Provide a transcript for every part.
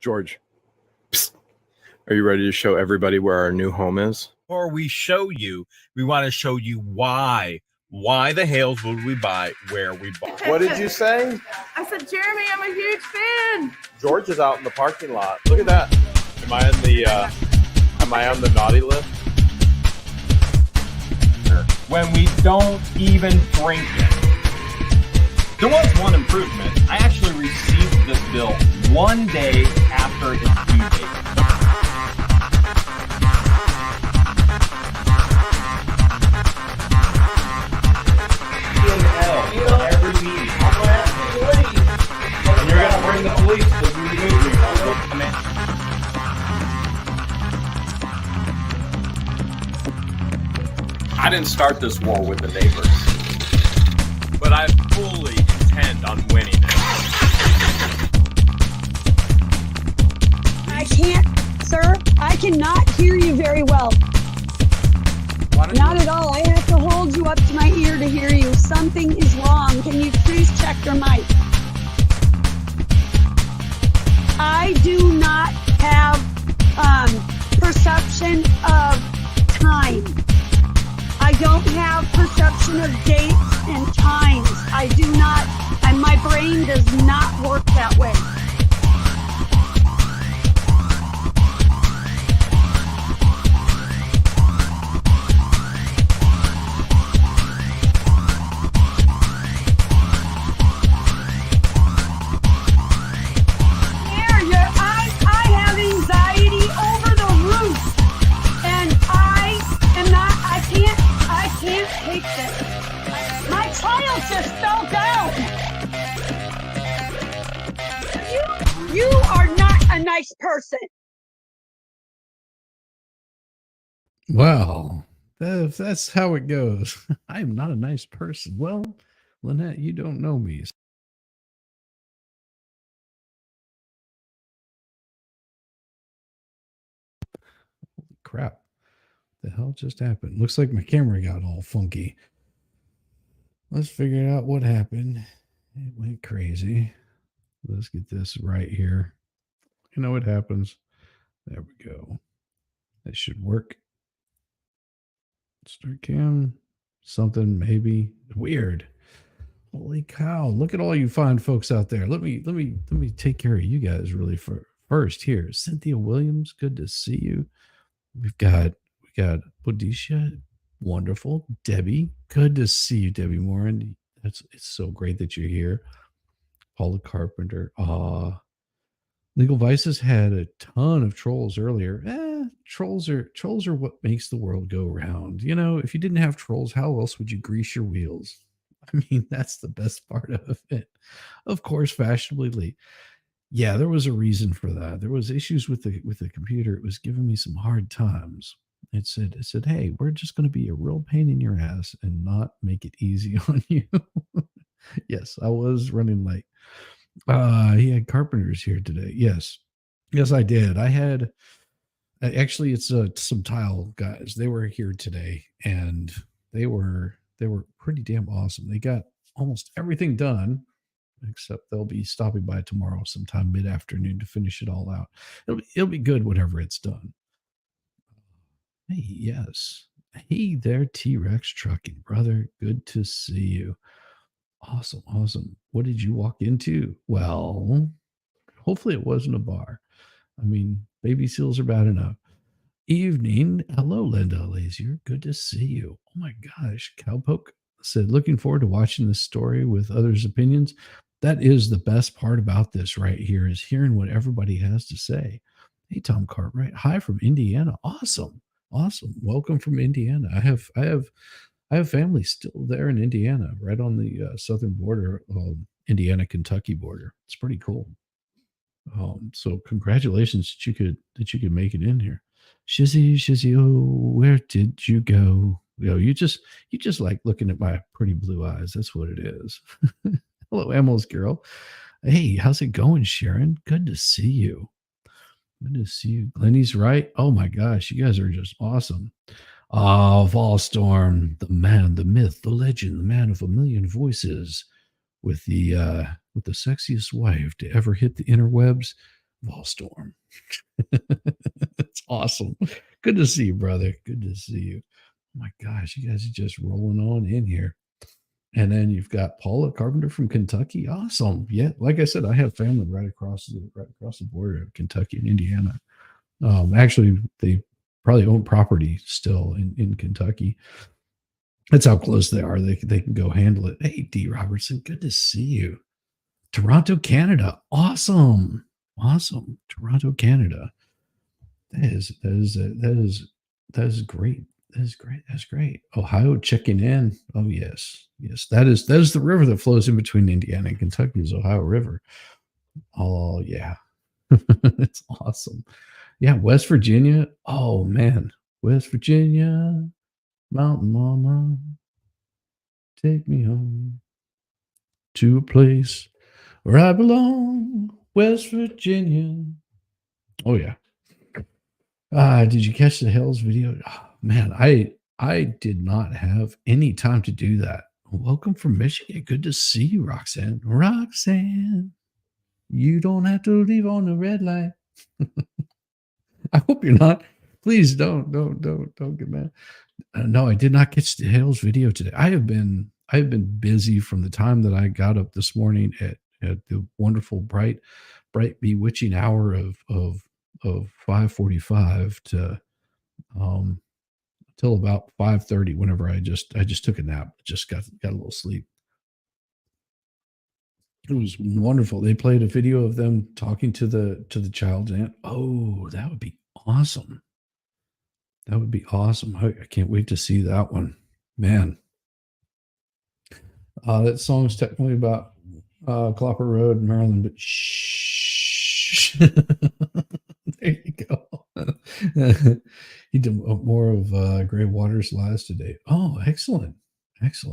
George, psst. Are you ready to show everybody where our new home is? Before we show you, we want to show you why. Why the Hales would we buy where we bought? What did you say? I said, Jeremy, I'm a huge fan. George is out in the parking lot. Look at that. Am I on the naughty list? When we don't even drink it. There was one improvement. I actually received this bill 1 day after its due date. Every meeting. And you're going to bring the police to remove you. I didn't start this war with the neighbors, but I fully intend on winning it. I can't, sir. I cannot hear you very well. Not at all. I have to hold you up to my ear to hear you. Something is wrong. Can you please check your mic? I do not have perception of time. I don't have perception of dates and times. I do not, and my brain does not work that way. You are not a nice person. Well, that's how it goes. I am not a nice person. Well, LIEnette, you don't know me. Holy crap. The hell just happened? Looks like my camera got all funky. Let's figure out what happened. It went crazy. Let's get this right here. You know what happens? There we go. That should work. Start cam. Something maybe weird. Holy cow. Look at all you fine folks out there. Let me take care of you guys really first here. Cynthia Williams, good to see you. We got Bodisha, wonderful. Debbie, good to see you, Debbie Moran. It's so great that you're here. Paula Carpenter. Legal Vices had a ton of trolls earlier. Trolls are what makes the world go round. You know, if you didn't have trolls, how else would you grease your wheels? I mean, that's the best part of it. Of course, fashionably late. Yeah, there was a reason for that. There was issues with the computer. It was giving me some hard times. It said, hey, we're just going to be a real pain in your ass and not make it easy on you. Yes, I was running late. He had carpenters here today. Yes, I did. I had actually it's some tile guys. They were here today, and they were pretty damn awesome. They got almost everything done, except they'll be stopping by tomorrow sometime mid-afternoon to finish it all out. It'll be good whenever it's done. Hey, yes. Hey there, T-Rex Trucking, brother. Good to see you. Awesome. What did you walk into? Well, hopefully it wasn't a bar. I mean, baby seals are bad enough. Evening. Hello, Linda Lazier. Good to see you. Oh my gosh. Cowpoke said, looking forward to watching this story with others' opinions. That is the best part about this right here, is hearing what everybody has to say. Hey, Tom Cartwright. Hi from Indiana. Awesome. Welcome from Indiana. I have family still there in Indiana, right on the southern border, Indiana-Kentucky border. It's pretty cool. So congratulations that you could make it in here. Shizzy, oh, where did you go? You just like looking at my pretty blue eyes. That's what it is. Hello, Emil's girl. Hey, how's it going, Sharon? Good to see you. Glennie's right. Oh my gosh, you guys are just awesome. Volstorm, the man, the myth, the legend, the man of a million voices, with the sexiest wife to ever hit the interwebs. Volstorm. That's awesome. Good to see you, brother. Good to see you. Oh my gosh, you guys are just rolling on in here. And then you've got Paula Carpenter from Kentucky. Awesome. Yeah, like I said, I have family right across the border of Kentucky and Indiana. Actually, they probably own property still in Kentucky. That's how close they are. They can go handle it. Hey, D. Robertson, good to see you. Toronto, Canada. Awesome. Toronto, Canada. That is great. That's great. Ohio checking in. Oh yes. That is the river that flows in between Indiana and Kentucky is Ohio River. Oh yeah. It's awesome. Yeah, West Virginia. Oh man. West Virginia. Mountain Mama. Take me home to a place where I belong. West Virginia. Oh yeah. Did you catch the Hale's video? Oh, man, I did not have any time to do that. Welcome from Michigan. Good to see you, Roxanne. Roxanne, you don't have to leave on the red light. I hope you're not. Please don't get mad. No, I did not catch the Hale's video today. I have been busy from the time that I got up this morning at the wonderful bright bewitching hour of 5:45 to till about 5:30 whenever I just took a nap, just got a little sleep. It was wonderful. They played a video of them talking to the child's aunt. Oh, that would be awesome. That would be awesome. I can't wait to see that one. Man. That song is technically about Clopper Road in Maryland, but shh. There you go. He did more of Gray Waters Lies today. Oh, excellent. That's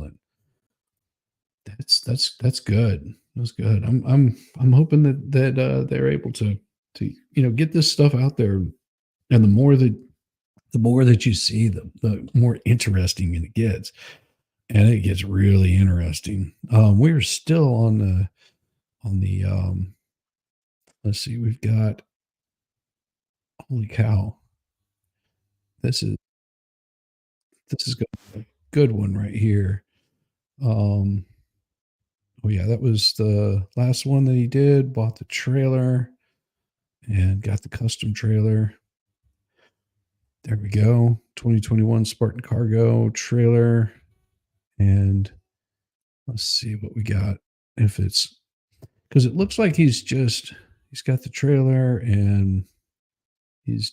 good. That's good. I'm hoping that they're able to get this stuff out there, and the more that you see, the more interesting it gets, and it gets really interesting. We're still on the let's see, we've got, holy cow, this is a good one right here. Oh yeah, that was the last one that he did. Bought the trailer and got the custom trailer. There we go. 2021 Spartan Cargo trailer. And let's see what we got. If it's, because it looks like he's got the trailer and he's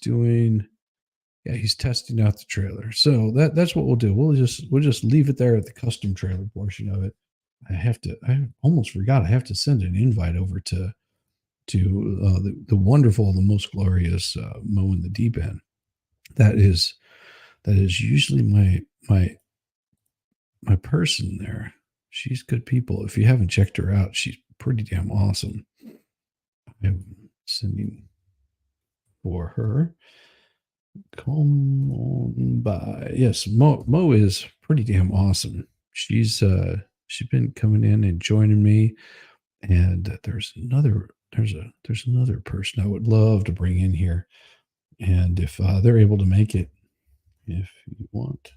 testing out the trailer. So that's what we'll do. We'll just leave it there at the custom trailer portion of it. I almost forgot. I have to send an invite over to the wonderful, the most glorious Mo in the Deep End. That is usually my person there. She's good people. If you haven't checked her out, she's pretty damn awesome. I'm sending for her. Come on by. Yes, Mo is pretty damn awesome. She's been coming in and joining me, and there's another person I would love to bring in here, and if they're able to make it, if you want,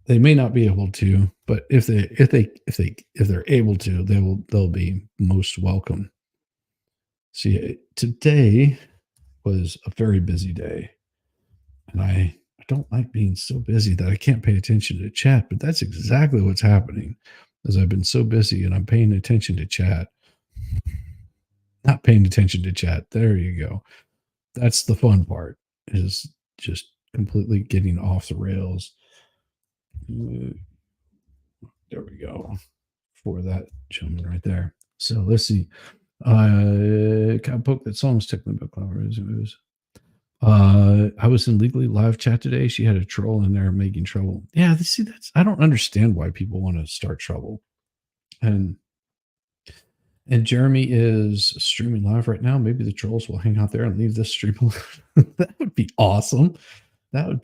they may not be able to, but if they're able to, they'll be most welcome. See, today was a very busy day, and I don't like being so busy that I can't pay attention to chat, but that's exactly what's happening, as I've been so busy and I'm paying attention to chat. Not paying attention to chat. There you go. That's the fun part, is just completely getting off the rails. There we go. For that gentleman right there. So let's see. Cowpoke, that song's technically about clover. I was in Legally Live chat today. She had a troll in there making trouble. Yeah, see, I don't understand why people want to start trouble. And Jeremy is streaming live right now. Maybe the trolls will hang out there and leave this stream alone. That would be awesome. I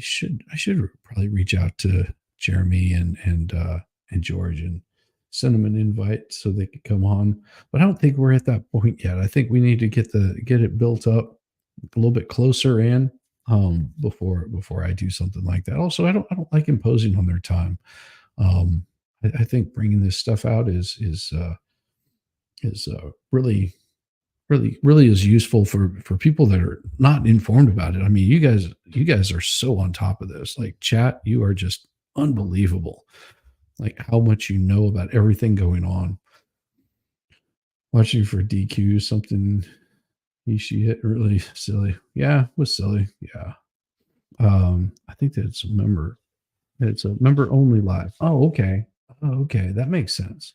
should probably reach out to Jeremy and George and send them an invite so they could come on. But I don't think we're at that point yet. I think we need to get it built up a little bit closer in before I do something like that. Also, I don't like imposing on their time. I think bringing this stuff out is really is useful for people that are not informed about it. I mean, you guys are so on top of this. Like, chat, you are just unbelievable. Like how much you know about everything going on. Watching for DQ, something she hit really silly. Yeah, it was silly. Yeah. I think that it's a member only live. Oh, okay. That makes sense.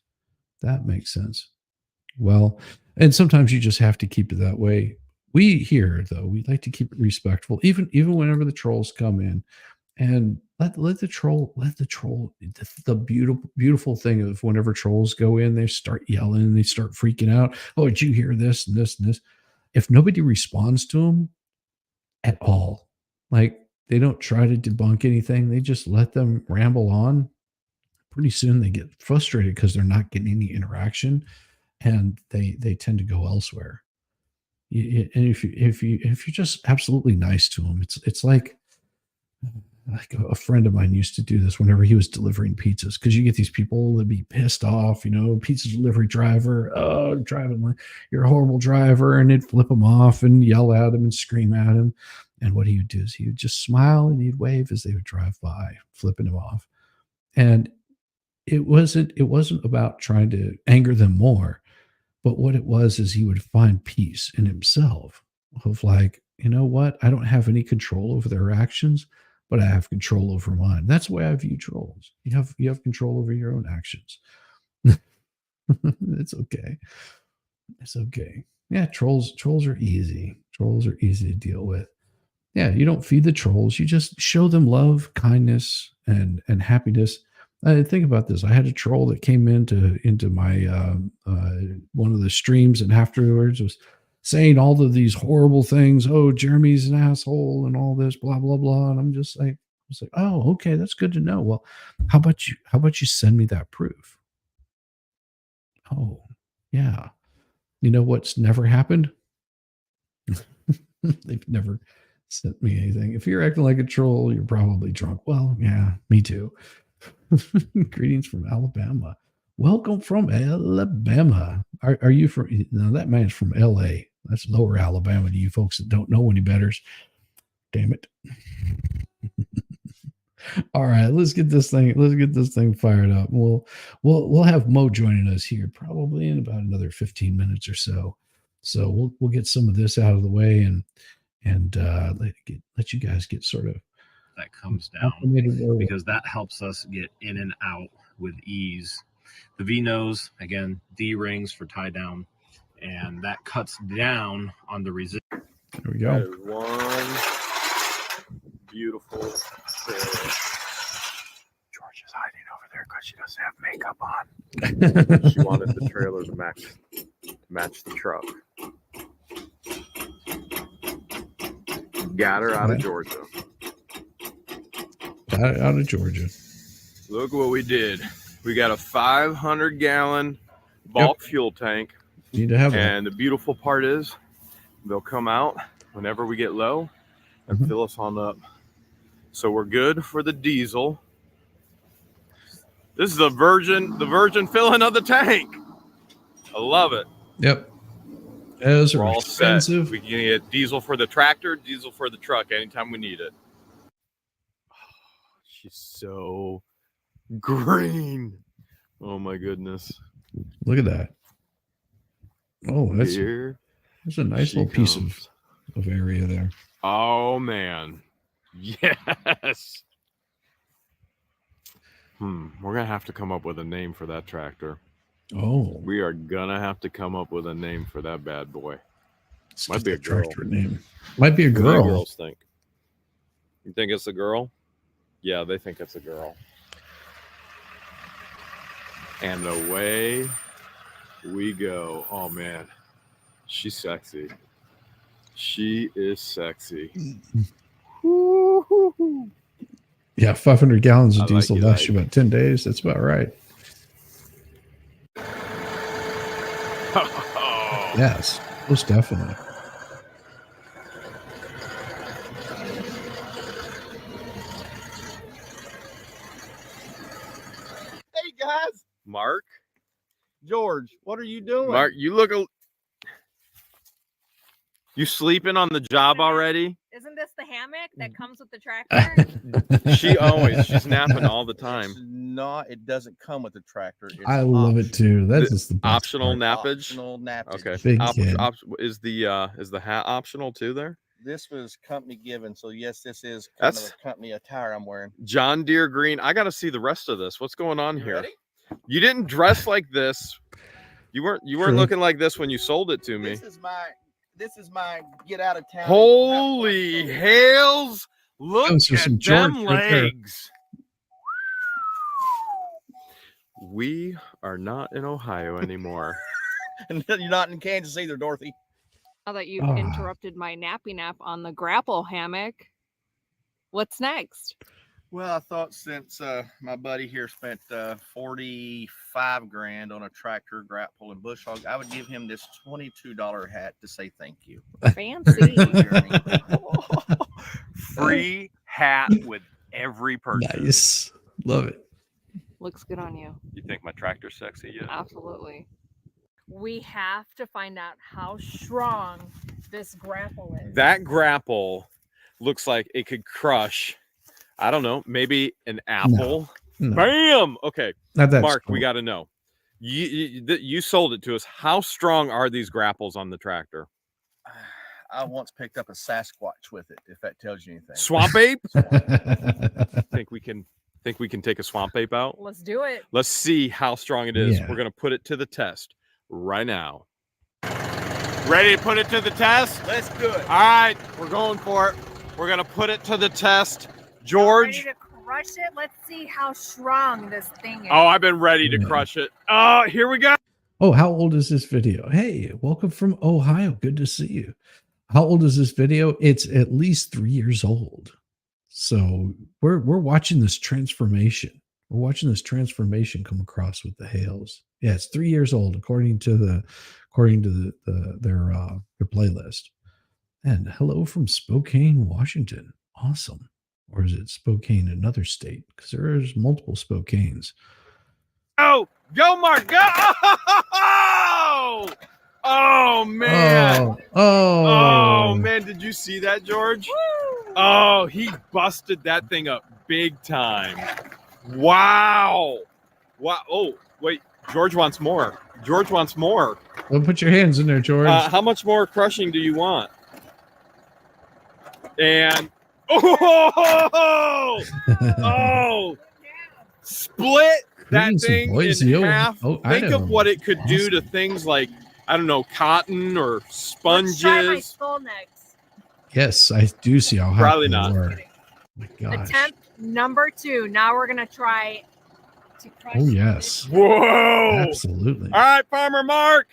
Well, and sometimes you just have to keep it that way. We here, though, we like to keep it respectful, even whenever the trolls come in, and let the troll. The beautiful thing of whenever trolls go in, they start yelling and they start freaking out. Oh, did you hear this and this and this? If nobody responds to them at all, like they don't try to debunk anything, they just let them ramble on. Pretty soon they get frustrated because they're not getting any interaction, and they tend to go elsewhere. And if you're just absolutely nice to them, it's like a friend of mine used to do this whenever he was delivering pizzas, because you get these people that be pissed off, pizza delivery driver, you're a horrible driver, and they'd flip him off and yell at him and scream at him. And what he would do is he would just smile and he'd wave as they would drive by, flipping him off. And it wasn't about trying to anger them more, but what it was is he would find peace in himself of like, you know what? I don't have any control over their actions, but I have control over mine. That's the way I view trolls. You have control over your own actions. It's okay. It's okay. Yeah, trolls are easy. Trolls are easy to deal with. Yeah, you don't feed the trolls. You just show them love, kindness, and happiness. Think about this. I had a troll that came into my one of the streams, and afterwards was saying all of these horrible things. Oh, Jeremy's an asshole and all this, blah, blah, blah. And I'm just like, oh, okay, that's good to know. Well, how about you send me that proof? Oh, yeah. You know what's never happened? They've never sent me anything. If you're acting like a troll, you're probably drunk. Well, yeah, me too. Greetings from Alabama. Welcome from Alabama. Are you from? No, that man's from LA. That's lower Alabama to you folks that don't know any betters. Damn it. All right, let's get this thing fired up. We'll have Mo joining us here probably in about another 15 minutes or so. So we'll get some of this out of the way and let you guys get sort of that comes down, because that helps us get in and out with ease. The V-nose, again, D rings for tie down, and that cuts down on the resistance. There we go. That is one beautiful fish. George is hiding over there because she doesn't have makeup on. She wanted the trailer to match the truck. Got her out of Georgia. Out of Georgia. Look what we did. We got a 500-gallon bulk fuel tank. Need to have and the beautiful part is they'll come out whenever we get low and fill us on up. So we're good for the diesel. This is the virgin filling of the tank. I love it. Yep. Those we're are all expensive. Set. We can get diesel for the tractor, diesel for the truck anytime we need it. She's so green. Oh my goodness. Look at that. Oh, that's a nice little piece of area there. Oh man. Yes. We're gonna have to come up with a name for that tractor. Oh. We are gonna have to come up with a name for that bad boy. Might be a tractor name. Might be a girl. What do girls think? You think it's a girl? Yeah, they think it's a girl. And away we go. Oh man, she's sexy. She is sexy. Yeah, 500 gallons of diesel lasts you about 10 days. That's about right. Yes, most definitely. Hey guys, Mark, George, what are you doing? Mark, you look. You sleeping on the job already? Isn't this the hammock that comes with the tractor? She's napping all the time. It's not. It doesn't come with the tractor. It's I love it too. That's The just the best Optional part. nappage. Optional nappage. Okay. Big kid. Is the hat optional too there? This was company given, so yes, this is kind That's- of a company attire I'm wearing. John Deere green. I got to see the rest of this. What's going on You here? ready? You didn't dress like this. You weren't True. looking like this when you sold it to me. This is my get out of town. Holy Hales! Look Those are at some George them right there. legs. We are not in Ohio anymore. And you're not in Kansas either, Dorothy. Now that you've Ah. interrupted my nappy nap on the grapple hammock, what's next? Well, I thought since my buddy here spent 45 grand on a tractor, grapple, and bush hog, I would give him this $22 hat to say thank you. Fancy. Free hat with every purchase. Nice. Love it. Looks good on you. You think my tractor's sexy yet? Absolutely. We have to find out how strong this grapple is. That grapple looks like it could crush, I don't know, maybe an apple. No. Bam! Okay, Not that Mark, strong. we got to know. You sold it to us. How strong are these grapples on the tractor? I once picked up a Sasquatch with it, if that tells you anything. Swamp ape? Think we can take a swamp ape out? Let's do it. Let's see how strong it is. Yeah. We're gonna put it to the test right now. Ready to put it to the test? Let's do it. All right, we're going for it. We're gonna put it to the test. George. Ready to crush it? Let's see how strong this thing is. Oh, I've been ready to Yeah. crush it. Oh, here we go. Oh, how old is this video? Hey, welcome from Ohio. Good to see you. How old is this video? It's at least 3 years old. So we're watching this transformation. We're watching this transformation come across with the Hales. Yeah, it's 3 years old according to their playlist. And hello from Spokane, Washington. Awesome. Or is it Spokane, another state? Because there's multiple Spokanes. Oh, go, Mark, go! Oh man. Oh man, did you see that, George? Oh, he busted that thing up big time. Wow. Wow. Oh, wait. George wants more. George wants more. Well, put your hands in there, George. How much more crushing do you want? And oh, split that Greetings, thing boys. in Yo. half. Oh, Think Idaho. of what it could do Awesome. to things like, I don't know, cotton or Let's try my sponges. skull next. Yes, I do see how Probably happy you not. are. My gosh. Attempt number 2. Now we're gonna try to crush Oh, yes. Whoa. Absolutely. All right, Farmer Mark.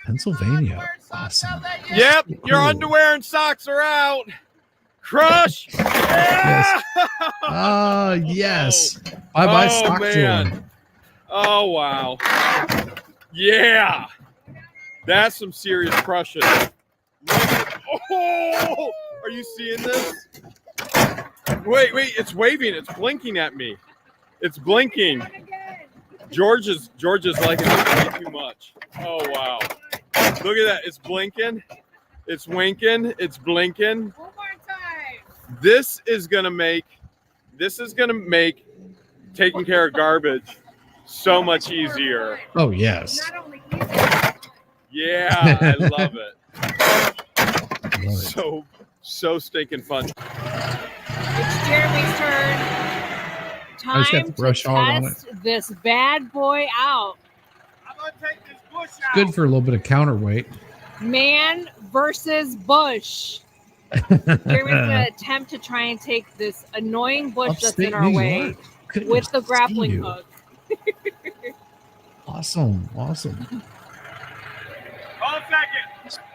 Pennsylvania. Awesome. Yep, your Cool. underwear and socks are out. Crush. Yes. Ah, yes. Bye bye, Oh, sock man. joy. Oh, wow. Yeah. That's some serious crushing. Oh, are you seeing this? Wait, it's waving. It's blinking at me. It's blinking. George is liking this way too much. Oh, wow. Look at that. It's blinking. It's winking. It's blinking. One more time. This is gonna make taking care of garbage so much easier. Oh, yes. Not only easy, Yeah, I love it. Love it. So stinking fun. it's Jeremy's turn. I just got Time the brush to hog on test this bad boy out. I'm gonna take this bush out. Good for a little bit of counterweight. Man versus bush. Jeremy's gonna attempt to try and take this annoying bush that's Upstate in our New way York. Goodness with the to grappling see you. hook. Awesome. Hold a second.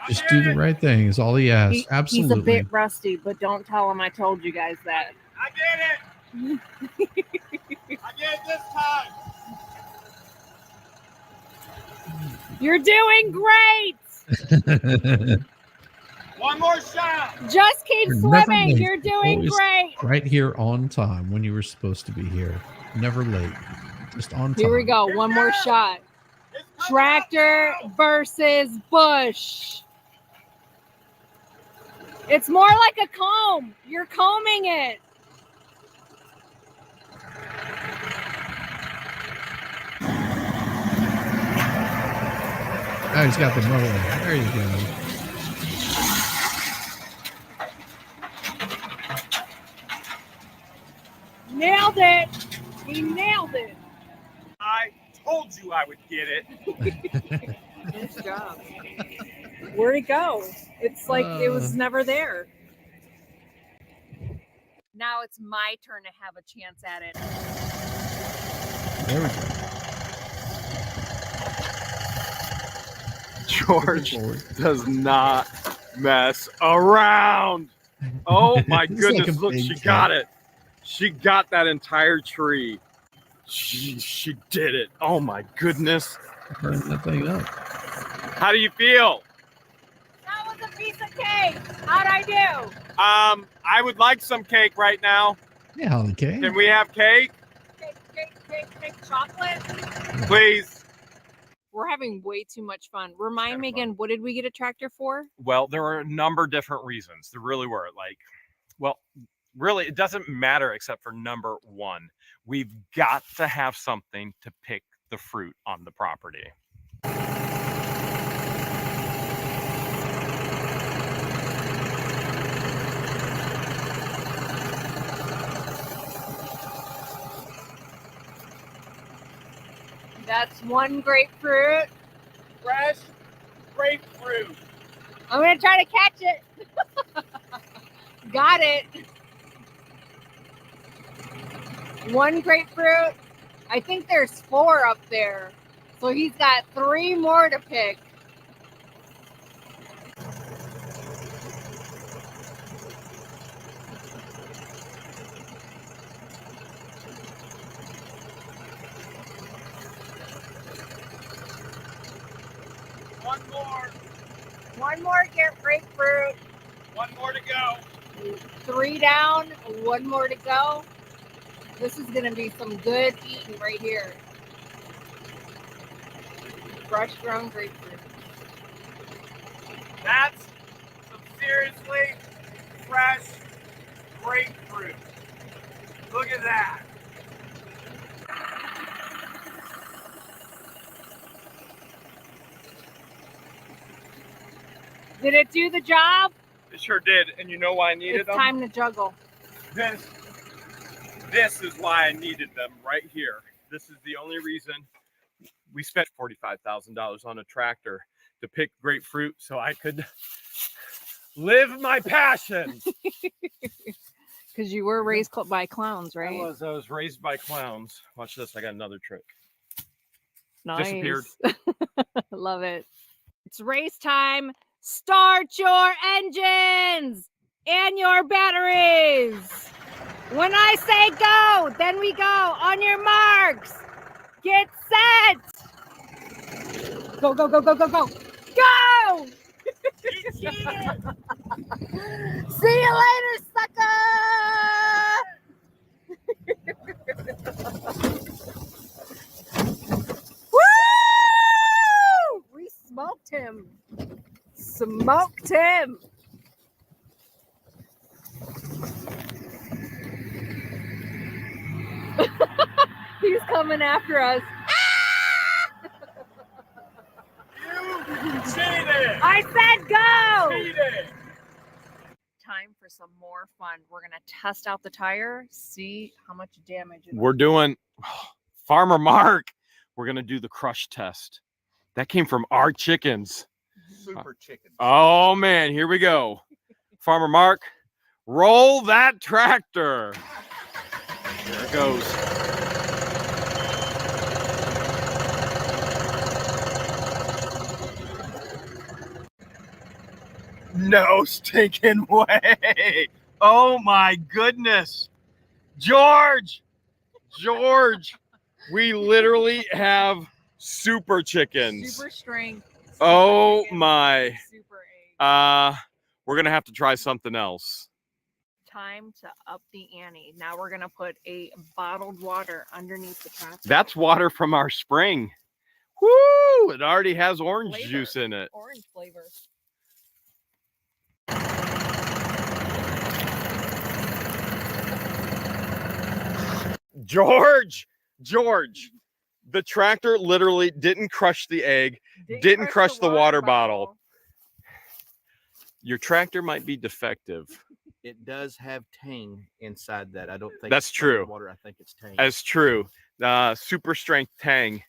Just do the right thing is all he asks. He's a Absolutely. bit rusty, but don't tell him I told you guys that. I did it. I did it this time. You're doing great. One more shot. Just keep You're never swimming. late. You're doing Always great. right here on time when you were supposed to be here. Never late. Just on time. Here we go. One more shot. Tractor versus bush. It's more like a comb. You're combing it. Oh, he's got the mower. There you go. Nailed it. He nailed it. I told you I would get it. Nice job. Where'd it go? It's like it was never there. Now it's my turn to have a chance at it. There we go. George does not mess around. Oh my It's like goodness, a look, big she cat. got it. She got that entire tree. She did it. Oh my goodness. Burn that thing up. How do you feel? That was a piece of cake. How'd I do? I would like some cake right now. Yeah, Holly K. Can we have cake? Cake, chocolate. Please. We're having way too much fun. Remind me again, what did we get a tractor for? Well, there were a number of different reasons. There really were. Like, well, really, it doesn't matter except for number one. We've got to have something to pick the fruit on the property. That's one grapefruit. Fresh grapefruit. I'm gonna try to catch it. Got it. One grapefruit. I think there's 4 up there. So he's got 3 more to pick. One more. One more grapefruit. One more to go. 3 down. 1 more to go. This is gonna be some good eating right here. Fresh grown grapefruit. That's some seriously fresh grapefruit. Look at that. Did it do the job? It sure did. And you know why I needed It's them? time to juggle. This is why I needed them right here. This is the only reason we spent $45,000 on a tractor to pick grapefruit so I could live my passion. Because you were raised by clowns, I right? was raised by clowns. Watch this. I got another trick. Nice. Disappeared. Love it. It's race time. Start your engines and your batteries. When I say go, then we go. On your marks. Get set. Go, go, go, go, go, go. Go! See you later, sucker! Woo! We smoked him. Smoked him. He's coming after us. You cheated! I said go! Cheated! Time for some more fun. We're going to test out the tire, see how much damage it We're doing Farmer Mark. We're going to do the crush test. That came from our chickens. Super chicken. Oh, man. Here we go. Farmer Mark, roll that tractor. There it goes. No stinking way. Oh my goodness. George, we literally have super chickens. Super strength. Oh my. Super egg. We're gonna have to try something else. Time to up the ante. Now we're gonna put a bottled water underneath the tractor. That's water from our spring. Woo! It already has orange Flavor. juice in it. Orange flavor. George, the tractor literally didn't crush the egg, didn't crush the water bottle. Your tractor might be defective. It does have tang inside that. I don't think That's it's true. Water. I think it's tang. That's true. Super strength tang.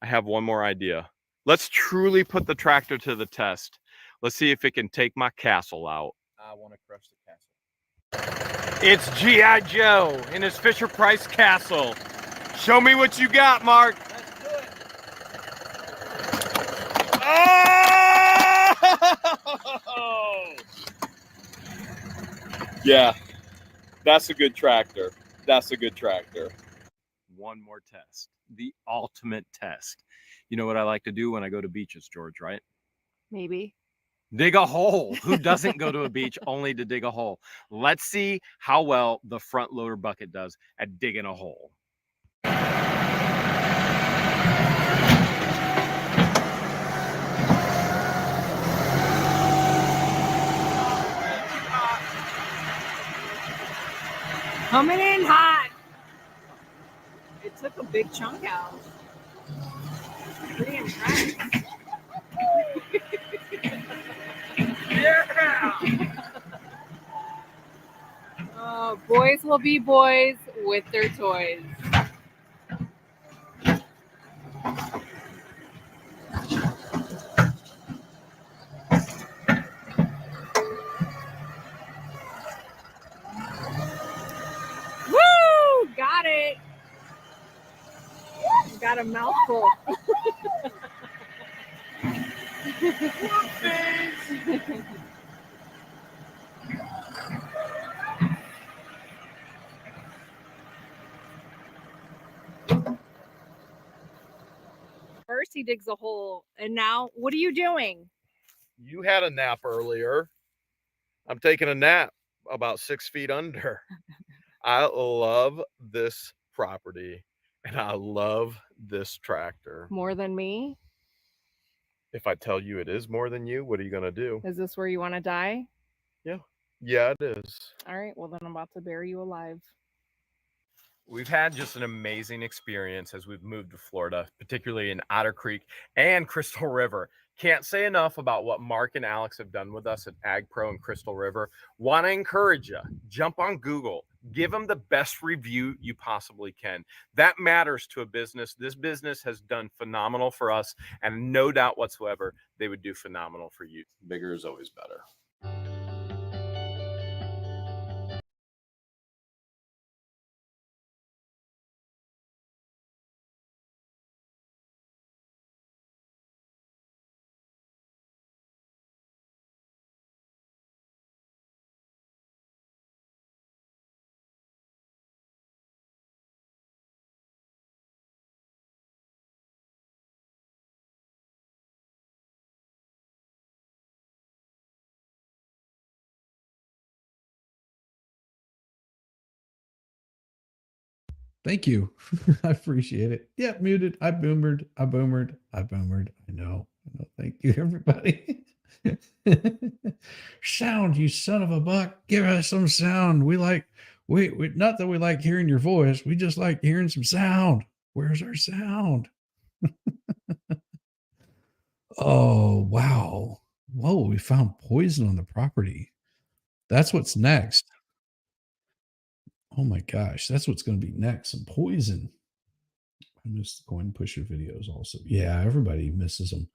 I have one more idea. Let's truly put the tractor to the test. Let's see if it can take my castle out. I want to crush the castle. It's G.I. Joe in his Fisher-Price castle. Show me what you got, Mark. Let's do it. Oh! Yeah, that's a good tractor. That's a good tractor. One more test. The ultimate test. You know what I like to do when I go to beaches, George, right? Maybe. Dig a hole. Who doesn't go to a beach only to dig a hole? Let's see how well the front loader bucket does at digging a hole. Coming in hot. It took a big chunk out. Pretty impressed. Boys will be boys with their toys. Woo! Got it. Got a mouthful. First he digs a hole, and now what are you doing? You had a nap earlier. I'm taking a nap about 6 feet under. I love this property and I love this tractor. More than me? If I tell you it is more than you, what are you going to do? Is this where you want to die? Yeah, it is. All right, well then I'm about to bury you alive. We've had just an amazing experience as we've moved to Florida, particularly in Otter Creek and Crystal River. Can't say enough about what Mark and Alex have done with us at Ag Pro and Crystal River. Want to encourage you, jump on Google, give them the best review you possibly can. That matters to a business. This business has done phenomenal for us, and no doubt whatsoever, they would do phenomenal for you. Bigger is always better. Thank you. I appreciate it. Yeah, muted. I boomered. I know. Thank you, everybody. Sound, you son of a buck. Give us some sound. We not that we like hearing your voice. We just like hearing some sound. Where's our sound? Oh, wow. Whoa, we found poison on the property. That's what's next. Oh my gosh, that's what's going to be next. Some poison. I miss the coin pusher videos also. Yeah, everybody misses them.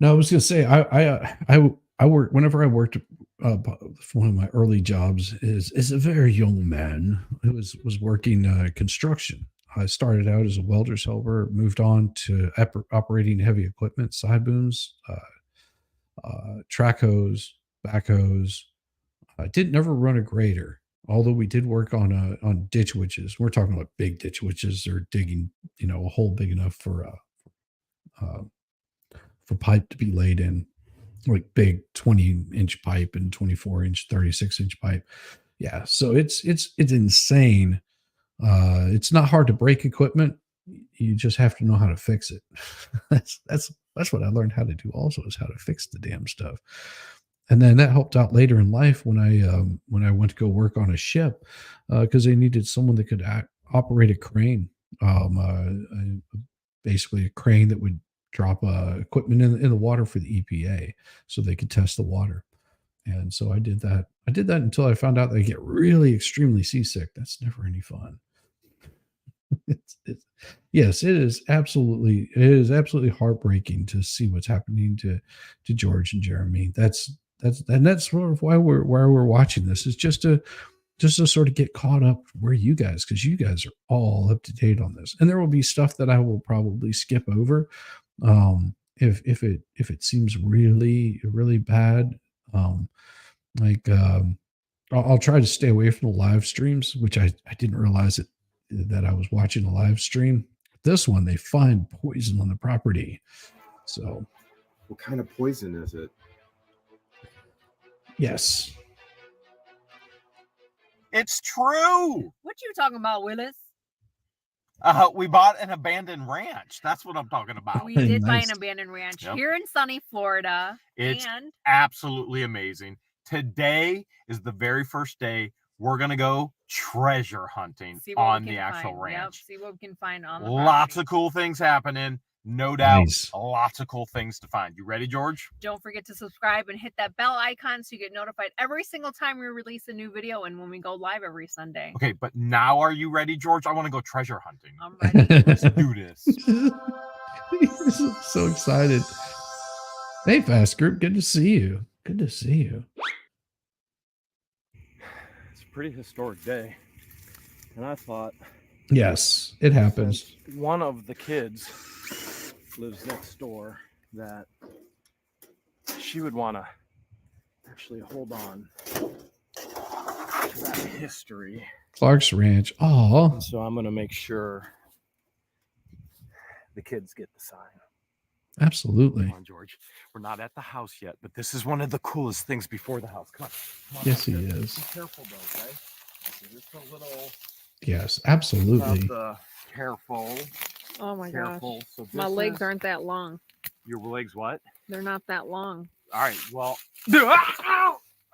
No, I was going to say I work whenever I worked. One of my early jobs is a very young man who was working construction. I started out as a welder's helper, moved on to operating heavy equipment, side booms, track hose, backhoes. I did never run a grader. Although we did work on ditch witches. We're talking about big ditch witches. They're digging, a hole big enough for pipe to be laid in, like big 20-inch pipe and 24-inch, 36-inch pipe. Yeah, so it's insane. It's not hard to break equipment. You just have to know how to fix it. that's what I learned how to do also, is how to fix the damn stuff. And then that helped out later in life when I went to go work on a ship, because they needed someone that could operate a crane, basically a crane that would drop equipment in the water for the EPA so they could test the water. And so I did that. I did that until I found out they get really extremely seasick. That's never any fun. Yes, it is absolutely heartbreaking to see what's happening to George and Jeremy. That's sort of why we're watching this, is just to sort of get caught up where you guys, because you guys are all up to date on this. And there will be stuff that I will probably skip over if it seems really, really bad. I'll try to stay away from the live streams, which I didn't realize that I was watching a live stream. This one, they find poison on the property. So What kind of poison is it? yes. It's true. What you talking about, Willis? We bought an abandoned ranch. That's what I'm talking about. We did buy Nice. an abandoned ranch Yep. here in sunny Florida. It's and absolutely amazing. Today is the very first day we're going to go treasure hunting see what on we the can actual find. Yep, ranch. see what we can find on the Lots property. of cool things happening. No doubt. Nice. Lots of cool things to find. You ready, George? Don't forget to subscribe and hit that bell icon so you get notified every single time we release a new video and when we go live every Sunday. Okay, but now are you ready, George? I want to go treasure hunting. I'm ready. Let's do this. He's so excited. Hey, Fast Group, good to see you. Good to see you. It's a pretty historic day. And I thought, Yes, it happens. since one of the kids lives next door, that she would want to actually hold on to that history. Clark's Ranch. Oh, And so I'm going to make sure the kids get the sign. absolutely. Come on, George. We're not at the house yet, but this is one of the coolest things before the house. Come on. Come on Yes, he upstairs. is. Be careful, though, okay? So just a little Yes, about absolutely. the careful. Oh my gosh. Careful. So My this legs is- aren't that long. Your legs what? They're not that long. All right. Well.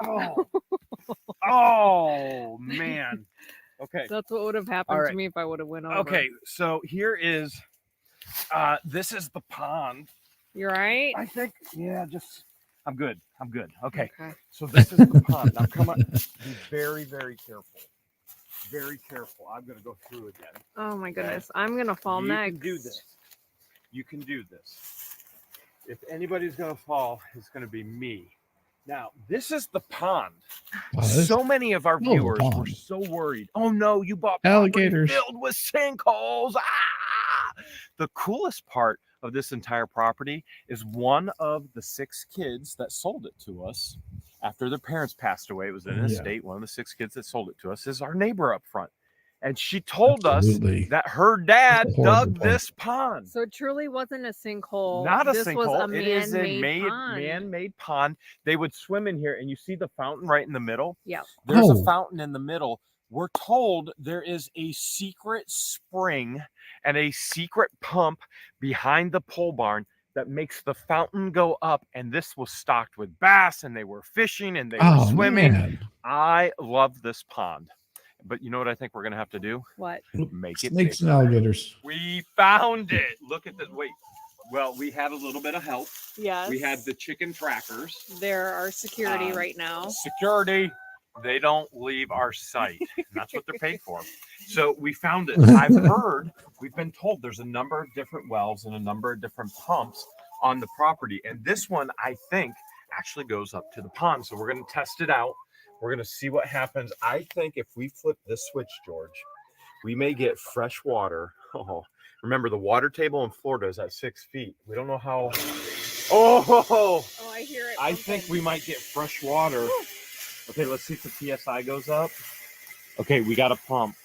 Oh. Oh man. Okay. That's what would have happened All to right. me if I would have went over. Okay. So here is. This is the pond. You're right. I think. Yeah. Just. I'm good. I'm good. Okay. Okay. So this is the pond. Now come on. Be very, very careful. Very careful. I'm gonna go through again. Oh my goodness. I'm gonna fall You next. can do this. You can do this. If anybody's gonna fall, it's gonna be me. Now, this is the pond. Wow, this- So many of our Oh, viewers were pond. so worried. Oh no, you bought property Alligators. filled with sinkholes. Ah! The coolest part of this entire property is one of the 6 kids that sold it to us after their parents passed away. It was in an Yeah. estate. One of the 6 kids that sold it to us is our neighbor up front. And she told Absolutely. us that her dad That's a horrible dug part. this pond. So it truly wasn't a sinkhole. Not a this sinkhole. was a It is a man-made pond. man-made pond. They would swim in here, and you see the fountain right in the middle. Yep. There's Oh. a fountain in the middle. We're told there is a secret spring and a secret pump behind the pole barn that makes the fountain go up. And this was stocked with bass, and they were fishing, and they were Oh, swimming. man. I love this pond. But you know what I think we're going to have to do? What? Make it Snakes and bigger. alligators. We found it. Look at this. Wait. Well, we had a little bit of help. Yes. We had the chicken trackers. There are security Um, right now. Security. They don't leave our sight. And that's what they're paid for. So we found it. I've heard, we've been told there's a number of different wells and a number of different pumps on the property. And this one, I think, actually goes up to the pond. So we're going to test it out. We're going to see what happens. I think if we flip this switch, George, we may get fresh water. Oh, remember, the water table in Florida is at 6 feet. We don't know how. Oh, Oh, I hear it. I think we might get fresh water. Okay, let's see if the PSI goes up. Okay, we got a pump.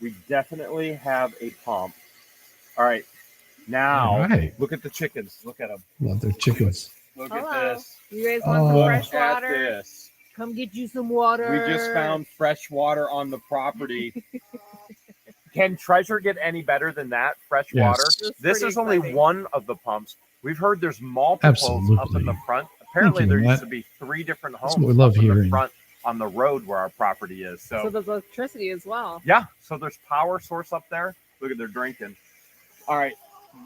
We definitely have a pump. All right, Now, All right. look at the chickens. Look at them. Love their chickens. Look Hello. at this. You guys want some Oh. fresh Look at water? this. Come get you some water. We just found fresh water on the property. Can treasure get any better than that? Fresh Yes. water. This is This pretty is only exciting. one of the pumps. We've heard there's multiples up in Absolutely. the front. Apparently, you, there used Matt. to be 3 different That's homes what we love up in the hearing. front on the road where our property is. So So there's electricity as well. yeah, so there's power source up there. Look at their drinking. All right.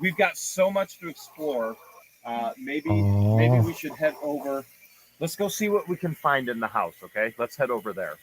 We've got so much to explore. Maybe Oh. we should head over. Let's go see what we can find in the house. Okay, let's head over there.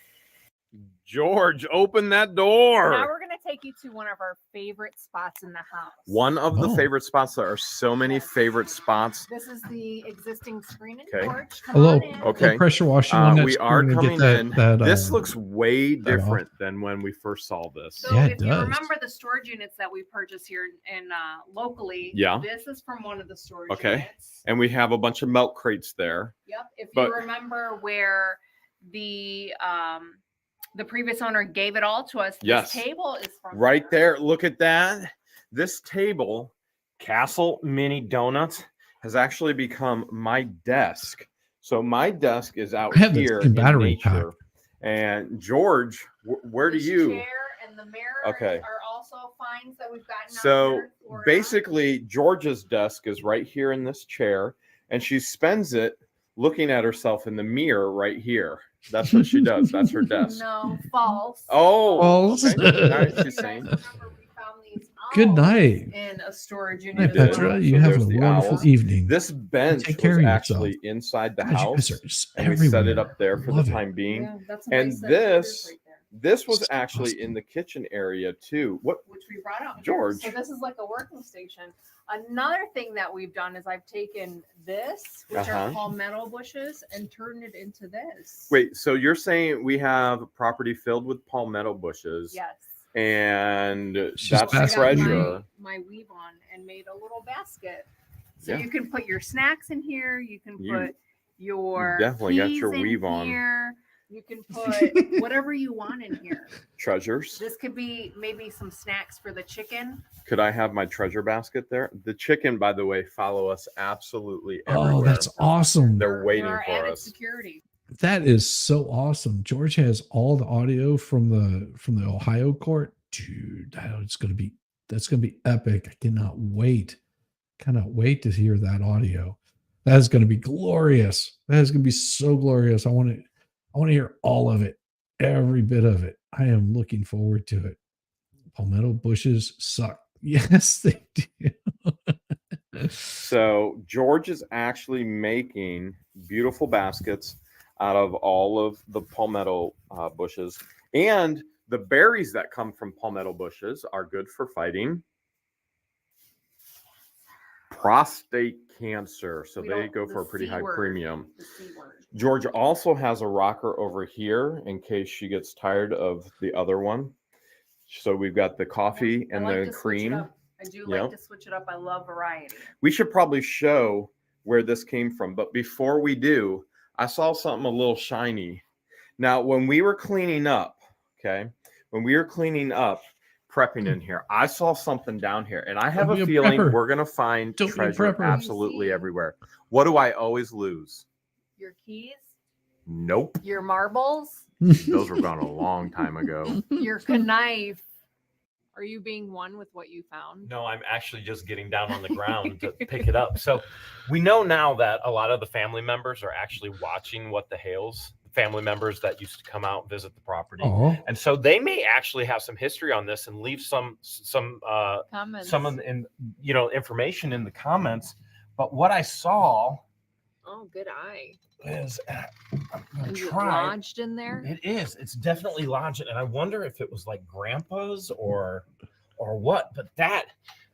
George, open that Now door. we're gonna take you to one of our favorite spots in the house. One of the Oh. favorite spots. There are so many Yes. favorite spots. This is the existing screen and Okay. porch. Come Hello. on in. Okay. Pressure washing on that We screen are to get coming that- in. that, This uh, looks way that off. different than when we first saw this. So Yeah, it if you does. remember the storage units that we purchased here in locally, Yeah. this is from one of the storage Okay. units. And we have a bunch of milk crates there. Yep. If But- you remember where the previous owner gave it all to us, Yes. this table is from Right there. Look at that. This table, Castle Mini Donuts, has actually become my desk. So my desk is out I have this here in in battery nature. And George, where do This you? chair and the mirror Okay. are also finds that we've gotten. out So here in Florida. basically, George's desk is right here in this chair, and she spends it looking at herself in the mirror right here. That's what she does. That's her desk. No, false. Oh, False. okay. All right, You she's guys saying. remember we found these Good owls night. in a storage Hi, unit. did. as Petra. well. You So have a there's the wonderful owls. evening. This bench Take care was of actually yourself. inside the God, you guys house, are just and we set it everywhere. up there for Love the it. time being. Yeah, that's a And nice set of shivers this- right there, This was That's actually awesome. in the kitchen area too. What? which we brought out. here. George. So this is like a working station. Another thing that we've done is I've taken this, which are Uh-huh. palmetto bushes, and turned it into this. Wait. So you're saying we have a property filled with palmetto bushes, Yes. and She's that's basket treasure. My weave on and made a little basket. So Yeah. you can put your snacks in here. You can You- put your definitely got peas your in weave on. here. You can put whatever you want in here. Treasures. This could be maybe some snacks for the chicken. Could I have my treasure basket there? The chicken, by the way, follow us absolutely Oh, everywhere. that's awesome. They're waiting our for added us. security. That is so awesome. George has all the audio from the Ohio court. Dude, that's gonna be epic. I cannot wait. Cannot wait to hear that audio. That is gonna be glorious. That is gonna be so glorious. I want to hear all of it, every bit of it. I am looking forward to it. Palmetto bushes suck. Yes, they do. So George is actually making beautiful baskets out of all of the palmetto bushes, and the berries that come from palmetto bushes are good for fighting prostate cancer. So We they don't- go the for a pretty C high word. premium. The C word. George also has a rocker over here in case she gets tired of the other one. So we've got the coffee I and like the to switch it cream. up. I do Yep. like to switch it up. I love variety. We should probably show where this came from. But before we do, I saw something a little shiny. Now, when we were cleaning up, prepping in here, I saw something down here. And I have Don't be a a feller prepper. we're going to find Don't be a treasure prepper. absolutely See? everywhere. What do I always lose? Your keys, Nope. your marbles, Those were gone a long time ago. your knife. Are you being one with what you found? No, I'm actually just getting down on the ground to pick it up. So we know now that a lot of the family members are actually watching what the Hales, family members that used to come out and visit the property. Oh, And so they may actually have some history on this and leave some Comments. information in the comments. But what I saw Oh, good eye. is I'm gonna Is it try. lodged in there? It is. It's definitely lodged, and I wonder if it was like grandpa's or what. But that,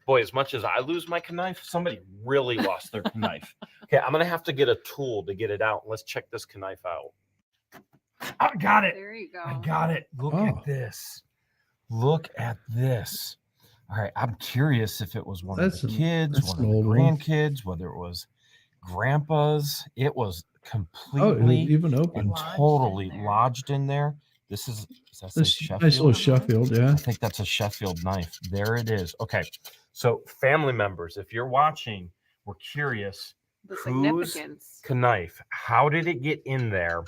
boy, as much as I lose my knife, somebody really lost their knife. Okay, I'm gonna have to get a tool to get it out. Let's check this knife out. I got it. There you go. I got it. Look Oh. at this. Look at this. All right, I'm curious if it was one That's of the an- kids, that's one an of the old one. grandkids, whether it was grandpa's. It was oh, it completely even open. and Lodged in totally there. lodged in there. This is that say This nice little Sheffield? Sheffield, yeah. I think that's a Sheffield knife. There it is. Okay. So family members, if you're watching, we're curious. The Whose significance. knife? How did it get in there?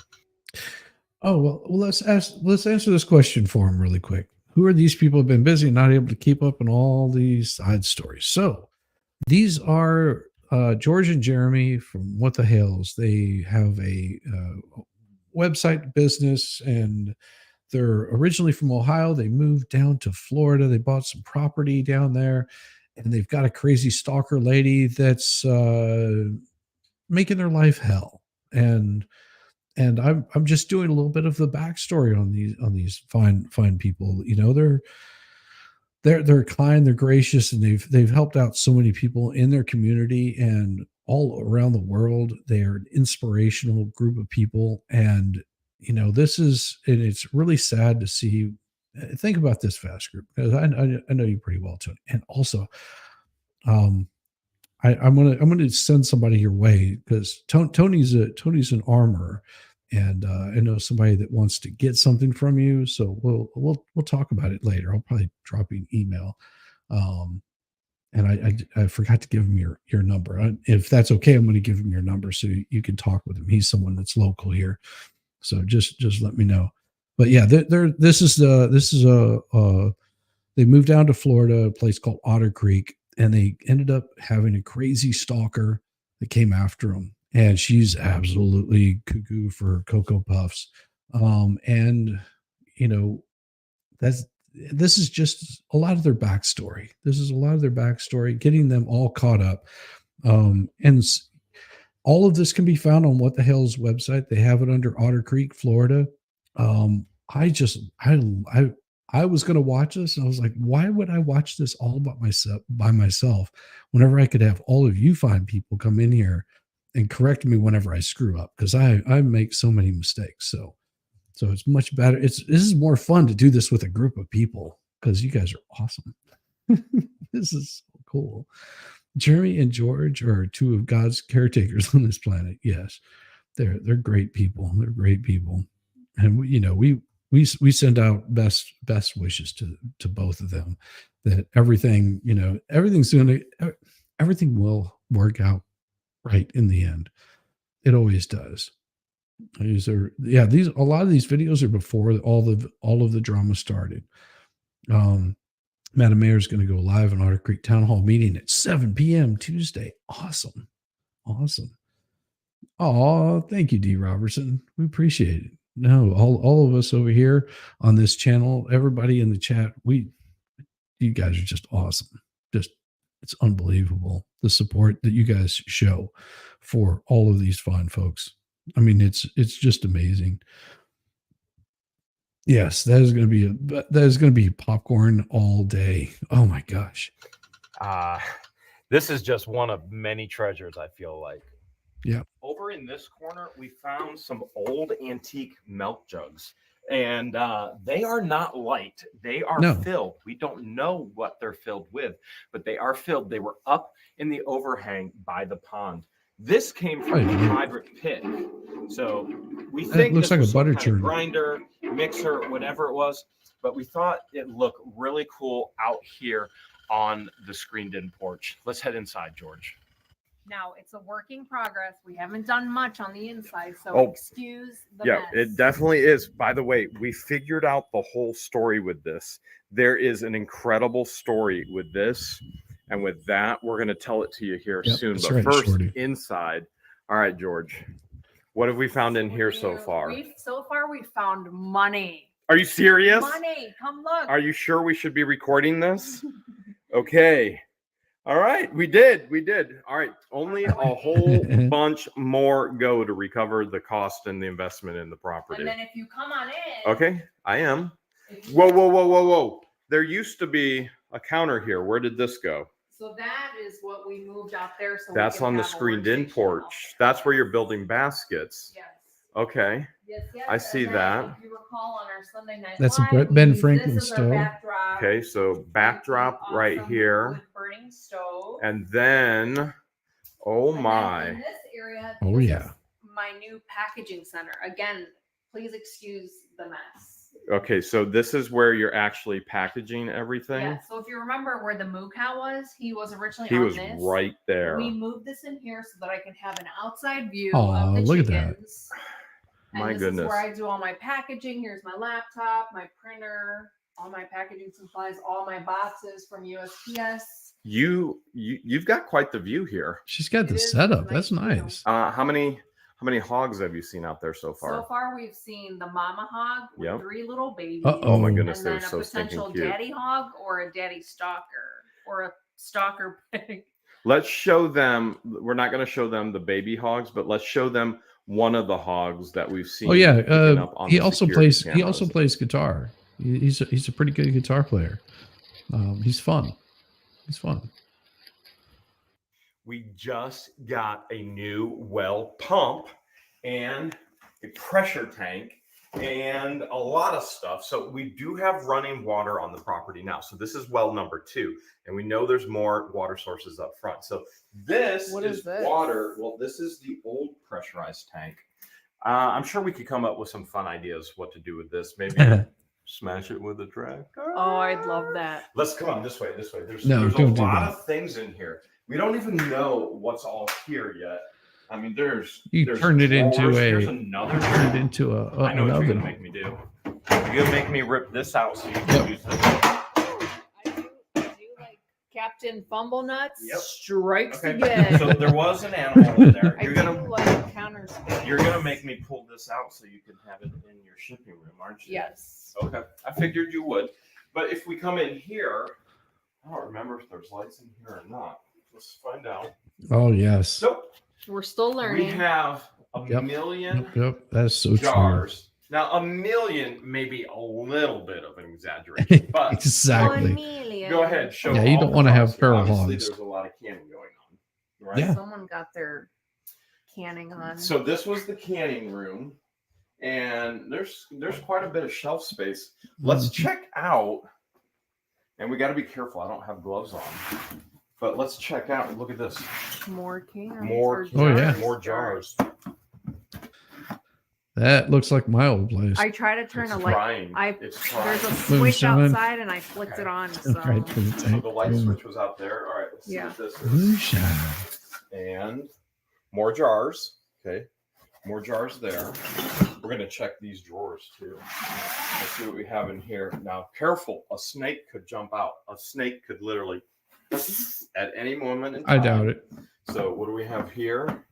Oh well, let's answer this question for him really quick. Who are these people who've been busy, not able to keep up in all these side stories? So these are George and Jeremy from What the Hales. They have a website business, and they're originally from Ohio. They moved down to Florida. They bought some property down there, and they've got a crazy stalker lady that's making their life hell. And I'm just doing a little bit of the backstory on these fine people. You know, they're kind, they're gracious, and they've helped out so many people in their community and all around the world. They're an inspirational group of people, and you know, it's really sad to see. Think about this fast group, because I know you pretty well, Tony, and also, I'm gonna send somebody your way, because Tony's an armorer, and I know somebody that wants to get something from you. So we'll talk about it later. I'll probably drop you an email. And I forgot to give him your number. If that's okay, I'm going to give him your number so you can talk with him. He's someone that's local here, so just let me know. But yeah, this is they moved down to Florida, a place called Otter Creek, and they ended up having a crazy stalker that came after them, and she's absolutely cuckoo for Cocoa Puffs. And you know, this is just a lot of their backstory. This is a lot of their backstory, getting them all caught up. And all of this can be found on What the Hale's website. They have it under Otter Creek, Florida. I was going to watch this, and I was like, why would I watch this all by myself whenever I could have all of you fine people come in here and correct me whenever I screw up, because I make so many mistakes. So it's much better. This is more fun to do this with a group of people, because you guys are awesome. This is so cool. Jeremy and George are two of God's caretakers on this planet. Yes, they're great people. They're great people, and we send out best wishes to both of them, that everything will work out right in the end. It always does. A lot of these videos are before all of the drama started. Madam Mayor is going to go live on Otter Creek Town Hall meeting at 7 p.m. Tuesday. Awesome. Oh, thank you, D. Robertson. We appreciate it. No, all of us over here on this channel, everybody in the chat, you guys are just awesome. It's unbelievable, the support that you guys show for all of these fine folks. I mean, it's just amazing. Yes, that is going to be popcorn all day. Oh my gosh. This is just one of many treasures, I feel like. Yeah. Over in this corner, we found some old antique milk jugs, and they are not light. They are filled. We don't know what they're filled with, but they are filled. They were up in the overhang by the pond. This came from a private pit. So we think looks like a butter churn, grinder, mixer, whatever it was, but we thought it looked really cool out here on the screened-in porch. Let's head inside, George. Now, it's a work in progress. We haven't done much on the inside, so excuse the mess. It definitely is. By the way, we figured out the whole story with this. There is an incredible story with this, and with that, we're going to tell it to you here soon. But first, inside. All right, George, what have we found in here so far? We found money. Are you serious? Money. Come look. Are you sure we should be recording this? Okay. All right, we did. All right, only a whole bunch more go to recover the cost and the investment in the property. And then if you come on in. Okay, I am. Whoa. There used to be a counter here. Where did this go? So that is what we moved out there. So that's on the screened-in porch. That's where you're building baskets. Yes. Okay. Yes. I see that. If you recall on our Sunday night that's live, a Ben Franklin stove. Okay, so backdrop right here. Burning stove. And then, my. In this area, yeah. my new packaging center. Again, please excuse the mess. Okay, so this is where you're actually packaging everything. Yeah. So if you remember where the moo cow was, he was originally He on was this. right there. We moved this in here so that I can have an outside view Aw, of the look at that. chickens. And My this goodness. is where I do all my packaging. Here's my laptop, my printer, all my packaging supplies, all my boxes from USPS. You've got quite the view here. She's got It the is setup. nice That's nice. How many hogs have you seen out there so far? So far, we've seen the mama hog with Yep. 3 little babies. Uh-oh. Oh my goodness, And they're then a so stinking potential cute. daddy hog or a daddy stalker or a stalker pig. Let's show them. We're not going to show them the baby hogs, but let's show them one of the hogs that we've seen. Oh yeah, picking up on he the also security plays. He cameras. also plays guitar. He's a pretty good guitar player. He's fun. He's fun. We just got a new well pump and a pressure tank and a lot of stuff. So we do have running water on the property now. So this is well number 2. And we know there's more water sources up front. So this What is is this? water. Well, this is the old pressurized tank. I'm sure we could come up with some fun ideas what to do with this. Maybe smash it with a tractor. Oh, I'd love that. Let's come on this way. This way. There's No, a don't do lot that. of things in here. We don't even know what's all here yet. I mean, there's You turned it into drawers. a. There's another. Turned it into a. I know an what you're gonna oven. make me do. You're gonna make me rip this out so you can Yep. use this. I do like Captain Fumble Nuts. Yep. Strikes Okay. again. So there was an animal in there. I You're do gonna like counter space. you're gonna make me pull this out so you can have it in your shipping room, aren't you? Yes. Okay. I figured you would. But if we come in here, I don't remember if there's lights in here or not. Let's find out. Oh yes. Nope. We're still We learning. have a Yep. million Yep. That's so true. jars. Now, a million may be a little bit of an exaggeration, but Exactly. go ahead. Show Yeah, you all don't the wanna have hogs. feral Obviously, hogs. There's a lot of canning going on, right? Yeah. Someone got their canning on. So this was the canning room, and there's quite a bit of shelf space. Let's Mhm. check out, and we got to be careful. I don't have gloves on, but let's check out. Look at this. More cans. More. or Oh, yeah. More jars. That looks like my old place. I try to turn It's a light. trying. I It's there's a trying. switch Moonshine. outside and I flicked it on. So Right to the So tank. the light Boom. switch was out there. All right. Let's see Yeah. what this is. Moonshine. And more jars. Okay. More jars there. We're going to check these drawers too. Let's see what we have in here. Now, careful. A snake could jump out. A snake could literally at any moment in I time. doubt it. So, what do we have here?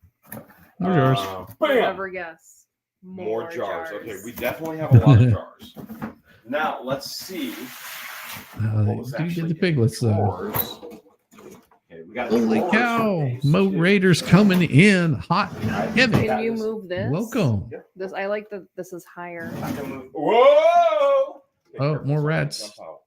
More jars. Bam! never guess. More jars. Okay, we definitely have a lot of jars. Now, let's see. What was Do you get actually the piglets in though? drawers. Okay, we got Holy drawers cow! for these Mo too. Raiders coming in hot and heavy. Can you move this? Welcome. This I like that this is higher. I can move. Whoa! Okay, Oh, careful, more someone rats. jump out.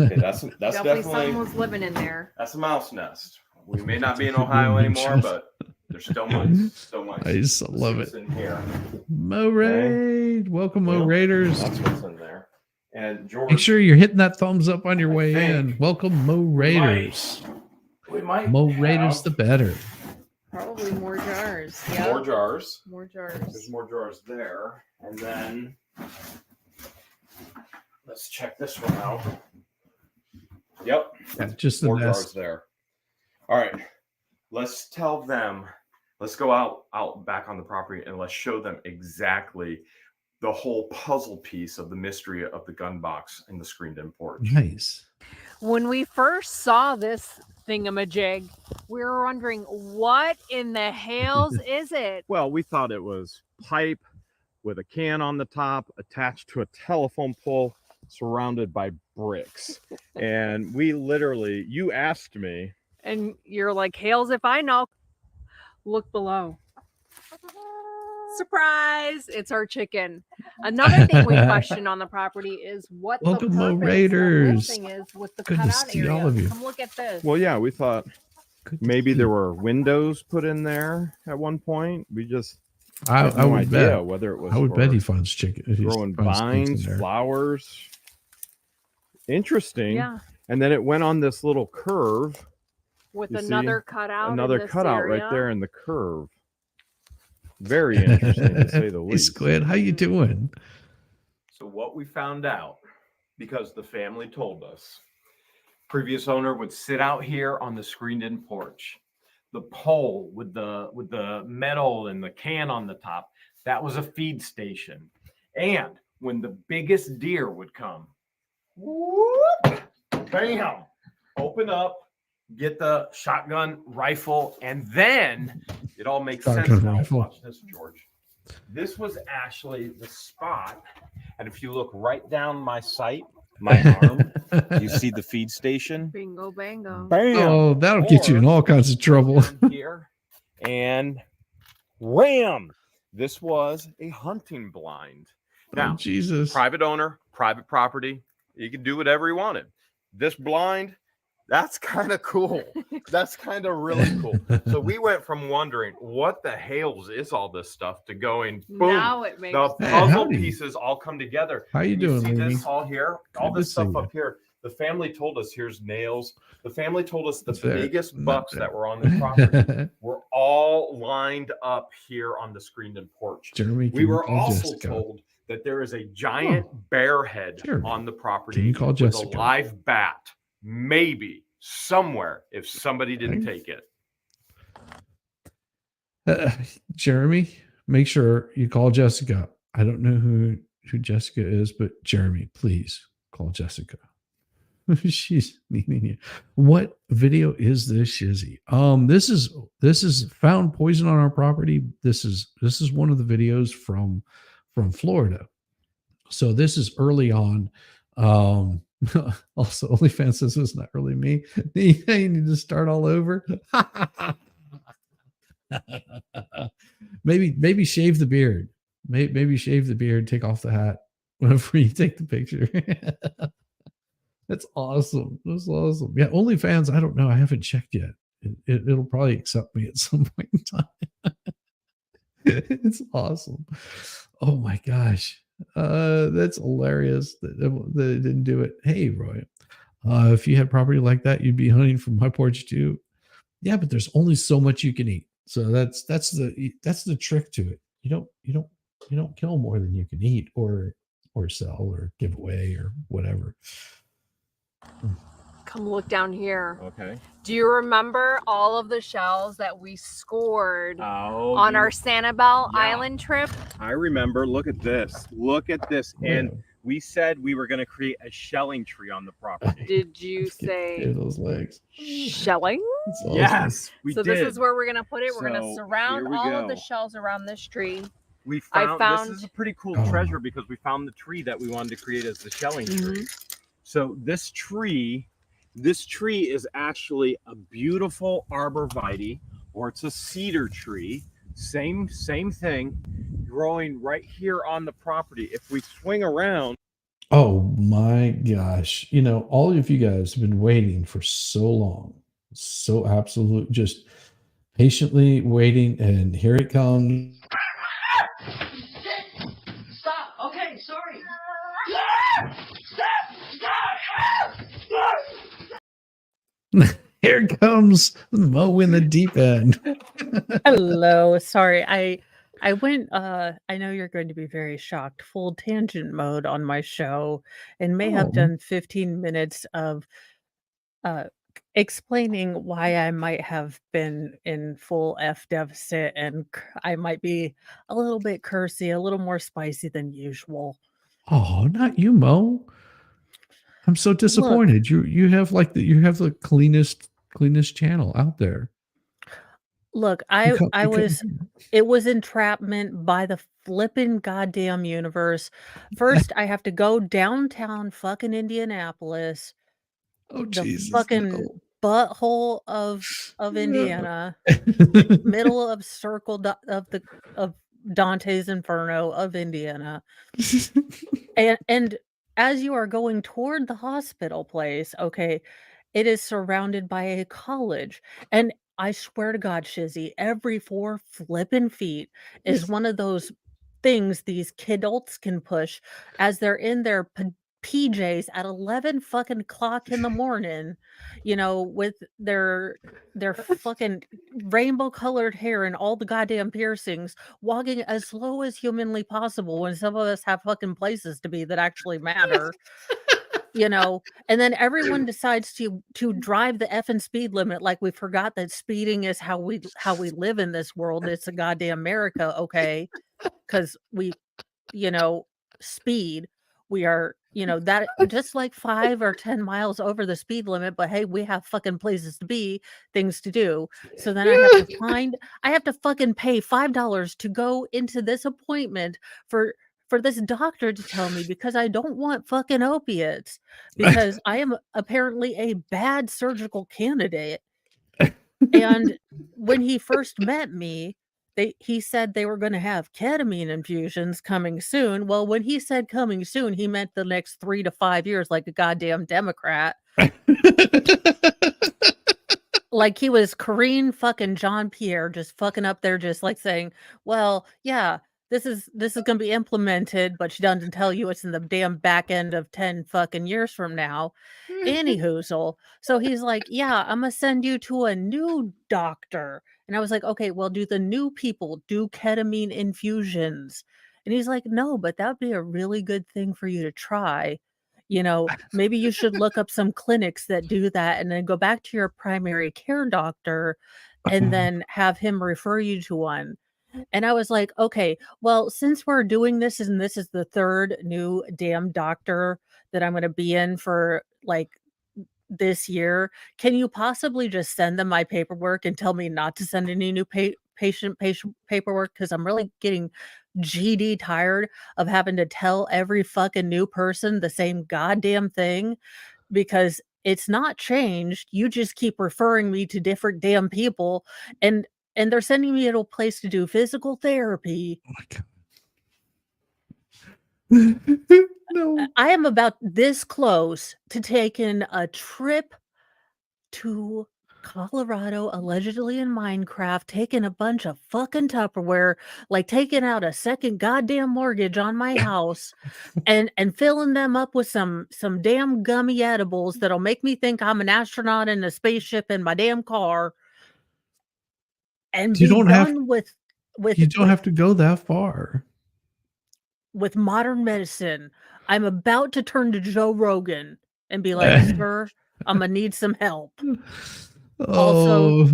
Okay, that's Definitely someone definitely was living in there. that's a mouse nest. We may not be in Ohio anymore, but there's still mice. Still mice. I just Let's see love what's it. in here. Mo Raid. Welcome, Mo Well, Raiders. That's what's in there. And George, Make sure you're hitting that thumbs up on your I way think in. Welcome, Mo Raiders. we might Mo Raiders, the have better. Probably more jars. more Yeah. jars. More jars. There's more drawers there. And then let's check this one out. Yep. Just the More jars nest. there. All right. Let's tell them, let's go out back on the property and let's show them exactly the whole puzzle piece of the mystery of the gun box in the screened-in porch. Nice. When we first saw this thingamajig, we were wondering what in the hells is it? Well, we thought it was pipe with a can on the top attached to a telephone pole surrounded by bricks. And we literally, you asked me, And you're like, Hales, if I know. Look below. Surprise! It's our chicken. Another thing we question on the property is what Welcome, the Mo purpose Raiders. of this thing is with the Good to cutout see area. all of you. Come look at this. well, yeah, we thought Good to maybe see there you. were windows put in there at one point. We just I had no would idea bet. whether it was I would for bet he finds chicken. he growing finds things in vines, there. flowers. Interesting. Yeah, And then it went on this little curve, with You see? another cutout. another in this cutout area. right there in the curve. Very interesting to say the Hey, least. Squid, how you doing? So what we found out, because the family told us, previous owner would sit out here on the screened-in porch. The pole with the metal and the can on the top, that was a feed station. And when the biggest deer would come, whoop, bam, open up, get the shotgun rifle, and then it all makes sense Shotgun now. rifle. Watch this, George. This was actually the spot, and if you look right down my sight, my arm, you see the feed station. Bingo, bango. Bam! Oh, that'll get you in all kinds of trouble. Down here, and wham! This was a hunting blind. Now, Oh, Jesus. private owner, private property. You can do whatever you wanted. This blind, that's kind of cool. That's kind of really cool. So we went from wondering what the Hales is all this stuff to going boom. Now it makes The sense. Hey, puzzle howdy. pieces all come together. How you And doing, see Lainey? this all here, all Good this to stuff see up here. The family told us here's nails. The family told us the It's there. biggest Not bucks there. that were on this property were all lined up here on the screened-in porch. Jeremy, can We you were call also Jessica? told that there is a giant bear head Sure. on the property Can you call with Jessica? a live bat, maybe somewhere if somebody didn't take it. Jeremy, make sure you call Jessica. I don't know who Jessica is, but Jeremy, please call Jessica. She's needing you. What video is this, Shizzy? This is found poison on our property. This is one of the videos from Florida. So this is early on. Also, OnlyFans says it's not really me. You need to start all over. maybe shave the beard. Maybe shave the beard. Take off the hat whenever you take the picture. That's awesome. That's awesome. Yeah, OnlyFans. I don't know. I haven't checked yet. It'll probably accept me at some point in time. It's awesome. Oh my gosh. That's hilarious that they didn't do it. Hey, Roy, if you had property like that, you'd be hunting from my porch too. Yeah, but there's only so much you can eat. So that's the trick to it. You don't kill more than you can eat or sell or give away or whatever. Come look down here. Okay. Do you remember all of the shells that we scored Oh, on our Sanibel Yeah. Island trip? I remember. Look at this. Look at this. And Wow. we said we were going to create a shelling tree on the property. Did you Look say at those legs. shelling? That's awesome. Yes, we So did. this is where we're gonna put it. We're gonna So, surround here we all of the go. shells around this tree. we I found this is a pretty cool Oh. treasure because we found the tree that we wanted to create as the shelling Mm-hmm. tree. So this tree is actually a beautiful arborvitae, or it's a cedar tree. Same thing, growing right here on the property. If we swing around, Oh my gosh. All of you guys have been waiting for so long. So absolute, just patiently waiting, and here it comes. Stop. Okay, sorry. Here comes Mo in the deep end. Hello. Sorry. I went I know you're going to be very shocked. Full tangent mode on my show and may have Oh. done 15 minutes of uh explaining why I might have been in full F deficit and I might be a little bit cursy, a little more spicy than usual. Oh, not you, Mo. I'm so disappointed. You have the cleanest channel out there. Look, it was entrapment by the flippin' goddamn universe. First, I have to go downtown fucking Indianapolis, Oh, the Jesus. fucking no. butthole of Indiana, middle of of Dante's Inferno of Indiana. And as you are going toward the hospital place, okay, it is surrounded by a college. And I swear to God, Shizzy, every 4 flippin' feet is one of those things these kidults can push as they're in their PJs at 11 fucking o'clock in the morning, you know, with their fucking rainbow colored hair and all the goddamn piercings, walking as slow as humanly possible when some of us have fucking places to be that actually matter. You know, and then everyone decides to drive the effing speed limit like we forgot that speeding is how we live in this world. It's a goddamn America, okay? Because we, you know, speed. We are, you know, that just like 5 or 10 miles over the speed limit, but hey, we have fucking places to be, things to do. So then I have to fucking pay $5 to go into this appointment for this doctor to tell me because I don't want fucking opiates because I am apparently a bad surgical candidate. And when he first met me, he said they were going to have ketamine infusions coming soon. Well, when he said coming soon, he meant the next 3 to 5 years, like a goddamn Democrat. Like he was Corinne fucking Jean-Pierre, just fucking up there, just like saying, well, yeah, this is going to be implemented, but she doesn't tell you it's in the damn back end of 10 fucking years from now. Anywhoozle. So he's like, yeah, I'm going to send you to a new doctor. And I was like, okay, well, do the new people do ketamine infusions? And he's like, no, but that'd be a really good thing for you to try. You know, maybe you should look up some clinics that do that and then go back to your primary care doctor and then have him refer you to one. And I was like, okay, well, since we're doing this and this is the third new damn doctor that I'm going to be in for like this year, can you possibly just send them my paperwork and tell me not to send any new patient paperwork? Because I'm really getting GD tired of having to tell every fucking new person the same goddamn thing because it's not changed. You just keep referring me to different damn people and they're sending me to a place to do physical therapy. Oh my God. No. I am about this close to taking a trip to Colorado, allegedly in Minecraft, taking a bunch of fucking Tupperware, like taking out a second goddamn mortgage on my house and filling them up with some damn gummy edibles that'll make me think I'm an astronaut in a spaceship in my damn car. And you don't have to go that far. With modern medicine. I'm about to turn to Joe Rogan and be like, sir, I'm gonna need some help. Also,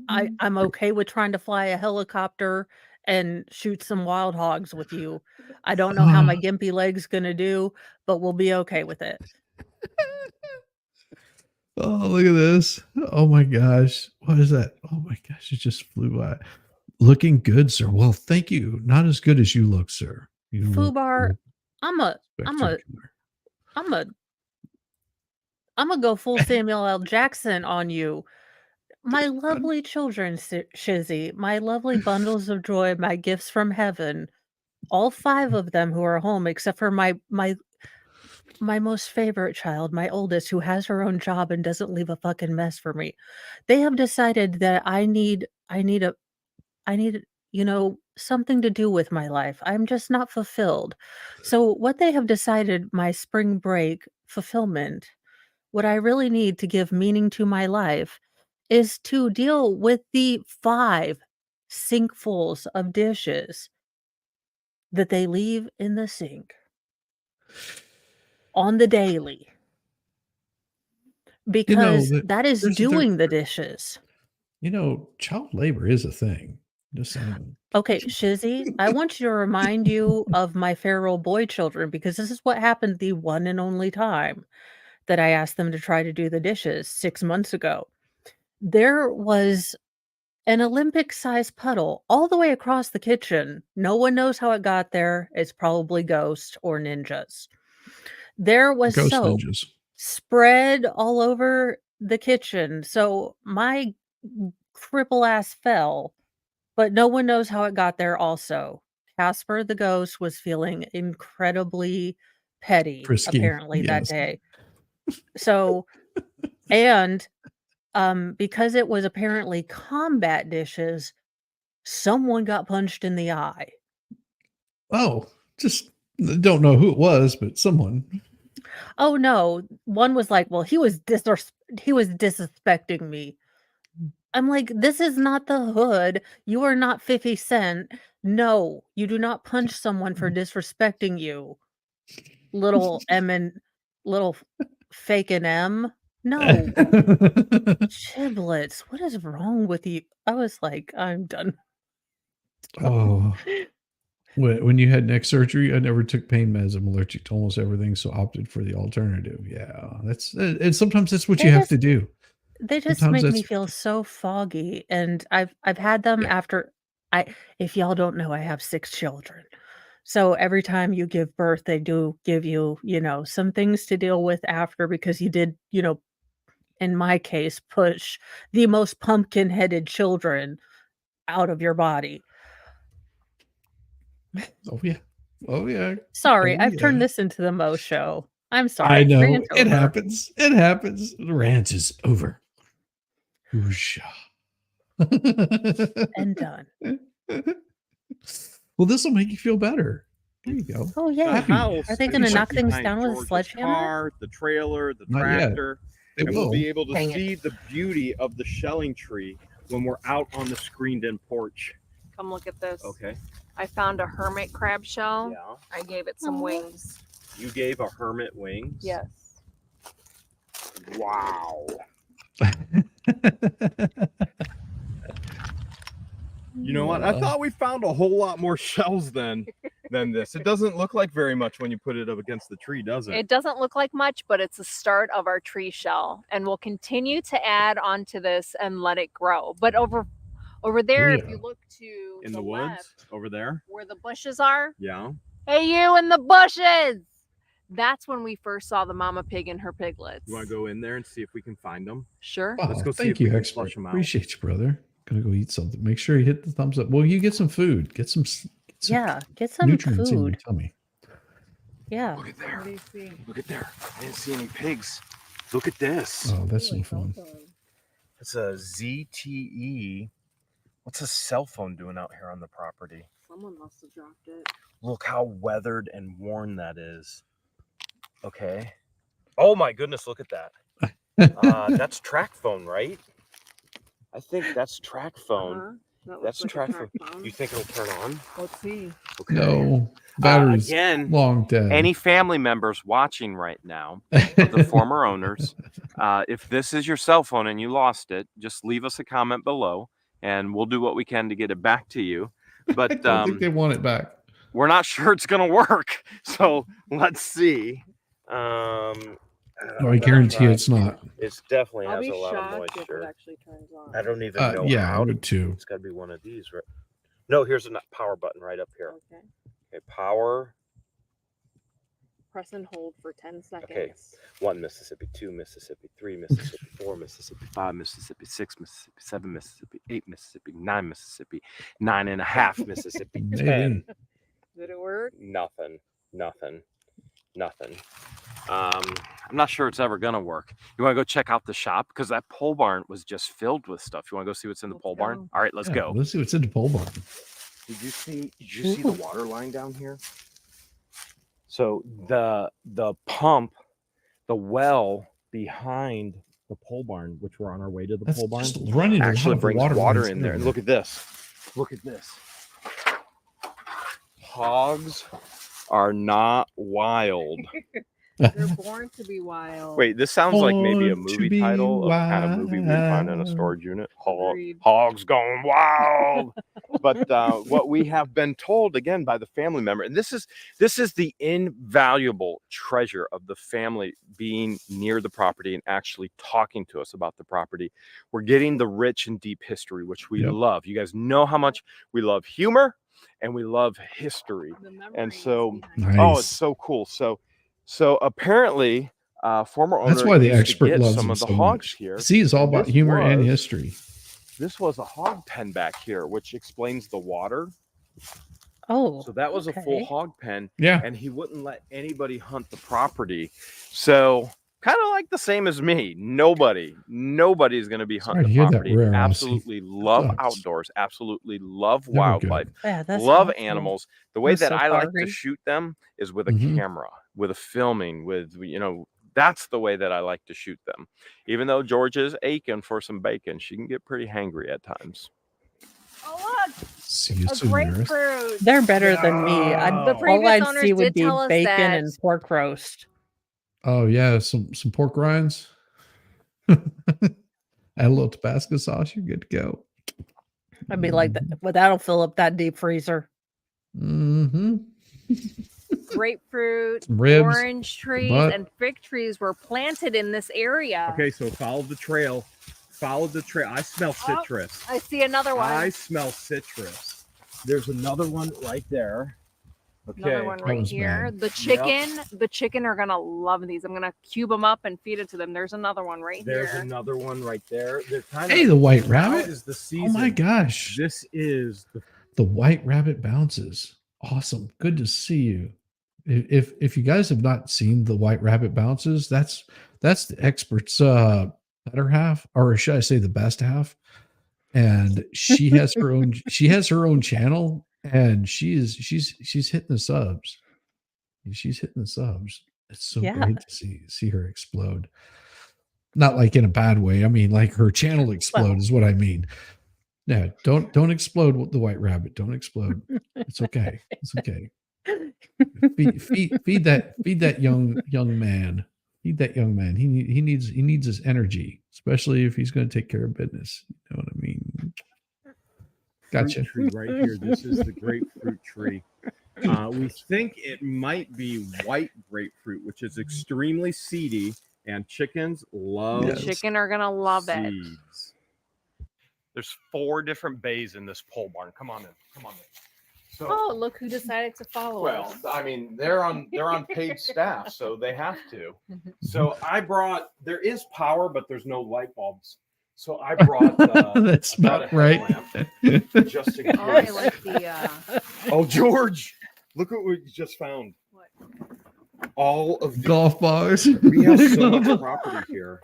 I'm okay with trying to fly a helicopter and shoot some wild hogs with you. I don't know how my gimpy leg's gonna do, but we'll be okay with it. Oh, look at this. Oh my gosh. What is that? Oh my gosh. It just flew by. Looking good, sir. Well, thank you. Not as good as you look, sir. You Fubar, I'm gonna go full Samuel L. Jackson on you. My lovely children, Shizzy, my lovely bundles of joy, my gifts from heaven, all 5 of them who are home, except for my most favorite child, my oldest, who has her own job and doesn't leave a fucking mess for me. They have decided that I need, you know, something to do with my life. I'm just not fulfilled. So what they have decided, my spring break fulfillment, what I really need to give meaning to my life is to deal with the 5 sinkfuls of dishes that they leave in the sink on the daily. Because that is doing the dishes. You know, child labor is a thing. Just saying. Okay, Shizzy, I want you to remind you of my feral boy children because this is what happened the one and only time that I asked them to try to do the dishes 6 months ago. There was an Olympic-sized puddle all the way across the kitchen. No one knows how it got there. It's probably ghosts or ninjas. There was Ghost soap ninjas spread all over the kitchen. So my cripple ass fell, but no one knows how it got there also. Casper the ghost was feeling incredibly petty, frisky, apparently, that yes. day. So, and because it was apparently combat dishes, someone got punched in the eye. Oh, just don't know who it was, but someone. Oh no, one was like, well, he was disrespecting me. I'm like, this is not the hood. You are not 50 Cent. No, you do not punch someone for disrespecting you. Little M and little fake and M. No. Chiblets, what is wrong with you? I was like, I'm done. Oh, when you had neck surgery, I never took pain meds. I'm allergic to almost everything, so opted for the alternative. Yeah, that's and sometimes that's what They you have just to do. they just Sometimes make me that's feel so foggy, and I've had them yeah. after if y'all don't know, I have 6 children. So every time you give birth, they do give you, some things to deal with after because you did, in my case, push the most pumpkin-headed children out of your body. Oh yeah, oh yeah, Sorry, oh I've turned yeah. this into the Mo show. I'm I sorry. know Rant it over. happens. It happens. The rant is over. Whoosha. And done. Well, this will make you feel better. There you go. Oh, The yay. Happy. house Are they is gonna right knock things behind down with a George's sledgehammer? car, the trailer, the Not yet. tractor, They and we'll will. be able to Dang it. see the beauty of the shelling tree when we're out on the screened-in porch. Come look at this. Okay. I found a hermit crab shell. Yeah. I gave it some wings. You gave a hermit wings. Yes. Wow. You know what? I thought we found a whole lot more shells than this. It doesn't look like very much when you put it up against the tree, does it? It doesn't look like much, but it's the start of our tree shell, and we'll continue to add onto this and let it grow. But over there, if you look to In the left, woods over there. where the bushes are, Yeah. hey, you in the bushes! That's when we first saw the mama pig and her piglets. You want to go in there and see if we can find them? Sure. Let's go see Thank if we you, can expert. flush 'em out. Appreciate you, brother. Gonna go eat something. Make sure you hit the thumbs up. Well, you get some food. Get some Yeah, get some nutrients in your food. tummy. Yeah. Look at there. What do you see? Look at there. I didn't see any pigs. Look at this. Oh, that's no fun. It's a ZTE. What's a cell phone doing out here on the property? Someone must have dropped it. Look how weathered and worn that is. Okay. Oh my goodness, look at that. That's track phone, right? I think that's track phone. That's track phone. You think it'll turn on? Let's see. Okay. No, batteries Again, long dead. any family members watching right now, of the former owners, if this is your cell phone and you lost it, just leave us a comment below and we'll do what we can to get it back to you. But I don't think they want it back. we're not sure it's going to work. So let's see. I guarantee it's not. It definitely I'll has be a lot of shocked if it moisture. actually turns on. I don't even know Yeah, I how. would too. It's got to be one of these, right? No, here's a power button right up here. Okay. Okay, power. Press and hold for 10 seconds. Okay. 1 Mississippi, 2 Mississippi, 3 Mississippi, 4 Mississippi, 5 Mississippi, 6 Mississippi, 7 Mississippi, 8 Mississippi, 9 Mississippi, 9.5 Mississippi, 10. Maybe. Did it work? Nothing. I'm not sure it's ever gonna work. You want to go check out the shop because that pole barn was just filled with stuff. You want to go see what's in the Let's pole go. barn? All right, let's Yeah, go. Let's see what's in the pole barn. Did you see the water line down here? So the pump, the well behind the pole barn, which we're on our way to the That's pole barn, just running a lot actually of brings water water lines in there. And everywhere. look at this. Look at this. Hogs are not wild. They're born to be wild. Wait, this sounds like maybe a Born to movie be title of kind of movie we'd find in a wild. storage unit. Agreed. Hogs gone wild. But what we have been told again by the family member, and this is the invaluable treasure of the family being near the property and actually talking to us about the property. We're getting the rich and deep history, which we Yep. love. You guys know how much we love humor and we love history. The And memories so, behind Nice. oh, it's so cool. So apparently, former owner That's why the used to expert get loves some him of the so hogs much. here. See, it's all And about this humor and was- history. This was a hog pen back here, which explains the water. Oh. So that was a full okay. hog pen, Yeah. and he wouldn't let anybody hunt the property. So kind of like the same as me. Nobody's going to be Sorry hunting to the hear that, property. Rare Aussie. Absolutely love Sucks. outdoors. Absolutely love Never good. wildlife. Yeah, that's love awful. animals. The way I'm that so I like to sorry. shoot them is with a Mhm. camera. with a filming, with, you know, that's the way that I like to shoot them. Even though George is aching for some bacon, she can get pretty hangry at times. Oh, look, See you a soon, Iris. grapefruit. They're better than me. The All previous I'd owners see would did be tell us bacon that. and pork roast. Oh yeah, some pork rinds. Add a little Tabasco sauce, you're good to go. I'd be like, well, that'll fill up that deep freezer. Mm-hmm. Grapefruit, Some ribs, orange trees, butt. and fig trees were planted in this area. Okay, so follow the trail. Follow the trail. I smell Oh, citrus. I see another one. I smell citrus. There's another one right there. Okay. Another one right was here. bad. The chicken are gonna love these. I'm gonna cube them up and feed it to them. There's another one right There's here. another one right there. They're kind Hey, of, the white now rabbit. is the Oh season. my gosh. This is The white rabbit bounces. Awesome. Good to see you. If you guys have not seen the white rabbit bounces, that's the expert's better half, or should I say the best half. And she has her own channel, and she's hitting the subs. She's hitting the subs. It's so Yeah. great to see her explode. Not like in a bad way. I mean, like her channel explode is what I mean. No, don't explode with the white rabbit. Don't explode. It's okay. It's okay. Feed that young man. Feed that young man. He needs his energy, especially if he's going to take care of business. You know what I mean? Gotcha. fruit tree right here. This is the grapefruit tree. We think it might be white grapefruit, which is extremely seedy, and chickens love Yes. Chicken are gonna love it. seeds. There's 4 different bays in this pole barn. Come on in. Come on in. So, Oh, look who decided to follow well, us. I mean, they're on paid staff, so they have to. So I brought. There is power, but there's no light bulbs. So I brought. That's I brought about a right. headlamp just in Oh, I case. like the. Oh, George, look what we just found. What? All of the Golf balls. We have so much property here.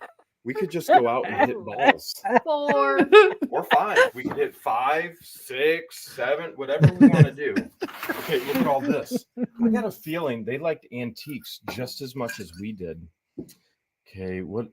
We could just go out and hit balls. 4. Or 5. We could hit 5, 6, 7, whatever we want to do. Okay, look at all this. I got a feeling they liked antiques just as much as we did. Okay, what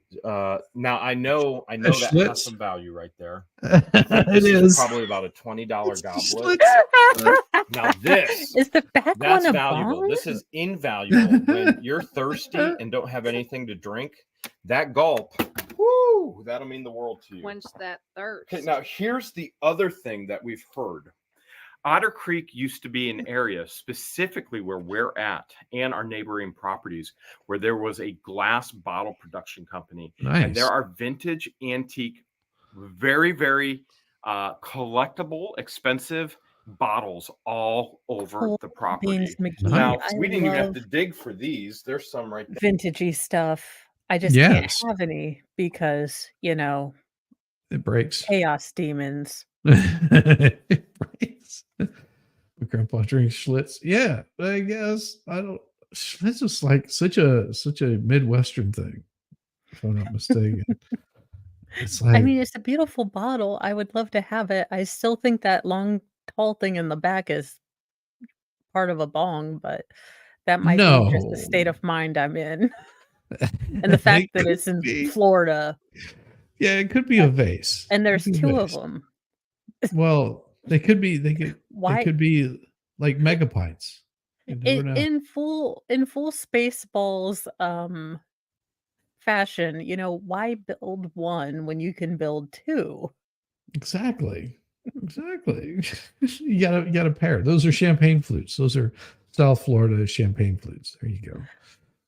now I know that Schlitz. has some value right there. It This is. probably about a $20 goblet. Schlitz. Now this Is the back that's one a valuable. bong? This is invaluable when you're thirsty and don't have anything to drink. That gulp, woo, that'll mean the world to you. Quench that thirst. Okay, now here's the other thing that we've heard. Otter Creek used to be an area specifically where we're at and our neighboring properties where there was a glass bottle production company. Nice. And there are vintage, antique, very, very collectible, expensive bottles all over Oh, the property. Beans McGee. Now, I we didn't even have love to dig for these. There's some right there. vintagey stuff. I just Yes. can't have any because, It breaks. chaos demons. It breaks. My grandpa drinks Schlitz. Yeah, I guess I don't. Schlitz is like such a Midwestern thing, if I'm not mistaken. It's like I mean, it's a beautiful bottle. I would love to have it. I still think that long, tall thing in the back is part of a bong, but that might be just the state No. of mind I'm in. And the fact that it's in Florida Yeah, it could be a vase. and there's Could be a 2 of vase. them. Well, they could be. They Why could be like megapints. You never know. in full Spaceballs fashion, why build 1 when you can build 2? Exactly. You got a pair. Those are champagne flutes. Those are South Florida champagne flutes. There you go.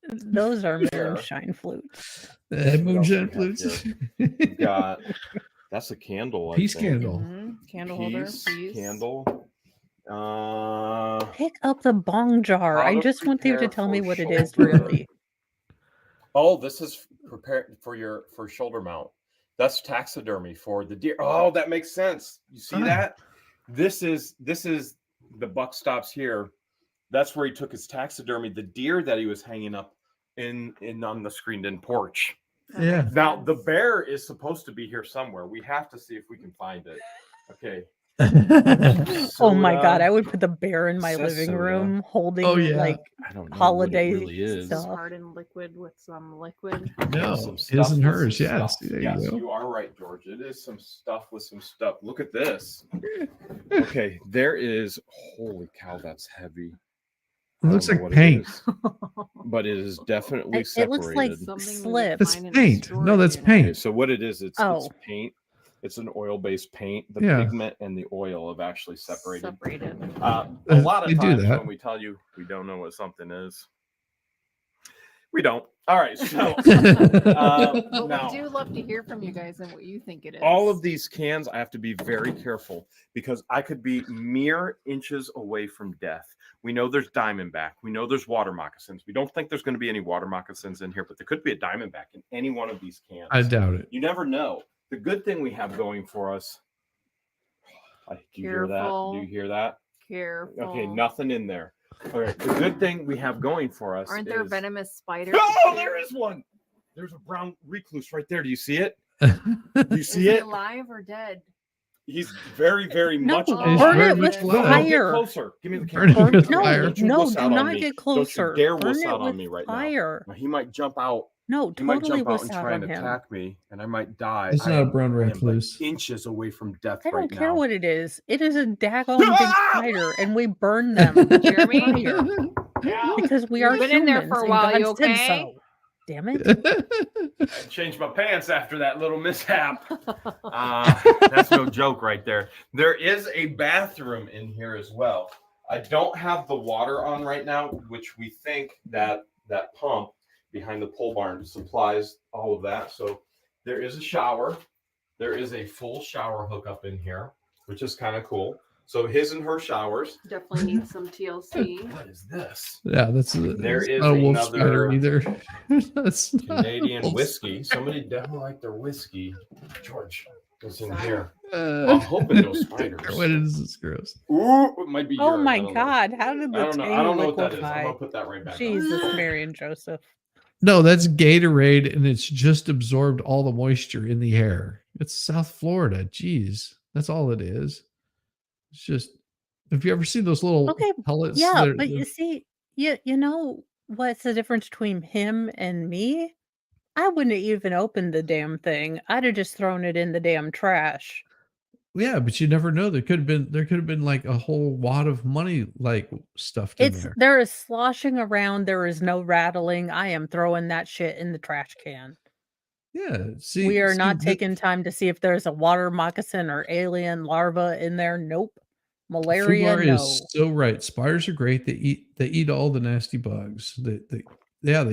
Those are Sure. moonshine flutes. Moonshine we have flutes. We've got that's a candle. I Peace think. candle. Candle holder. Peace, Peace. candle. Pick up the bong jar. How I to just want you to prepare tell me for what it is, shoulder. really. Oh, this is prepared for shoulder mount. That's taxidermy for the deer. Oh, that makes sense. You see Ah. that? This is the buck stops here. That's where he took his taxidermy, the deer that he was hanging up in on the screened-in porch. Yeah. Now the bear is supposed to be here somewhere. We have to see if we can find it. Okay. Oh my god, Soda. I would put the bear in my Says living soda. room holding Oh, yeah. like I don't know holiday what it really is. stuff. Hardened liquid with some liquid. No, Some his stuff and with hers. some Yes. stuff. There Yes, you go. you are right, George. It is some stuff with some stuff. Look at this. Okay, there is. Holy cow, that's heavy. It looks I don't know like what paint. is, but it is definitely It separated. looks like slip. That's paint. No, that's Okay, paint. so what it is, it's Oh. paint. It's an oil-based paint. The Yeah. pigment and the oil have actually separated. A Uh, lot they of do times that. when we tell you we don't know what something is, we don't. All right, so But now, we do love to hear from you guys and what you think it is. all of these cans, I have to be very careful because I could be mere inches away from death. We know there's diamondback. We know there's water moccasins. We don't think there's going to be any water moccasins in here, but there could be a diamondback in any one of these cans. I doubt it. You never know. The good thing we have going for us. Do you hear that? Do you hear that? Careful. Okay, nothing in there. All right. The good thing we have going for us. Aren't there is... venomous spiders? Oh, there is one. There's a brown recluse right there. Do you see it? Do you see Is he it? alive or dead? He's very, very No, much. He's burn very it with much alive. Don't get fire. closer. Give me the Burn camera. it with No, fire. Don't you no, wuss do out on not me. get Don't you closer. dare Burn wuss it out on with me right fire. now. He might jump out. No, He might totally jump out wuss and out try on and him. attack me, and I might die. It's I not a am- brown I am, like, recluse. inches away from death I right don't care now. what it is. It is a daggone big spider, and we burn them. Jeremy? Fire. Because we You've are been in there humans, for a and while, God you said okay? so. Damn it. I changed my pants after that little mishap. That's no joke right there. There is a bathroom in here as well. I don't have the water on right now, which we think that pump behind the pole barn supplies all of that. So there is a shower. There is a full shower hookup in here, which is kind of cool. So his and her showers. Definitely need some TLC. What is this? Yeah, that's There it's is not a wolf another spider either. That's not a Canadian wolf whiskey. Somebody definitely like their whiskey. George, what's in here? spider. I'm hoping no spiders. What is this gross? Ooh, it might be Oh urine. my I don't know. God. How did I the don't know. I tang don't know what that is. I'm liquefy? gonna put that right back. Jesus, Mary and Joseph. No, that's Gatorade, and it's just absorbed all the moisture in the air. It's South Florida. Jeez, that's all it is. It's just. Have you ever seen those little Okay, pellets? yeah, that are- but you see, you know what's the difference between him and me? I wouldn't have even opened the damn thing. I'd have just thrown it in the damn trash. Yeah, but you never know. There could have been like a whole wad of money like stuffed in there. There is sloshing around. There is no rattling. I am throwing that shit in the trash can. Yeah, see, We are see, not thi- taking time to see if there's a water moccasin or alien larva in there. Nope. Malaria, Fubar no. is so right. Spiders are great. They eat all the nasty bugs. They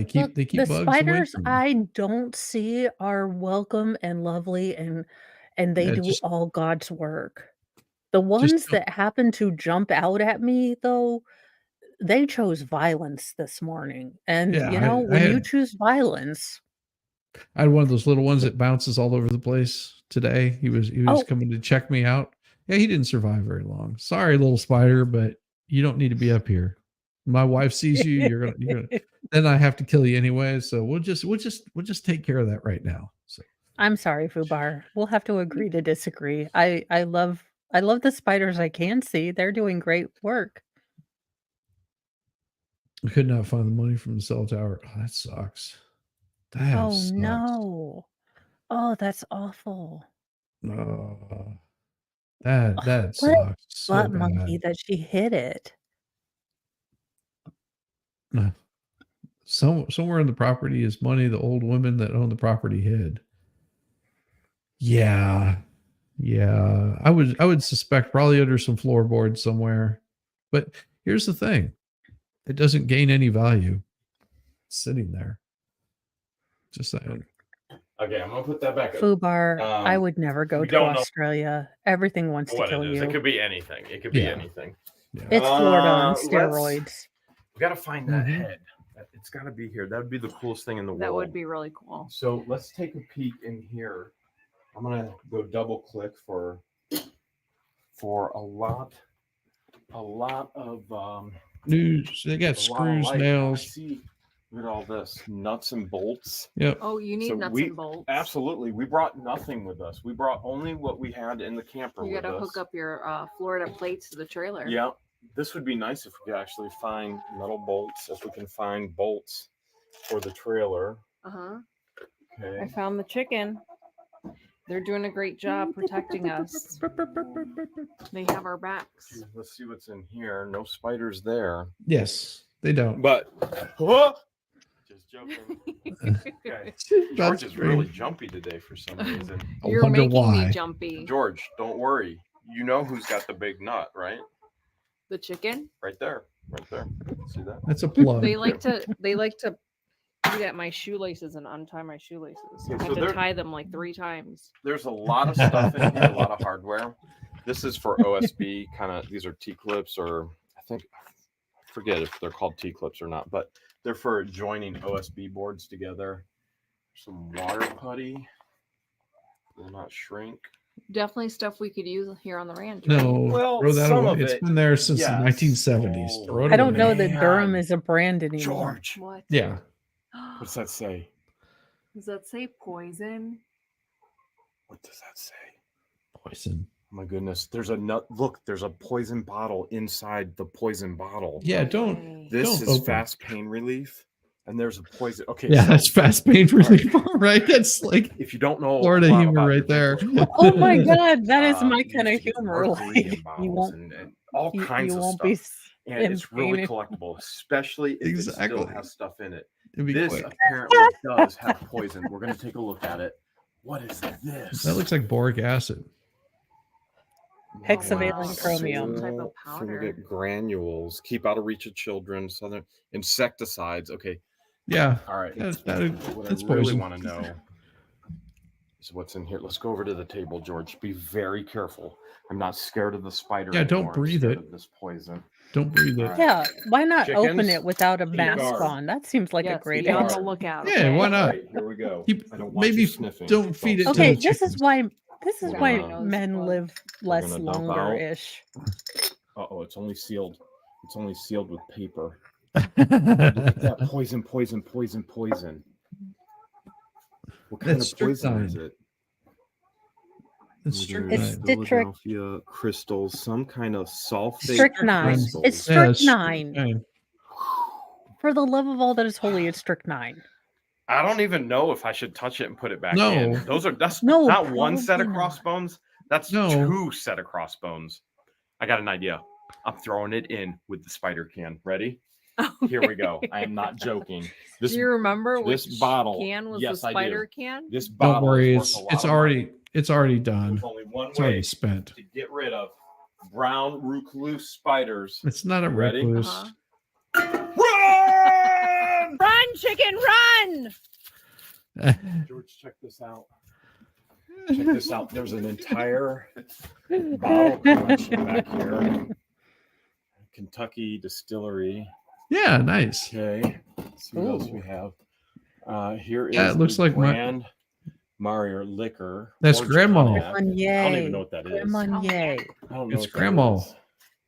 keep Look, they keep the bugs away spiders from you. I don't see are welcome and lovely, and they Yeah, do just- all God's work. The ones don't- that happen to jump out at me, though, they chose violence this morning. And Yeah, you know, I when you had- choose violence, I had one of those little ones that bounces all over the place today. He was Oh. coming to check me out. Yeah, he didn't survive very long. Sorry, little spider, but you don't need to be up here. My wife sees you, you're gonna then I have to kill you anyway. So we'll just take care of that right now. So I'm sorry, Fubar. We'll have to agree to disagree. I love the spiders I can see. They're doing great work. I could not find the money from the cell tower. Oh, that sucks. That Oh sucks. no. Oh, that's awful. That What a sucks so Slut monkey bad. that she hit it. Somewhere in the property is money the old women that own the property hid. Yeah. I would suspect probably under some floorboards somewhere. But here's the thing. It doesn't gain any value. It's sitting there. Just saying. Okay, I'm gonna put that back up. Fubar, I would never go we to don't know Australia. Everything wants to what kill it is. you. It could be anything. It could be Yeah. anything. Yeah. It's Florida on let's- steroids. We gotta find that Mhm. head. It's gotta be here. That would be the coolest thing in the world. That would be really cool. So let's take a peek in here. I'm gonna go double click for a lot of News. They got a lot of screws, light. I nails. see Look at all this nuts and bolts. Yep. Oh, you need So nuts we- and bolts. Absolutely. We brought nothing with us. We brought only what we had in the camper You with got to us. hook up your Florida plates to the trailer. Yeah. This would be nice if we could actually find metal bolts, if we can find bolts for the trailer. Uh-huh. I Okay. found the chicken. They're doing a great job protecting us. They have our backs. Let's see what's in here. No spiders there. Yes, they don't. But just joking. Okay. George That's is really great. jumpy today for some reason. I You're wonder making why. me jumpy. George, don't worry. You know who's got the big nut, right? The chicken? Right there. Right there. See that? That's a plug. They like to eat at my shoelaces and untie my shoelaces. Yeah, I so have to they're- tie them like 3 times. There's a lot of stuff in here, a lot of hardware. This is for OSB kind of, these are T-clips, or I think, I forget if they're called T-clips or not, but they're for joining OSB boards together. Some water putty. Will not shrink. Definitely stuff we could use here on the ranch. No, Well, throw that some away. of It's it, been there since yes. the 1970s. Oh, Throw it I don't away. know that Durham Man. is a brand anymore. George. What? Yeah. What does that say? Does that say poison? What does that say? Poison. Oh my goodness. There's a nut. Look, there's a poison bottle inside the poison bottle. Yeah, don't. Okay. This Don't is open. fast pain relief. And there's a poison. Okay. Yeah, so that's fast pain relief, right? That's like if you don't know Florida a lot humor about right there. Oh my god, that is my you kind of used to get humor. mercury Like, in you bottles won't, and all kinds you of won't stuff. be And in it's really pain. collectible, especially if it still Exactly. has stuff in it. It'd be This quick. apparently does have poison. We're going to take a look at it. What is this? That looks like boric acid. Hexavalent chromium. Type of powder. Granules. Keep out of reach of children. Southern insecticides. Okay. Yeah. All right. What that's I really poison. want to know is what's in here. Let's go over to the table, George. Be very careful. I'm not scared of the spider. Yeah, don't anymore. I'm breathe scared it. of this poison. Don't breathe it. All right. Yeah, why not open Chickens, it without a keep mask guard. on? That seems like a Yes, great be on idea. the lookout. Yeah, okay? why All not? right, here we go. Keep- I don't want maybe you sniffing. don't feed it to Okay, the this is chickens. why this is We're why gonna- men live less gonna dump longer ish. Uh-oh, it's only sealed. It's only sealed with paper. Look at that poison. What kind That's of poison is strychnine. it? It's There's It's strychnine. Philadelphia crystals, some kind of sulfate Strychnine. crystals. It's Yeah, strychnine. For the love of all that is holy, it's strychnine. I don't even know if I should touch it and put it back No. in. That's No, not one set of probably not. crossbones. That's No. 2 set of crossbones. I got an idea. I'm throwing it in with the spider can. Ready? Here we go. I am not joking. This Do you remember this which bottle- can was yes, the I do. spider can? this Don't bottle worry, is worth it's a lot it's of already money. it's already done. There's only one It's already way spent. to get rid of brown recluse spiders. It's not a Ready? recluse. Uh-huh. Run! Run, chicken, run! George, check this out. Check this out. There's an entire bottle collection back here. Kentucky distillery. Yeah, nice. Okay. Let's see what else we have. Here is Yeah, it looks the like my- Grand Marnier liquor. That's Orange grandma. cognac. I don't even Grandma, know what that is. Grandma, yay. I don't know It's what that grandma. is.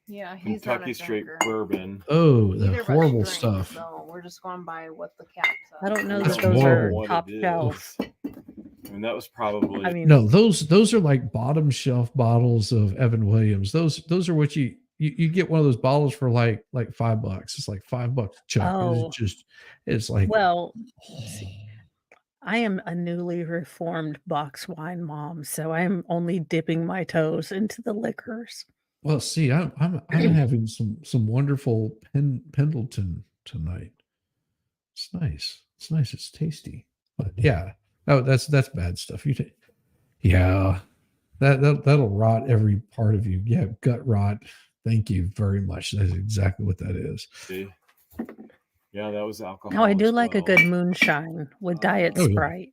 Yeah, he's not Kentucky a straight drinker. bourbon. Oh, the Neither of us horrible drink, stuff. So we're just going by what the cap says. I don't know I that don't those know are what top it is. shelves. I mean, that was probably. I mean, No, those are like bottom shelf bottles of Evan Williams. Those are what you get one of those bottles for like $5. It's like $5 a chuck. Oh. It's like well, I am a newly reformed box wine mom, so I am only dipping my toes into the liquors. well, see, I'm having some wonderful Pendleton tonight. It's nice. It's nice. It's tasty. But yeah, that's bad stuff. Yeah, that'll rot every part of you. Yeah, gut rot. Thank you very much. That's exactly what that is. See? Yeah, that was alcohol. Now, I do as like a well. good moonshine with Diet Oh, yeah. Sprite.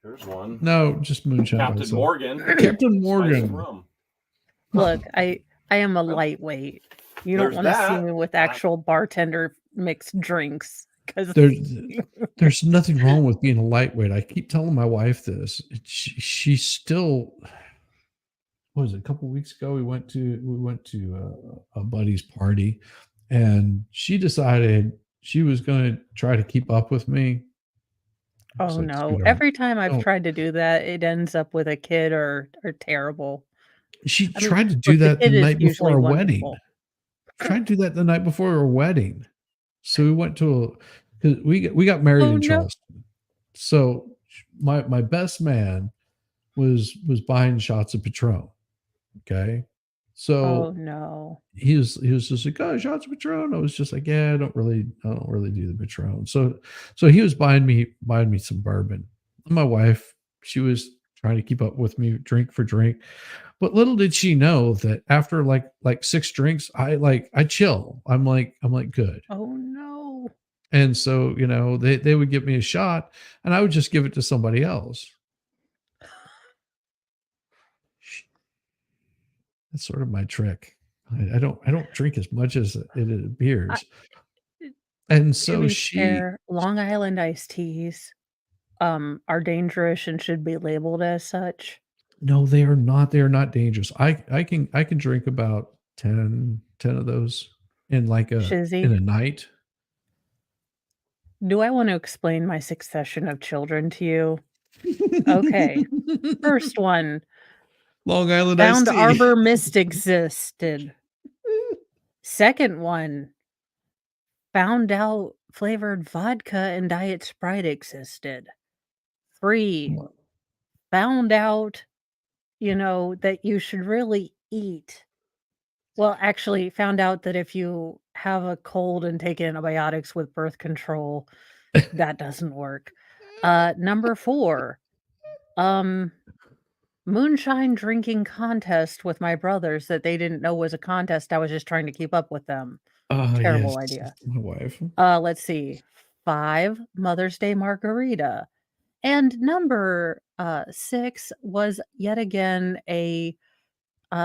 Here's one. No, just moonshine. Captain also. Morgan. Captain Spiced Morgan. rum. Look, I am a lightweight. You don't There's want to see that. me with actual bartender mixed drinks because There's nothing wrong with being a lightweight. I keep telling my wife this. She's still. What was it? A couple of weeks ago, we went to a buddy's party, and she decided she was going to try to keep up with me. I was Oh like, no. "Sweetheart, Every time I've don't." tried to do that, it ends up with a kid or terrible. She I mean, tried to do look, the that the kid is night before usually our wedding. wonderful. Tried to do that the night before our wedding. So we went to because we got married Oh in no. Charleston. So my best man was buying shots of Patron. Okay. Oh So no. he was just like, "Oh, shots of Patron." I was just like, "Yeah, I don't really do the Patron." So he was buying me some bourbon. And my wife, she was trying to keep up with me drink for drink. But little did she know that after like 6 drinks, I chill. I'm like good. Oh no. And so, they would give me a shot and I would just give it to somebody else. That's sort of my trick. I don't drink as much as it appears. And To so be fair, Long Island iced teas are dangerous and should be labeled as such. no, they are not. They are not dangerous. I can drink about 10 of those in like in Shizzy, a night. do I want to explain my succession of children to you? Okay. First one, Long Island iced found tea. Arbor Mist existed. Second one, found out flavored vodka and Diet Sprite existed. 3, found out, that you should really eat. Well, actually, found out that if you have a cold and take antibiotics with birth control, that doesn't work. Number 4, moonshine drinking contest with my brothers that they didn't know was a contest. I was just trying to keep up with them. Terrible Yes, idea. my wife. Let's see. 5, Mother's Day margarita. And number 6 was yet again a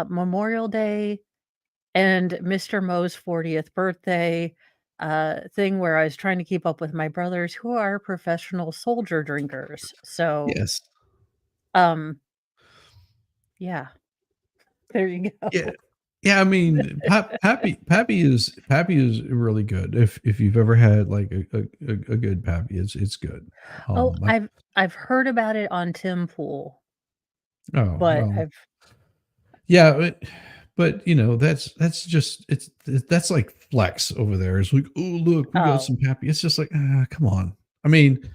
Memorial Day and Mr. Moe's 40th birthday thing where I was trying to keep up with my brothers who are professional soldier drinkers. So, Yes. yeah, there you go. Yeah. Yeah, I mean, Pappy is really good. If you've ever had like a good Pappy, it's good. Oh, I- I've heard about it on Tim Pool, oh but well, I've yeah, but that's just that's like flex over there. It's like, oh look, we got Oh. some Pappy. It's just like, come on. I mean,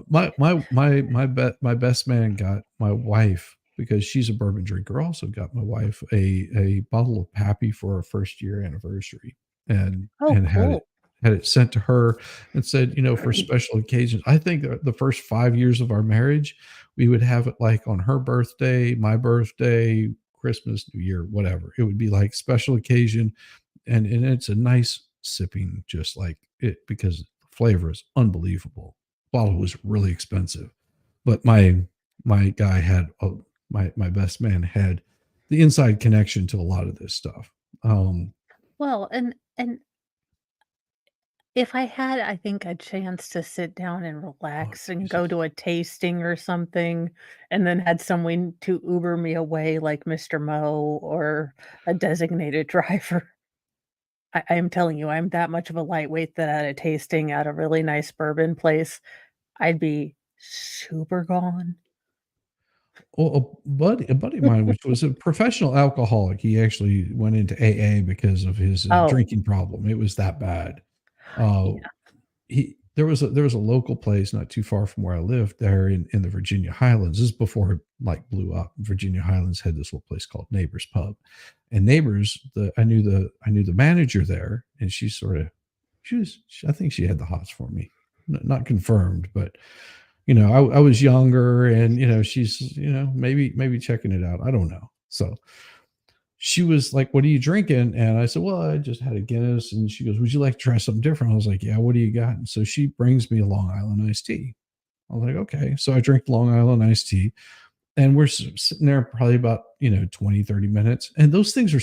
my best man got my wife, because she's a bourbon drinker, also got my wife a bottle of Pappy for our first year anniversary, and Oh, cool. had it sent to her and said, for special occasions. I think the first 5 years of our marriage, we would have it like on her birthday, my birthday, Christmas, New Year, whatever. It would be like special occasion, and it's a nice sipping, just like it, because the flavor is unbelievable. Bottle was really expensive, but my guy had my best man had the inside connection to a lot of this stuff. Well, and if I had, I think, a chance to sit down and relax and go to a tasting or something, and then had someone to Uber me away like Mr. Mo or a designated driver. I'm telling you, I'm that much of a lightweight that at a tasting at a really nice bourbon place, I'd be super gone. Well, a buddy of mine, which was a professional alcoholic, he actually went into AA because of his Oh. drinking problem. It was that bad. Yeah. There was a local place not too far from where I lived there in the Virginia Highlands. This is before it like blew up. Virginia Highlands had this little place called Neighbors Pub, and Neighbors, I knew the manager there, and I think she had the hots for me, not confirmed, but I was younger, and she's maybe checking it out. I don't know. So she was like, "What are you drinking?" And I said, "Well, I just had a Guinness." And she goes, "Would you like to try something different?" I was like, "Yeah, what do you got?" And so she brings me a Long Island iced tea. I was like, "Okay." So I drink Long Island iced tea, and we're sitting there probably about 20, 30 minutes. And those things are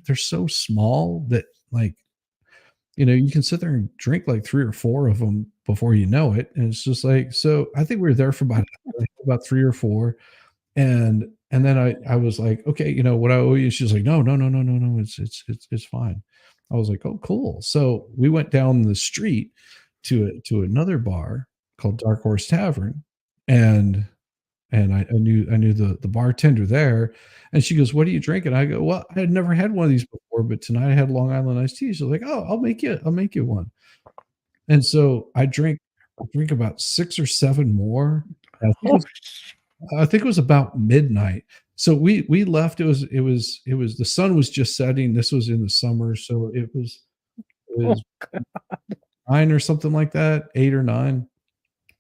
they're so small that, like, you can sit there and drink like 3 or 4 of them before you know it. And it's just like, so I think we were there for about 3 or 4. And then I was like, "Okay, what I owe you?" She's like, No, it's fine." I was like, oh, cool. So we went down the street to another bar called Dark Horse Tavern, and I knew the bartender there, and she goes, "What are you drinking?" I go, "Well, I had never had one of these before, but tonight I had Long Island iced tea." She's like, "Oh, I'll make you one." And so I drink about 6 or 7 more. I think it was about midnight. So we left. It was the sun was just setting. This was in the summer, so it was 9 or something like that, 8 or 9.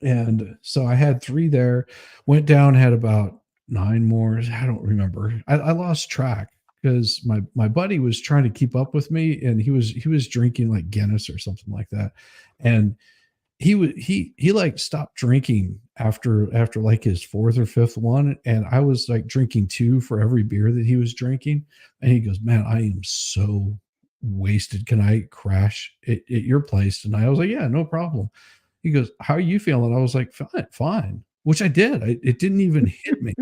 And so I had 3 there, went down, had about 9 more. I don't remember. I lost track because my buddy was trying to keep up with me, and he was drinking like Guinness or something like that. And he like stopped drinking after like his 4th or 5th one. And I was like drinking 2 for every beer that he was drinking. And he goes, "Man, I am so wasted. Can I crash at your place?" And I was like, "Yeah, no problem." He goes, "How are you feeling?" I was like, fine, which I did. It didn't even hit me.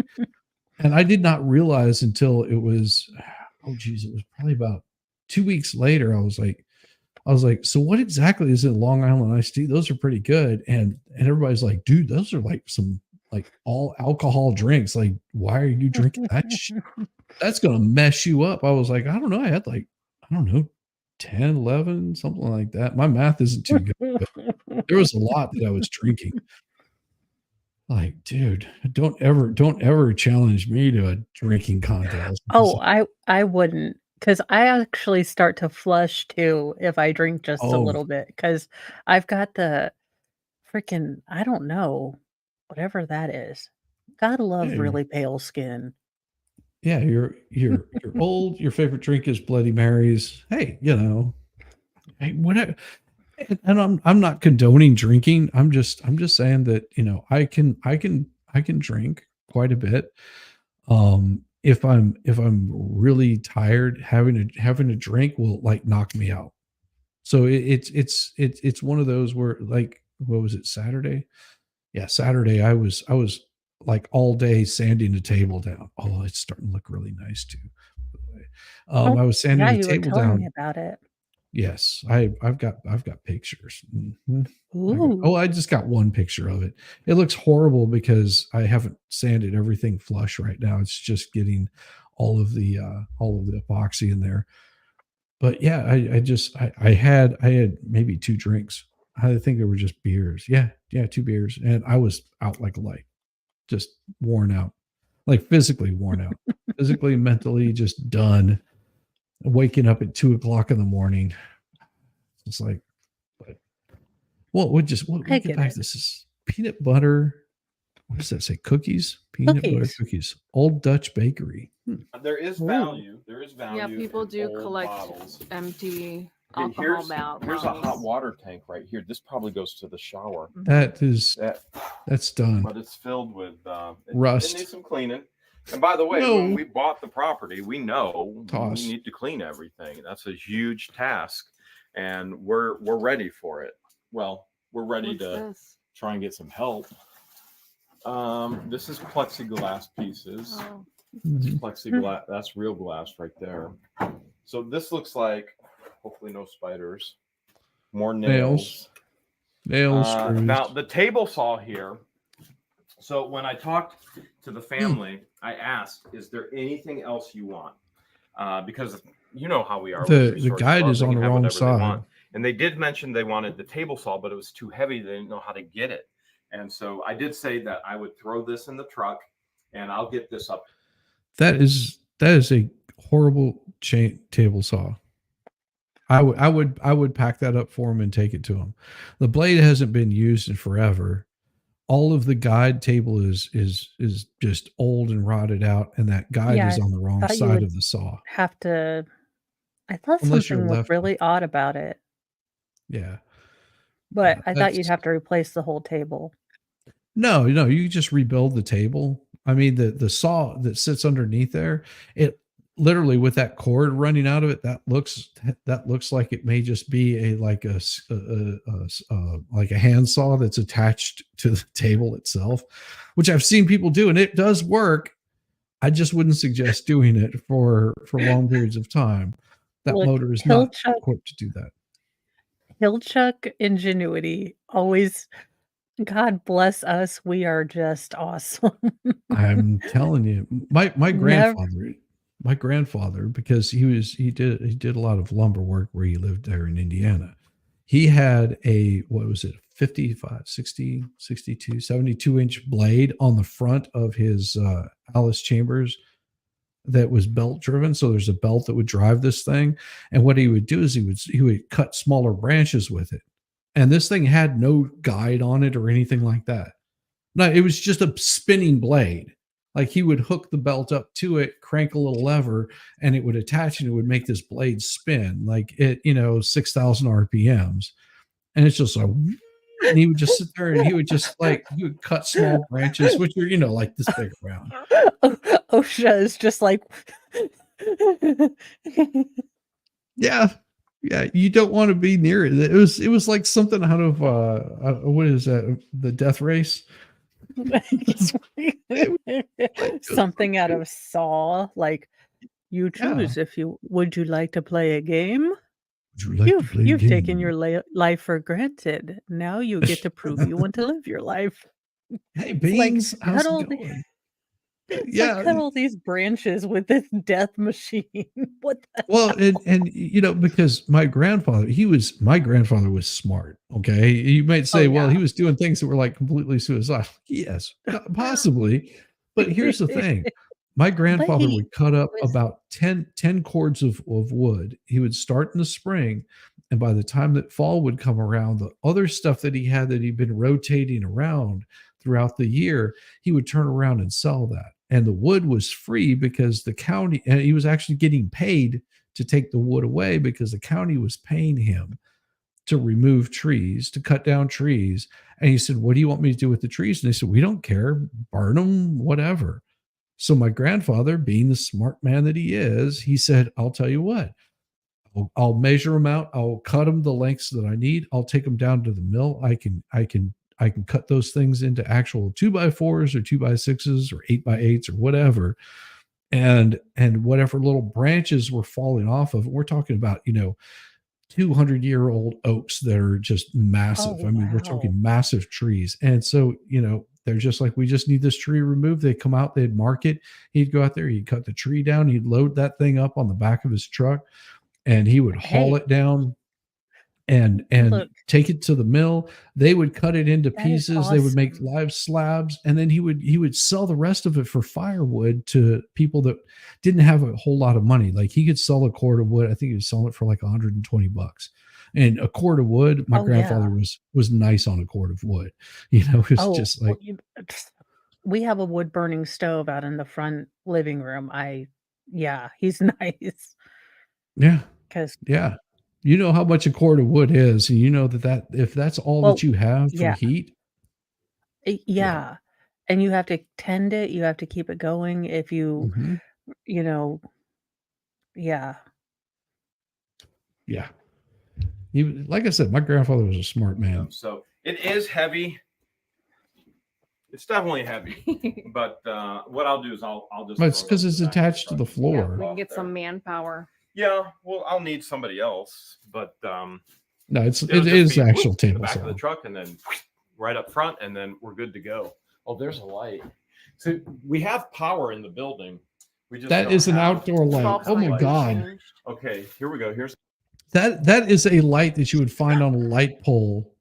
And I did not realize until it was, it was probably about 2 weeks later. I was like, "So what exactly is in Long Island iced tea? Those are pretty good." And everybody's like, "Dude, those are like some like all alcohol drinks. Like, why are you drinking that shit? That's going to mess you up." I was like, "I don't know. I had like, I don't know, 10, 11, something like that." My math isn't too good, but there was a lot that I was drinking. Like, dude, don't ever challenge me to a drinking contest. Oh, I wouldn't, because I actually start to flush too if I drink just a little bit, because I've got the freaking, I don't know, whatever that is. Gotta love Yeah. really pale skin. Yeah, you're old. Your favorite drink is Bloody Marys. Hey, hey, whatever. And I'm not condoning drinking. I'm just saying that I can drink quite a bit. If I'm really tired, having a drink will like knock me out. So it's one of those where, like, what was it, Saturday? Yeah, Saturday I was like all day sanding the table down. Oh, it's starting to look really nice too, by the way. I was sanding Yeah, the you were table telling down. me about it. Yes, I've got pictures. Mhm. Ooh. I just got one picture of it. It looks horrible because I haven't sanded everything flush right now. It's just getting all of the epoxy in there. But yeah, I had maybe 2 drinks. I think they were just beers. Yeah, 2 beers, and I was out like a light, just worn out, like physically worn out, physically, mentally, just done. Waking up at 2:00 in the morning. It's like, but we'll I get get back it. to this. Is peanut butter. What does that say? Cookies? Peanut butter Cookies. cookies. Old Dutch Bakery. There is Ooh. value. There is value. Yeah, people in do old collect bottles. empty And alcohol here's a hot bottles. water tank right here. This probably goes to the shower. That's done. But it's filled with Rust. It needs some cleaning. And by the way, No. when we bought the property, we know Toss. we need to clean everything. That's a huge task, and we're ready for it. Well, we're ready What's to this? try and get some help. This is plexiglass pieces. Oh. Mhm. Plexiglass. That's real glass right there. So this looks like, hopefully no spiders. More nails. Nails, screws. Now the table saw here. So when I talked to the family, I asked, "Is there anything else you want?" Because you know how we are. The with resources. guide Well, is they on can the have wrong whatever they side. want. And they did mention they wanted the table saw, but it was too heavy. They didn't know how to get it. And so I did say that I would throw this in the truck, and I'll get this up. That is a horrible table saw. I would pack that up for him and take it to him. The blade hasn't been used in forever. All of the guide table is just old and rotted out, and that guide Yeah, is on the wrong thought you side would of the saw. have to. I thought Unless you're something looked lefty. really odd about it, Yeah. but Yeah, I thought you'd have to replace the whole table. No, you just rebuild the table. I mean, the saw that sits underneath there, it literally, with that cord running out of it, that looks like it may just be like a hand saw that's attached to the table itself, which I've seen people do, and it does work. I just wouldn't suggest doing it for long periods of time. That Look, motor is he'll not chuck equipped to do that. he'll chuck ingenuity. Always, God bless us. We are just awesome. I'm telling you, my Never. grandfather, because he did a lot of lumber work where he lived there in Indiana. He had a, what was it, 55, 60, 62, 72 inch blade on the front of his Alice Chambers that was belt driven. So there's a belt that would drive this thing. And what he would do is he would cut smaller branches with it. And this thing had no guide on it or anything like that. No, it was just a spinning blade. Like he would hook the belt up to it, crank a little lever, and it would attach and it would make this blade spin like it, 6,000 RPMs. And it's just like, and he would just sit there and he would cut small branches, which are, like this big around. OSHA is just like, yeah. Yeah. You don't want to be near it. It was like something out of, what is that? The Death Race. something out of Saw, like you choose if you would you like to play a game? You've taken your life for granted. Now you get to prove you want to live your life. Hey, Beans, like, how's it going? Like cut all these branches with this death machine. What the well, and because my grandfather was smart. Okay. You might say, well, he was doing things that were like completely suicidal. Yes, possibly. But here's the thing. My grandfather would cut up about 10 cords of wood. He would start in the spring. And by the time that fall would come around, the other stuff that he had that he'd been rotating around throughout the year, he would turn around and sell that. And the wood was free because the county, and he was actually getting paid to take the wood away because the county was paying him to remove trees, to cut down trees. And he said, what do you want me to do with the trees? And they said, we don't care, burn them, whatever. So my grandfather, being the smart man that he is, he said, I'll tell you what, I'll measure them out. I'll cut them the lengths that I need. I'll take them down to the mill. I can cut those things into actual 2x4s or 2x6s or 8x8s or whatever. And whatever little branches were falling off of, we're talking about, 200-year-old oaks that are just massive. We're talking massive trees. And so, they're just like, we just need this tree removed. They come out, they'd mark it. He'd go out there, he'd cut the tree down. He'd load that thing up on the back of his truck and he would haul it down and take it to the mill. They would cut it into pieces. Awesome. They would make live slabs. And then he would sell the rest of it for firewood to people that didn't have a whole lot of money. Like he could sell a cord of wood. I think he was selling it for like $120. And a cord of wood, my grandfather was nice on a cord of wood. It was just like, we have a wood burning stove out in the front living room. He's nice. Yeah. You know how much a cord of wood is, and you know that if that's all that you have for heat. Yeah. And you have to tend it. You have to keep it going. If you, Yeah. Like I said, my grandfather was a smart man. So it is heavy. It's definitely heavy. But what I'll do is I'll just. But it's because it's attached to the floor. We can get some manpower. Yeah, well, I'll need somebody else, but no, it is actual table back saw. of the truck, and then right up front, and then we're good to go. Oh, there's a light. So we have power in the building. We just that is an outdoor light. Oh my god. Okay, here we go. Here's that is a light that you would find on a light pole.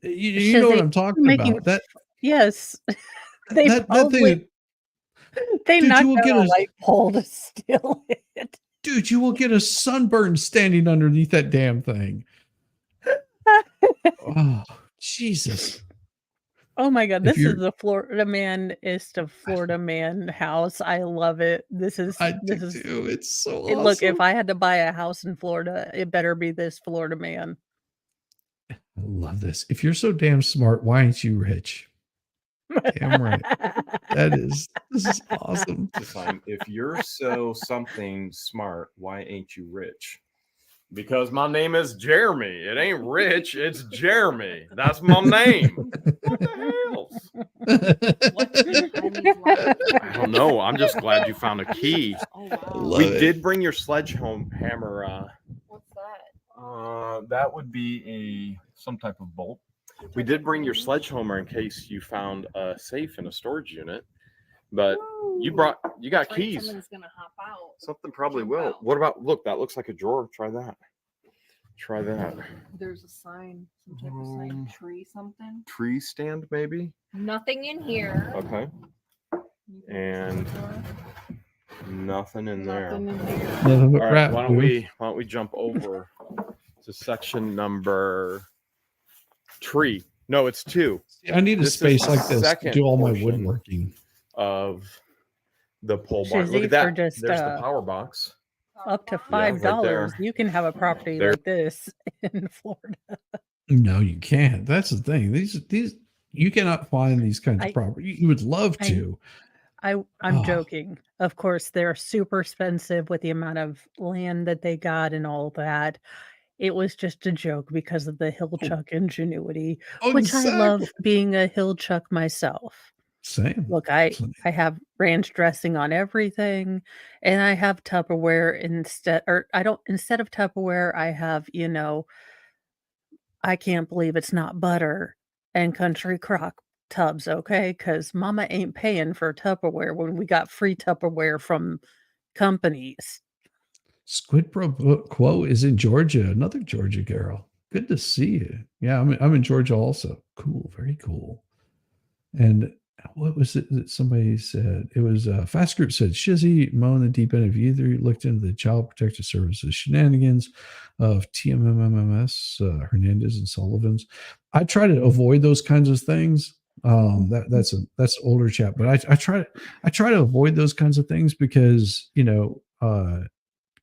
You know what I'm talking about? That yes, they knocked out a light pole to steal it. Dude, you will get a sunburn standing underneath that damn thing. Oh, Jesus. Oh my God. This is the Florida man house. I love it. This is too. It's so awesome. Look, if I had to buy a house in Florida, it better be this Florida man. I love this. If you're so damn smart, why ain't you rich? Damn right. This is awesome. If you're so something smart, why ain't you rich? Because my name is Jeremy. It ain't Rich, it's Jeremy. That's my name. What the hell? I don't know. I'm just glad you found a key. Oh wow. Love We it. did bring your sledgehammer. What's that? That would be some type of bolt. We did bring your sledgehammer in case you found a safe in a storage unit, but you got Like keys. Something's gonna hop out. Something probably Jump will. out. What about, look, that looks like a drawer. Try that. Try that. There's a sign, some type of sign, tree, something. Tree stand, maybe? Nothing in here. Okay. You can And open the door. nothing in there. Nothing in here. Nothing but All right, rat why food. don't we jump over to section number 3? No, it's 2 I need a This is space the like this to second do all my portion. woodworking. of the pole barn. Shizzy, Look at for that. just, There's the power box. Up to Yeah, right $5, there. you can have a property There. like this in Florida. No, you can't. That's the thing. These you cannot find these kinds of property. You would love I- to. I'm Oh. joking. Of course, they're super expensive with the amount of land that they got and all that. It was just a joke because of the hill chuck ingenuity, Oh, which I love exactly. being a hill chuck myself. Same. Look, I Same. have ranch dressing on everything, and I have Tupperware instead of Tupperware, I have, I can't believe it's not butter and country crock tubs, okay? Because mama ain't paying for Tupperware when we got free Tupperware from companies. Squid Pro Quo is in Georgia. Another Georgia girl. Good to see you. Yeah, I'm in Georgia also. Cool. Very cool. And what was it that somebody said? It was Fast Group said, Shizzy, Mo in the deep end. Have you either looked into the Child Protective Services shenanigans of TMMMS, Hernandez and Sullivan's? I try to avoid those kinds of things. That's older chat, but I try to avoid those kinds of things because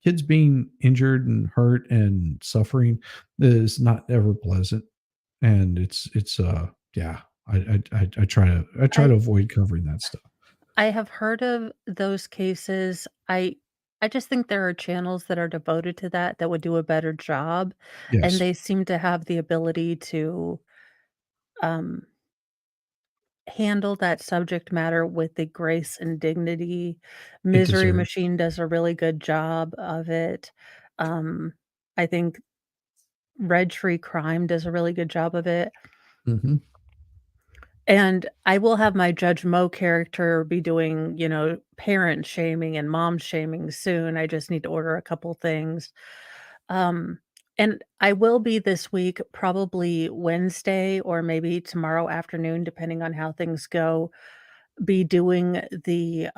kids being injured and hurt and suffering is not ever pleasant, and it's yeah. I try to avoid covering that stuff. I have heard of those cases. I just think there are channels that are devoted to that would do a better job, and Yes. they seem to have the ability to handle that subject matter with the grace and dignity. Misery deserves. Machine does a really good job of it. I think Red Tree Crime does a really good job of it. Mhm. And I will have my Judge Mo character be doing, parent shaming and mom shaming soon. I just need to order a couple things. And I will be this week, probably Wednesday or maybe tomorrow afternoon, depending on how things go, be doing the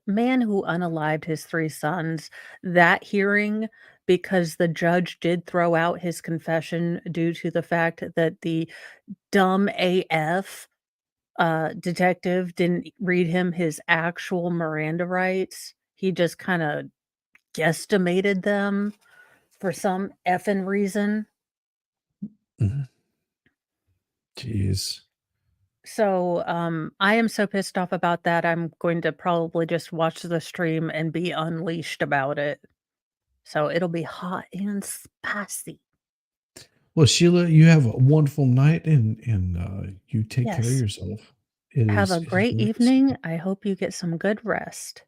man who unalived his 3 sons, that hearing, because the judge did throw out his confession due to the fact that the dumb AF detective didn't read him his actual Miranda rights. He just kind of guesstimated them for some effing reason. Mhm. Jeez. So I am so pissed off about that. I'm going to probably just watch the stream and be unleashed about it. So it'll be hot and spicy. Well, Sheila, you have a wonderful night, and you take care of Yes. yourself. Have a It is great nice. evening. I hope you get some good rest.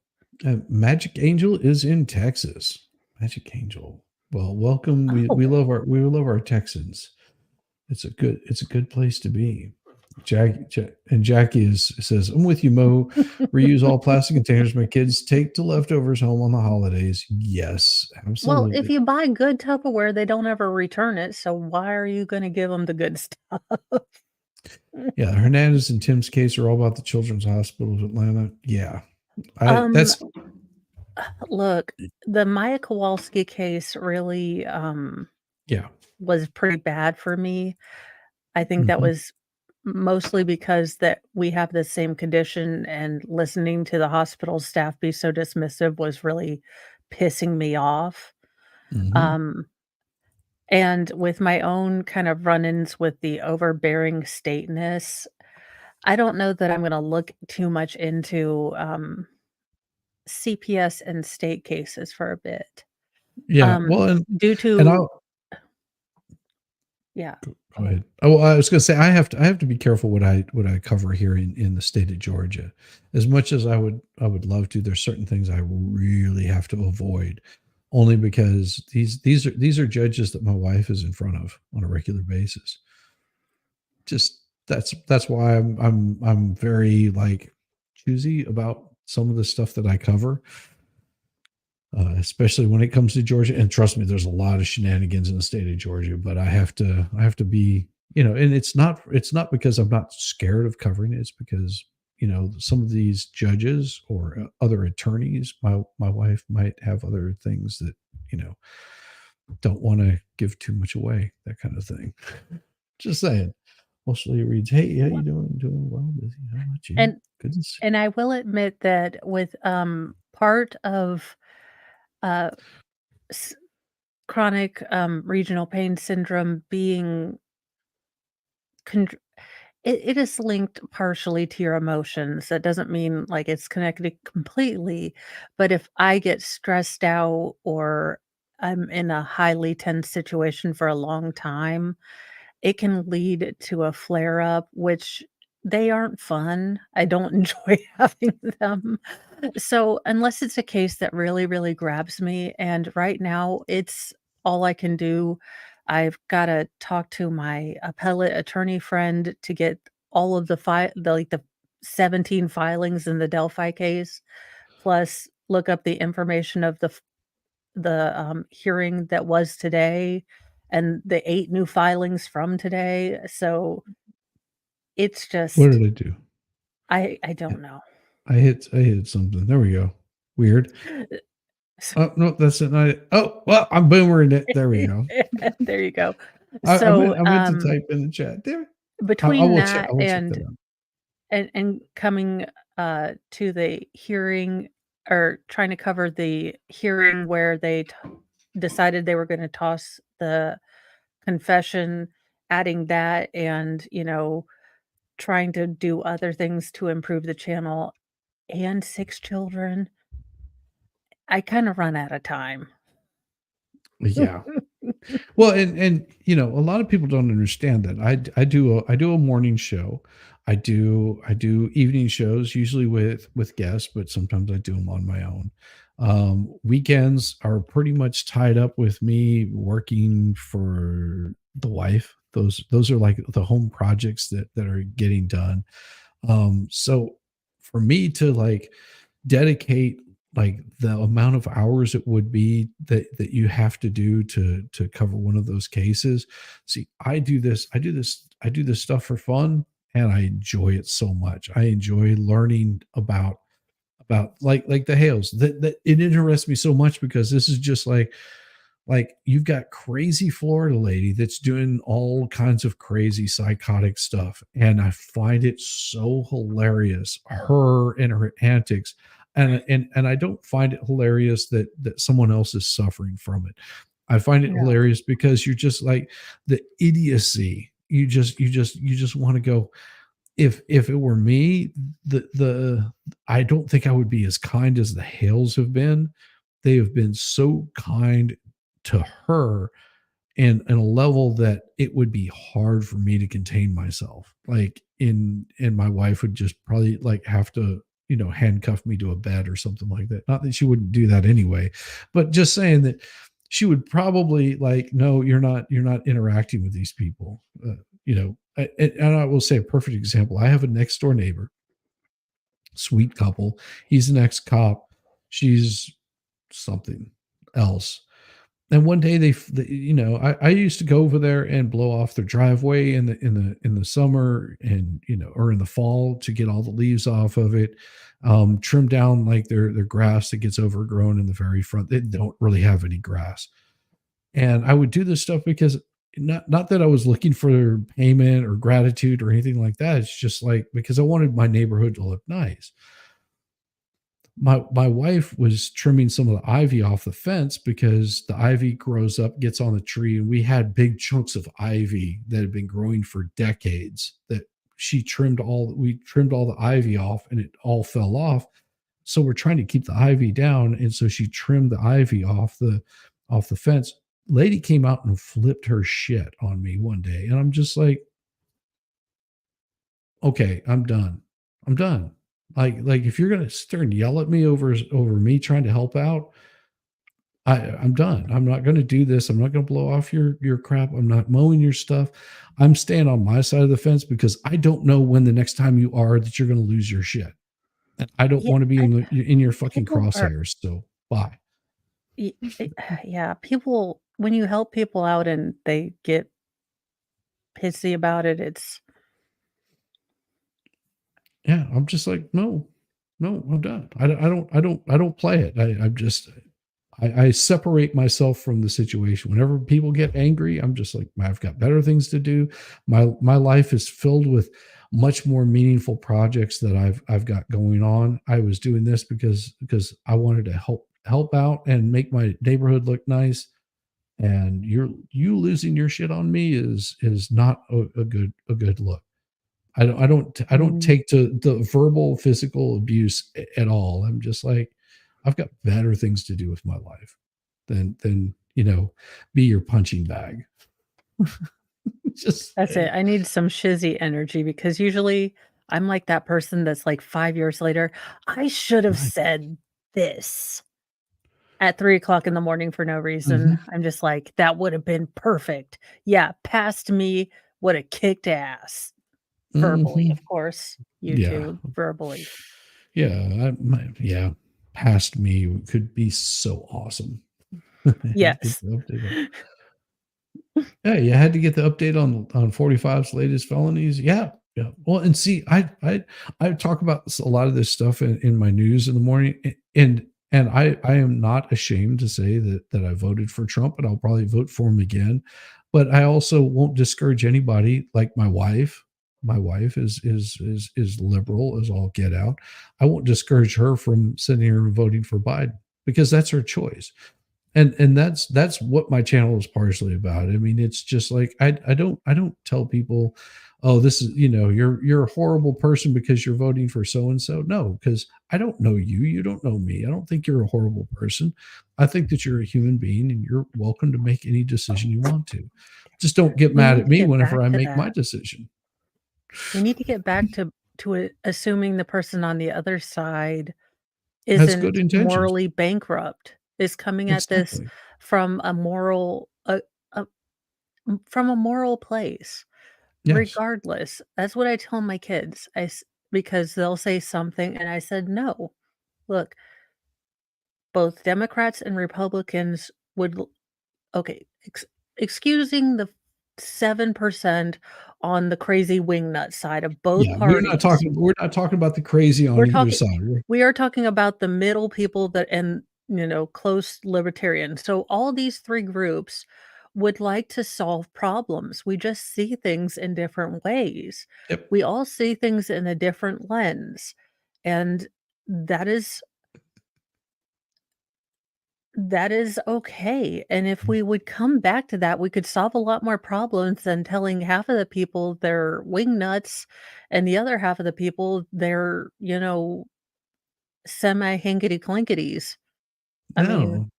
Magic Angel is in Texas. Magic Angel. Well, welcome. We love our Texans. It's a good place to be. Jackie says, I'm with you, Mo. Reuse all plastic containers my kids take to leftovers home on the holidays. Yes, absolutely. Well, if you buy good Tupperware, they don't ever return it. So why are you going to give them the good stuff? Yeah, Hernandez and Tim's case are all about the Children's Hospital of Atlanta. Yeah, that's Look, the Maya Kowalski case really yeah. was pretty bad for me. I think that Mhm. was mostly because that we have the same condition, and listening to the hospital staff be so dismissive was really pissing me off. Mhm. And with my own kind of run-ins with the overbearing stateness, I don't know that I'm gonna look too much into CPS and state cases for a bit. Yeah, well, Due and to I'll Yeah. Go ahead. Oh, I was going to say I have to be careful what I cover here in the state of Georgia. As much as I would love to, there's certain things I really have to avoid, only because these are judges that my wife is in front of on a regular basis. Just that's why I'm very like choosy about some of the stuff that I cover. Especially when it comes to Georgia. And trust me, there's a lot of shenanigans in the state of Georgia, but I have to be, and it's not because I'm not scared of covering it. It's because, some of these judges or other attorneys, my wife might have other things that, don't want to give too much away, that kind of thing. Just saying. Mostly reads, "Hey, how you doing? Doing well, busy. How about you? And Good to see and I will admit that with part of s- chronic regional pain syndrome being con- it is linked partially to your emotions. That doesn't mean like it's connected completely, but if I get stressed out or I'm in a highly tense situation for a long time, it can lead to a flare up, which they aren't fun. I don't enjoy having them. So, unless it's a case that really, really grabs me, and right now it's all I can do. I've got to talk to my appellate attorney friend to get all of the 17 filings in the Delphi case, plus look up the information of the hearing that was today and the 8 new filings from today. So it's what just did I do? I don't know. I hit something. There we go. Weird. Oh no, that's it. Oh well, I'm boomering it. There we go. There you go. I So, meant to type in the chat. There. I between will check. that I will check that out. and coming to the hearing or trying to cover the hearing where they decided they were going to toss the confession, adding that, and trying to do other things to improve the channel, and 6 children, I kind of run out of time. Yeah. Well, and a lot of people don't understand that. I do a morning show. I do evening shows, usually with guests, but sometimes I do them on my own. Weekends are pretty much tied up with me working for the wife. Those are like the home projects that are getting done. So for me to like dedicate like the amount of hours it would be that you have to do to cover one of those cases. See, I do this stuff for fun, and I enjoy it so much. I enjoy learning about like the Hales. That it interests me so much because this is just like you've got crazy Florida lady that's doing all kinds of crazy psychotic stuff, and I find it so hilarious, her and her antics. And I don't find it hilarious that someone else is suffering from it. I find it No. hilarious because you're just like the idiocy. You just want to go. If it were me, the I don't think I would be as kind as the Hales have been. They have been so kind to her and a level that it would be hard for me to contain myself. Like and my wife would just probably like have to, handcuff me to a bed or something like that. Not that she wouldn't do that anyway, but just saying that she would probably like, no, you're not interacting with these people. And I will say a perfect example. I have a next door neighbor, sweet couple. He's an ex-cop. She's something else. And one day I used to go over there and blow off their driveway in the summer and or in the fall to get all the leaves off of it, trim down like their grass that gets overgrown in the very front. They don't really have any grass, and I would do this stuff because not that I was looking for payment or gratitude or anything like that. It's just like because I wanted my neighborhood to look nice. My wife was trimming some of the ivy off the fence because the ivy grows up, gets on the tree, and we had big chunks of ivy that had been growing for decades that we trimmed all the ivy off and it all fell off. So we're trying to keep the ivy down. And so she trimmed the ivy off the fence. lady came out and flipped her shit on me one day, and I'm just like, okay, I'm done. I'm done. Like if you're gonna sit there and yell at me over me trying to help out, I'm done. I'm not going to do this. I'm not going to blow off your crap. I'm not mowing your stuff. I'm staying on my side of the fence because I don't know when the next time you are that you're going to lose your shit. And I don't want to be in your fucking crosshairs. So bye. Yeah, people, when you help people out and they get pissy about it, it's yeah. I'm just like, no, I'm done. I don't play it. I'm just. I separate myself from the situation. Whenever people get angry, I'm just like, I've got better things to do. My life is filled with much more meaningful projects that I've got going on. I was doing this because I wanted to help out and make my neighborhood look nice. And you losing your shit on me is not a good look. I don't take to the verbal physical abuse at all. I'm just like, I've got better things to do with my life than be your punching bag. That's it. I need some shizzy energy because usually I'm like that person that's like 5 years later, I should have said this at 3:00 in the morning for no reason. I'm just like, that would have been perfect. Yeah, past me would have kicked ass. Verbally, of course. You too, verbally. Yeah, past me could be so awesome. Yes. Yeah, you had to get the update on 45's latest felonies. Yeah. Well, and see, I talk about a lot of this stuff in my news in the morning, and I am not ashamed to say that I voted for Trump, and I'll probably vote for him again. But I also won't discourage anybody. Like my wife. My wife is liberal as all get out. I won't discourage her from sitting here and voting for Biden because that's her choice. And that's what my channel is partially about. I mean, it's just like I don't tell people, oh, this is, you're a horrible person because you're voting for so and so. No, because I don't know you. You don't know me. I don't think you're a horrible person. I think that you're a human being and you're welcome to make any decision you want to. Just don't get mad at me whenever I make my decision. We need to get back to assuming the person on the other side isn't morally bankrupt, is coming at this from a moral place. Yes. Regardless, that's what I tell my kids. Because they'll say something, and I said, no. Look, both Democrats and Republicans would excusing the 7% on the crazy wingnut side of both parties. We're not talking about the crazy on either side. We are talking about the middle people and close libertarian. So all these three groups would like to solve problems. We just see things in different ways. Yep. We all see things in a different lens. And that is okay. And if we would come back to that, we could solve a lot more problems than telling half of the people they're wingnuts and the other half of the people they're, semi-hinkety clinkities. I mean,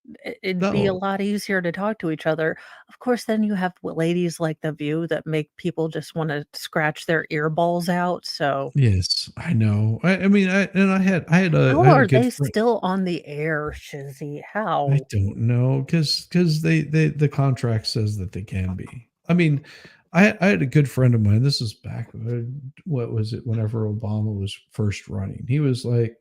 it'd be a lot easier to talk to each other. Of course, then you have ladies like The View that make people just want to scratch their earballs out. So yes, I know. I had how are they still on the air, Shizzy? How? I don't know because the contract says that they can be. I mean, I had a good friend of mine. This is back. What was it? Whenever Obama was first running, he was like.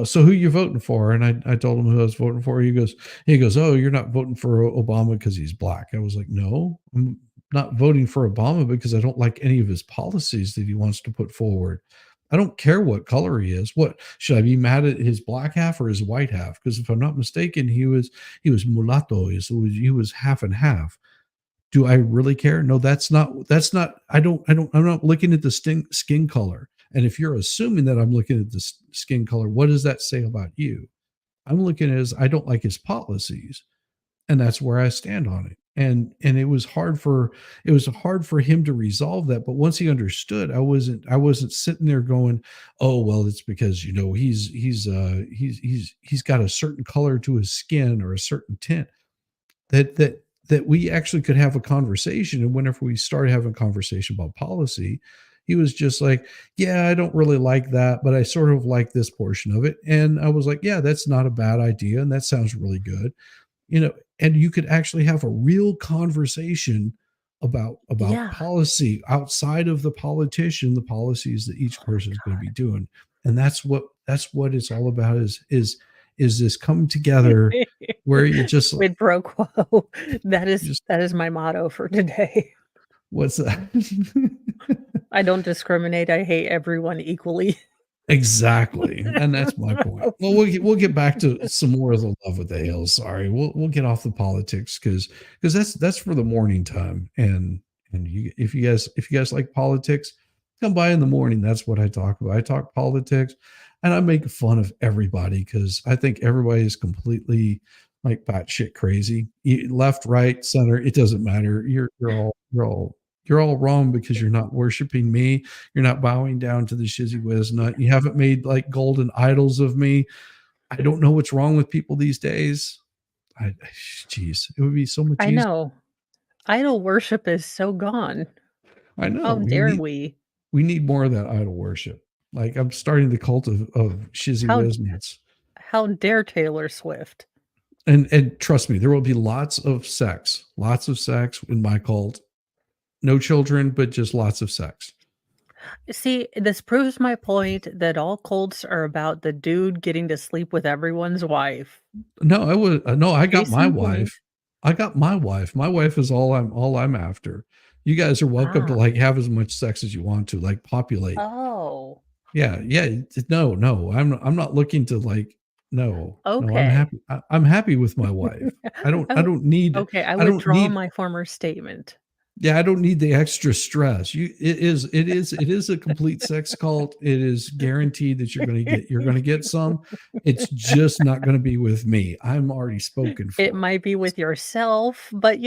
So who you voting for? And I told him who I was voting for. He goes, oh, you're not voting for Obama because he's black. I was like, no, I'm not voting for Obama because I don't like any of his policies that he wants to put forward. I don't care what color he is. What should I be mad at his black half or his white half? Because if I'm not mistaken, he was mulatto. He was half and half. Do I really care? No, that's not, I'm not looking at the skin color. And if you're assuming that I'm looking at the skin color, what does that say about you? I'm looking at I don't like his policies, and that's where I stand on it. And it was hard for him to resolve that. But once he understood, I wasn't sitting there going, oh well, it's because he's got a certain color to his skin or a certain tint. that we actually could have a conversation. And whenever we started having a conversation about policy, he was just like, yeah, I don't really like that, but I sort of like this portion of it. And I was like, yeah, that's not a bad idea. And that sounds really good. And you could actually have a real conversation about Yeah. policy outside of the politician, the policies that each person is going to be doing. And that's what it's all about is this come together where you just Quid pro quo. That is my motto for today. what's that? I don't discriminate. I hate everyone equally. Exactly. And that's my point. Well, we'll get back to some more of the love with the Hale. Sorry. We'll get off the politics because that's for the morning time. And if you guys like politics, come by in the morning. That's what I talk about. I talk politics and I make fun of everybody because I think everybody is completely like batshit crazy. Left, right, center, it doesn't matter. You're all wrong because you're not worshiping me. You're not bowing down to the shizzy whiz nut. You haven't made like golden idols of me. I don't know what's wrong with people these days. Jeez, it would be so much easier. I know. Idol worship is so gone. I know. How dare we? We need more of that idol worship. Like I'm starting the cult of shizzy whiz nuts. How dare Taylor Swift? And trust me, there will be lots of sex in my cult. No children, but just lots of sex. See, this proves my point that all cults are about the dude getting to sleep with everyone's wife. No, I got Case my in point. wife. I got my wife. My wife is all I'm after. You guys are welcome to like have as much sex as you want to, like populate. Oh. Yeah. No. I'm not looking to like no. Okay. No, I'm happy. I'm happy with my wife. I don't need Okay, I I don't withdraw need my former statement. Yeah, I don't need the extra stress. It is a complete sex cult. It is guaranteed that you're going to get some. It's just not going to be with me. I'm already spoken for. It might be with yourself, but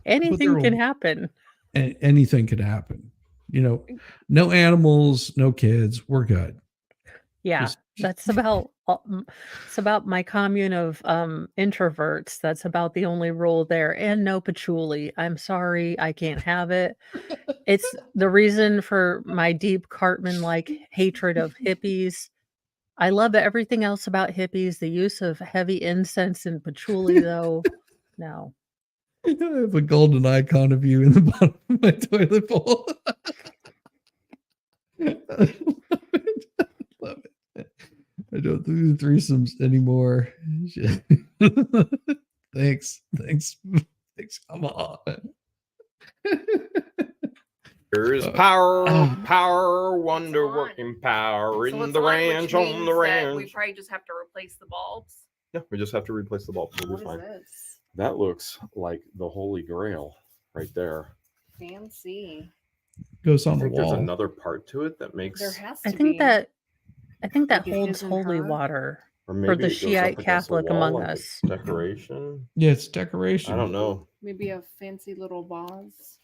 anything can happen. Anything could happen. No animals, no kids. We're good. Yeah, that's about it's about my commune of introverts. That's about the only rule there. And no patchouli. I'm sorry, I can't have it. It's the reason for my deep Cartman-like hatred of hippies. I love everything else about hippies. The use of heavy incense and patchouli, though, no. I have a golden icon of you in the bottom of my toilet bowl. Love it. I don't do threesomes anymore. Thanks. Come on. There is power, wonder working power in the ranch, on the ranch. We probably just have to replace the bulbs. Yeah, we just have to replace the bulbs. We'll be fine. This? That looks like the Holy Grail right there. Fancy. Goes I on the think there's wall. another part to it that makes. There has to I be. think that Like it holds isn't holy her? water Or for maybe the it goes up Shiite against the Catholic wall among like us. it's decoration. Yeah, it's decoration. I don't know. Maybe a fancy little vase.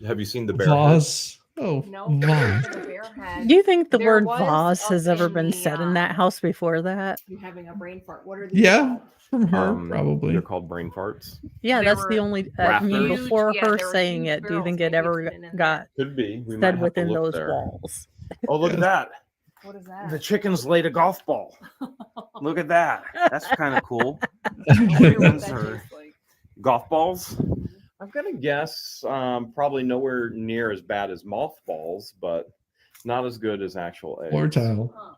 Have you seen the bear? Vase. Oh, No, vase. the bear head. Do you think the There word was vase up has ever in been the, said in that house before that? You having a brain fart? What are these? Yeah, called? from her probably. They're called brain farts. Yeah, There that's the were only. rafters. Before Huge- yeah, her there were saying huge it, do you think barrels it ever maybe in got Could be. We might said have within to look those there. walls? Oh, look at that. What is that? The chickens laid a golf ball. Look at that. That's kind of cool. I wonder what Those that are tastes like. golf balls. I'm gonna guess probably nowhere near as bad as mothballs, but not as good as actual eggs. Floor tile. Huh.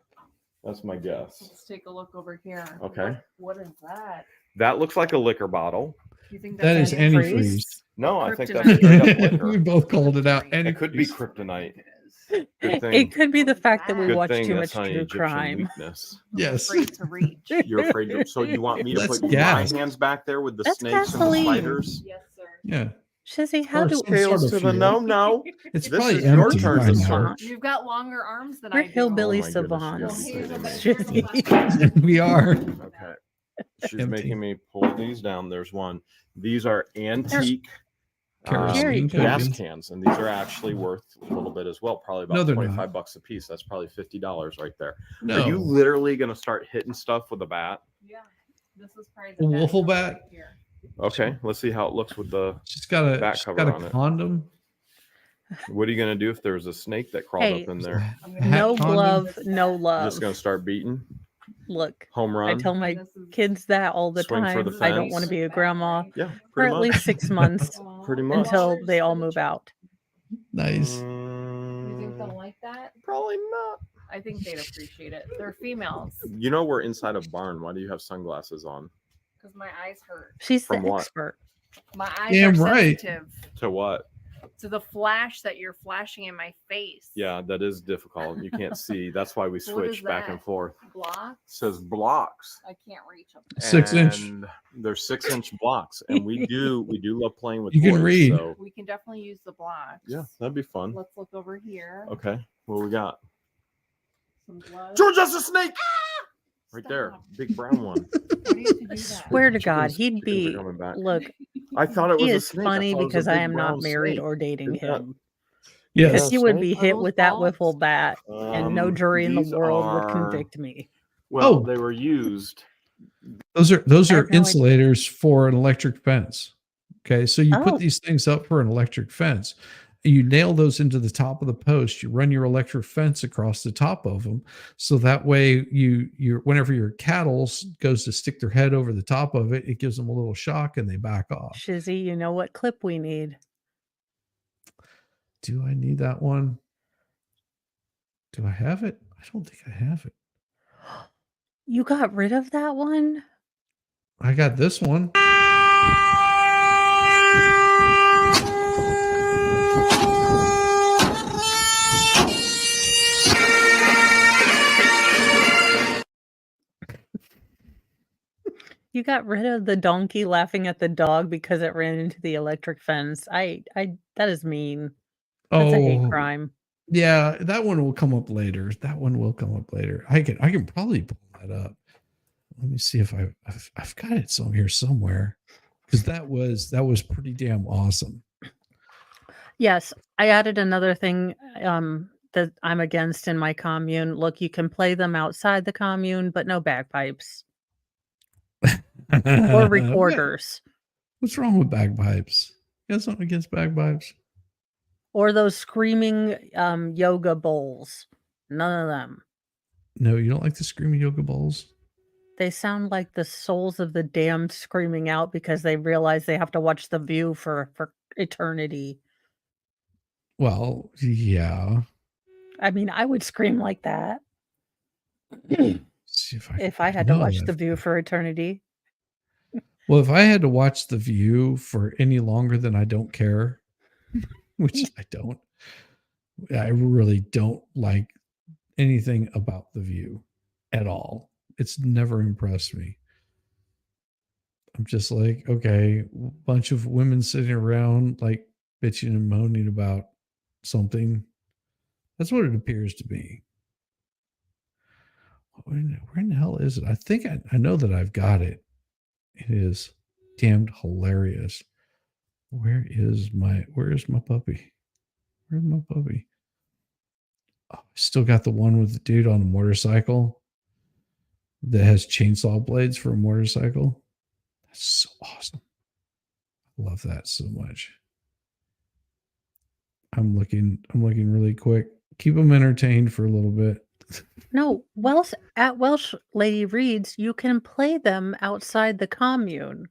That's my guess. Let's take a look over here. Okay. What is that? That looks like a liquor bottle. You think That that's is antifreeze? antifreeze. No, I think that's Kryptonite. straight up liquor. We both called it out. It could be Antifreeze. kryptonite. It is. Good thing. It could be the fact that we Good watch thing too that's much not an true Egyptian crime. weakness. Yes. Afraid to reach. You're afraid to, so you want me to That's put gas. my hands back there with the That's snakes gasoline. and the spiders? Yes, sir. Yeah. Shizzy, how Or do some Tails sort to of the fuel. no. It's This probably is your empty turn by to now. search. You've got longer arms than we're I do. hillbilly Oh my goodness, savants? you guys are Shizzy. We are. Okay. She's Empty. making me pull these down. There's one. These are antique Kerosene gas cans. cans, and these are actually worth a little bit as well. Probably No, about they're 25 not. bucks a piece. That's probably $50 right there. No. Are you literally going to start hitting stuff with a bat? Yeah. This is probably A the best wiffle one bat? right here. Okay, let's see how it looks with the She's got back she's cover got a on it. condom. What are you gonna do if there's a snake that crawled Hey, up in there? Hat no condom. glove, no You're love. just gonna start beating? Look, Home I run? tell my kids that all the Swing for time. the I don't want to fence? be a grandma Yeah, for pretty at much. least 6 months Pretty much. until they all move out. Nice. You think they'll like that? Probably not. I think they'd appreciate it. They're females. You know we're inside a barn. Why do you have sunglasses on? Because my eyes hurt. She's From the what? expert. My eyes Damn are right. sensitive To what? to the flash that you're flashing in my face. Yeah, that is difficult. You can't see. That's why we What switch is back that? and forth. Block? It says blocks. I can't reach them. 6 inch. And they're 6-inch blocks. And we do love playing with You can toys, read. So We can definitely use the blocks. yeah, that'd be fun. Let's look over here. Okay. What we got? Some blood. George, that's a snake! Right there. Stop. Big brown one. Why do you have to do I that? swear to God, Chickens- he'd chickens are be. coming back. Look, I thought it was he a is snake. funny I thought it was a because I big am brown not married snake. or dating Isn't that- him. Yes. Because he would be snake? hit those with that balls? wiffle bat, and no jury in the These world would are- convict me. Well, Oh. they were used. Those I are have no idea. insulators for an electric fence. Okay, so you Oh. put these things up for an electric fence. You nail those into the top of the post. You run your electric fence across the top of them, so that way you whenever your cattle goes to stick their head over the top of it, it gives them a little shock and they back off. Shizzy, you know what clip we need? Do I need that one? Do I have it? I don't think I have it. You got rid of that one? I got this one. You got rid of the donkey laughing at the dog because it ran into the electric fence. I that is mean. That's a hate Oh, crime. yeah, that one will come up later. That one will come up later. I can probably pull that up. Let me see if I've got it here somewhere, because that was pretty damn awesome. Yes, I added another thing that I'm against in my commune. Look, you can play them outside the commune, but no bagpipes or recorders What's wrong with bagpipes? You got something against bagpipes? or those screaming yoga bowls. None of them. No, you don't like the screaming yoga bowls? They sound like the souls of the damned screaming out because they realize they have to watch The View for eternity. Well, yeah. I mean, I would scream like that See if I had to watch The View for eternity. Well, if I had to watch The View for any longer than I don't care, which I don't, I really don't like anything about The View at all. It's never impressed me. I'm just like, okay, bunch of women sitting around like bitching and moaning about something. That's what it appears to be. Where in the hell is it? I think I know that I've got it. It is damned hilarious. Where is my puppy? Where's my puppy? Oh, I still got the one with the dude on the motorcycle that has chainsaw blades for a motorcycle. That's so awesome. I love that so much. I'm looking really quick. Keep them entertained for a little bit. No, at Welsh Lady Reads, you can play them outside the commune.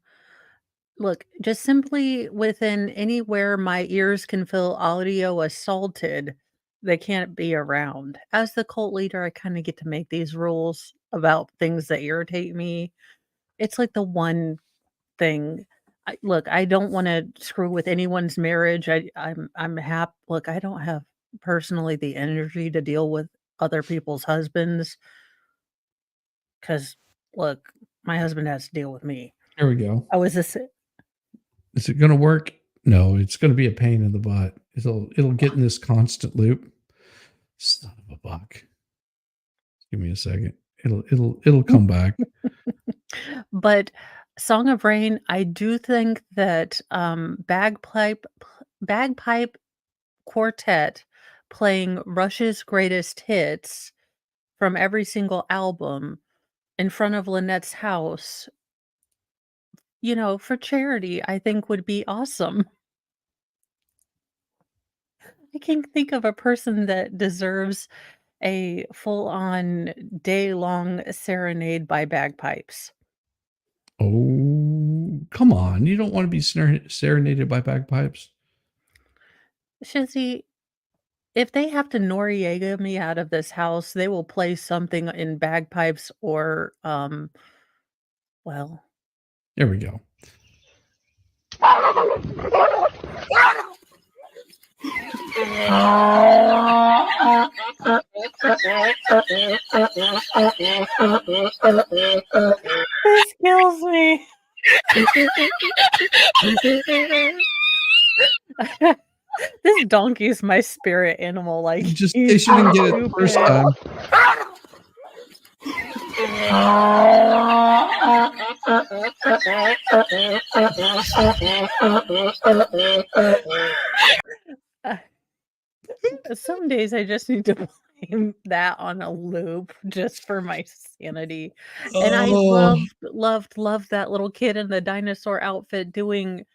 Look, just simply within anywhere my ears can feel audio assaulted, they can't be around. As the cult leader, I kind of get to make these rules about things that irritate me. It's like the one thing. Look, I don't want to screw with anyone's marriage. I'm happy. Look, I don't have personally the energy to deal with other people's husbands because, look, my husband has to deal with me. Here we go. I was this. Is it going to work? No, it's going to be a pain in the butt. It'll get in this constant loop. Son of a buck. Give me a second. It'll come back. But Song of Rain, I do think that bagpipe quartet playing Rush's greatest hits from every single album in front of Lynette's house for charity, I think would be awesome. I can't think of a person that deserves a full-on day-long serenade by bagpipes. Oh, come on. You don't want to be serenaded by bagpipes? Shizzy, if they have to Noriega me out of this house, they will play something in bagpipes or, well, There we go. this kills me. This donkey is my spirit animal. Like, Just in he's case you didn't get it the first stupid. time. Some days I just need to blame that on a loop just for my sanity. And I Oh, loved that little kid in the dinosaur outfit doing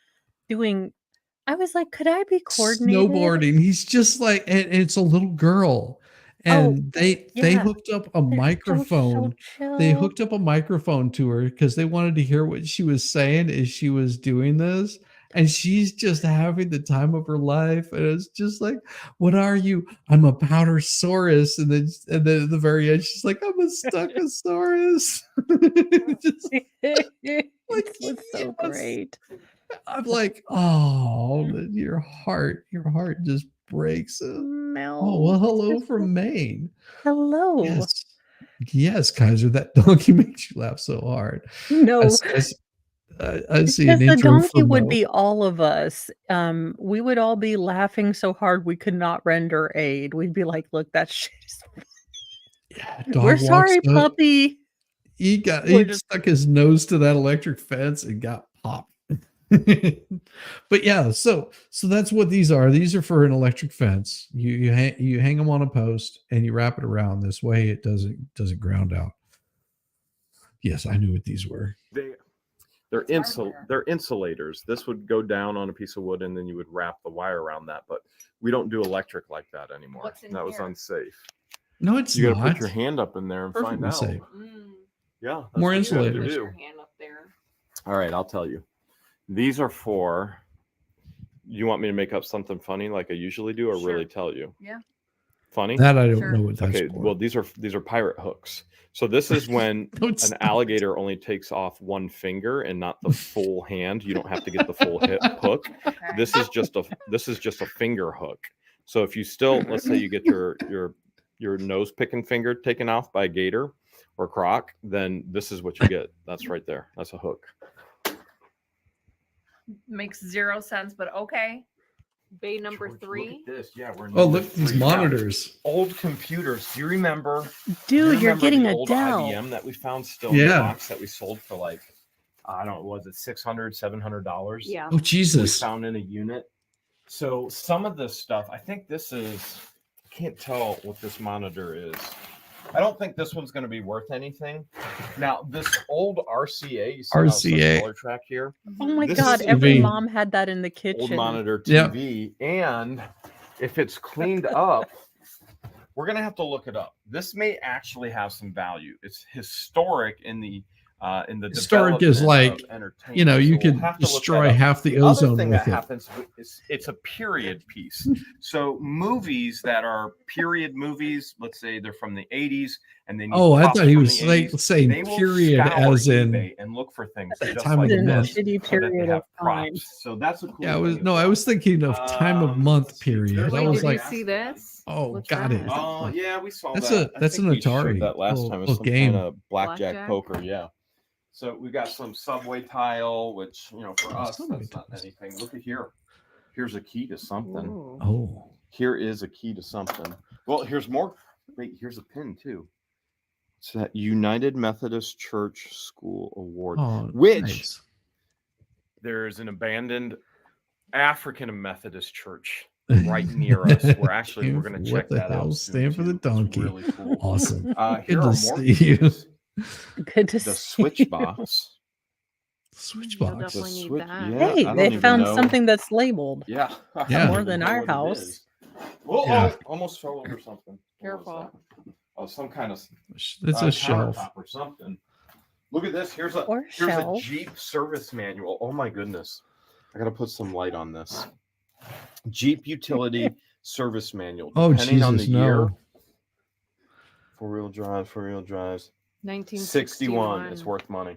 I was like, could I be coordinated? snowboarding. He's just like, and it's a little girl. And they yeah. hooked up a They're so microphone. They chill. hooked up a microphone to her because they wanted to hear what she was saying as she was doing this. And she's just having the time of her life. And it's just like, what are you? I'm a powdersaurus. And then at the very end, she's like, I'm a stuckosaurus. Just like, It was so yes. great. I'm like, oh, your heart just breaks. Mel. Oh, well, hello from Maine. Hello. Yes, Kaiser, that donkey makes you laugh so hard. No. I see Because an the intro donkey from would Mo. be all of us. We would all be laughing so hard we could not render aid. We'd be like, look, that shit is Yeah, We're dog sorry, walks up. puppy. He We're just stuck his nose to that electric fence and got popped. But yeah, so that's what these are. These are for an electric fence. You hang them on a post and you wrap it around. This way it doesn't ground out. Yes, I knew what these were. They're insulators. This would go down on a piece of wood and then you would wrap the wire around that. But we don't do electric like that anymore. What's in That was here? unsafe. No, it's You got to not. put your hand up in there and find Perfectly out. safe. Yeah, that's More what you have to insulators. do. Your hand up there. All right, I'll tell you. These are for. You want me to make up something funny like I usually do, or Sure. really tell you? Yeah. Funny. That I don't Sure. know what that's Okay. for. Well, these are pirate hooks. So this is when No, it's an not. alligator only takes off one finger and not the full hand. You don't have to get the full hook. Okay. This is just a finger hook. So if you still, let's say you get your nose picking finger taken off by a gator or croc, then this is what you get. That's right there. That's a hook. Makes zero sense, but okay. Bay number George, 3. Look at this. Yeah, we're Oh, number look, these 3 now. monitors. Old computers. Do you remember? Dude, you're getting the a old Dell. IBM that we found still in the Yeah. box that we sold for like, I don't know, was it $600, $700? Yeah. Oh, We Jesus. found in a unit. So some of this stuff, I think this is, I can't tell what this monitor is. I don't think this one's going to be worth anything. Now, this old RCA, you see how it says RCA. color track here? Oh my This god, is every TV. mom had that in the Old kitchen. monitor Yep. TV. And if it's cleaned up, we're going to have to look it up. This may actually have some value. It's historic in the Historic is development like, of entertainment. you know, you So we'll could have to look that destroy up. half the The other ozone thing with that it. happens is it's a period piece. So movies that are period movies, let's say they're from the 80s, and then Oh, I thought he was saying they will period scour as in eBay and look for things just time like of the in a month. this, shitty so that they period have of time. props. So that's a cool. Yeah, thing I as was thinking of time of month let's see, period. there's I Wait, was did like, you see this? oh, What's got that? it. Oh yeah, we saw That's that. that's I an think we showed Atari that last little- time. It was little some game. kind of blackjack Blackjack? poker. Yeah. So we got some subway tile, which for us Subway that's not tiles. anything. Look at here. Here's a key to something. Ooh. Oh, Here is a key to something. Well, here's more. Wait, here's a pin too. It's that United Methodist Church School Award, oh, which nice. there's an abandoned African Methodist church right near us. We're going to check What the that hell? out. Stand for the It's donkey. really cool. Awesome. Here Good are to more see you. keys. Good to The see switch you. box. Switch You'll box. definitely need switch- that. yeah. I Hey, don't they even found know. something that's labeled. Yeah. I Yeah. don't More even than know our what it house. is. Whoa, Yeah. almost fell over something. What was Careful. that? Oh, some kind of It's a shelf. countertop or something. Look at this. Here's a Or here's a shelf. Jeep service manual. Oh my goodness. I gotta put some light on this. Jeep utility service manual. Oh, Depending on the Jesus, year. no. Four-wheel drives. 1961. 61. It's worth money.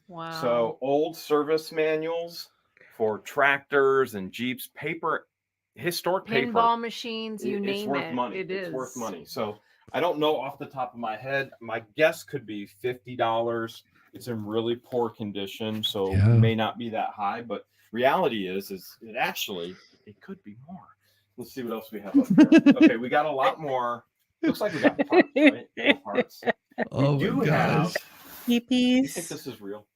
Wow. So old service manuals for tractors and Jeeps, paper, historic paper. pinball machines, you It's name worth it. money. It It's is worth money. So I don't know off the top of my head. My guess could be $50. It's in really poor condition, so Yeah. it may not be that high. But reality is it could be more. Let's see what else we have up here. Okay, we got a lot more. Looks like we got parts, right? Yeah, parts. Oh We do my have. gosh. You think Peepees. this is real?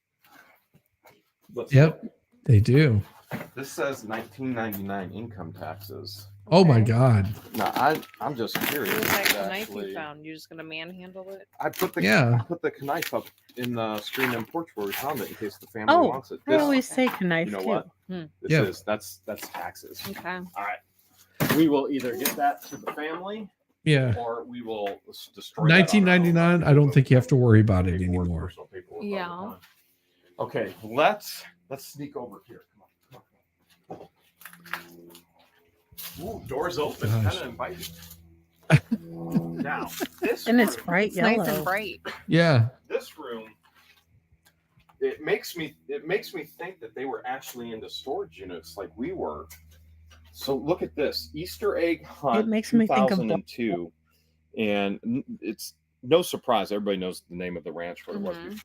Let's Yep, look. they do. This says 1999 income taxes. Oh my Okay. God. Now I'm just curious. Where's that if knife actually- you found? You're just gonna manhandle it? I put the Yeah. knife up in the screen and porch where we found it in case the family Oh, wants it. I always say knife you know too. what? Hmm. This Yeah. is that's taxes. Okay. All right. We will either get that to the family Yeah. or we will destroy that on our own. 1999. I don't think you have to worry about it Paperwork, anymore. personal paperwork all the Yeah. time. Okay, let's sneak over here. Come on. Ooh, doors open. Gosh. Kind of inviting. Now, this And it's room- bright It's yellow. nice and bright. Yeah. this room, it makes me think that they were actually into storage units like we were. So look at this Easter egg hunt. It makes me think of 2002, and it's no surprise everybody knows the name of the ranch what it was. Mhm. before.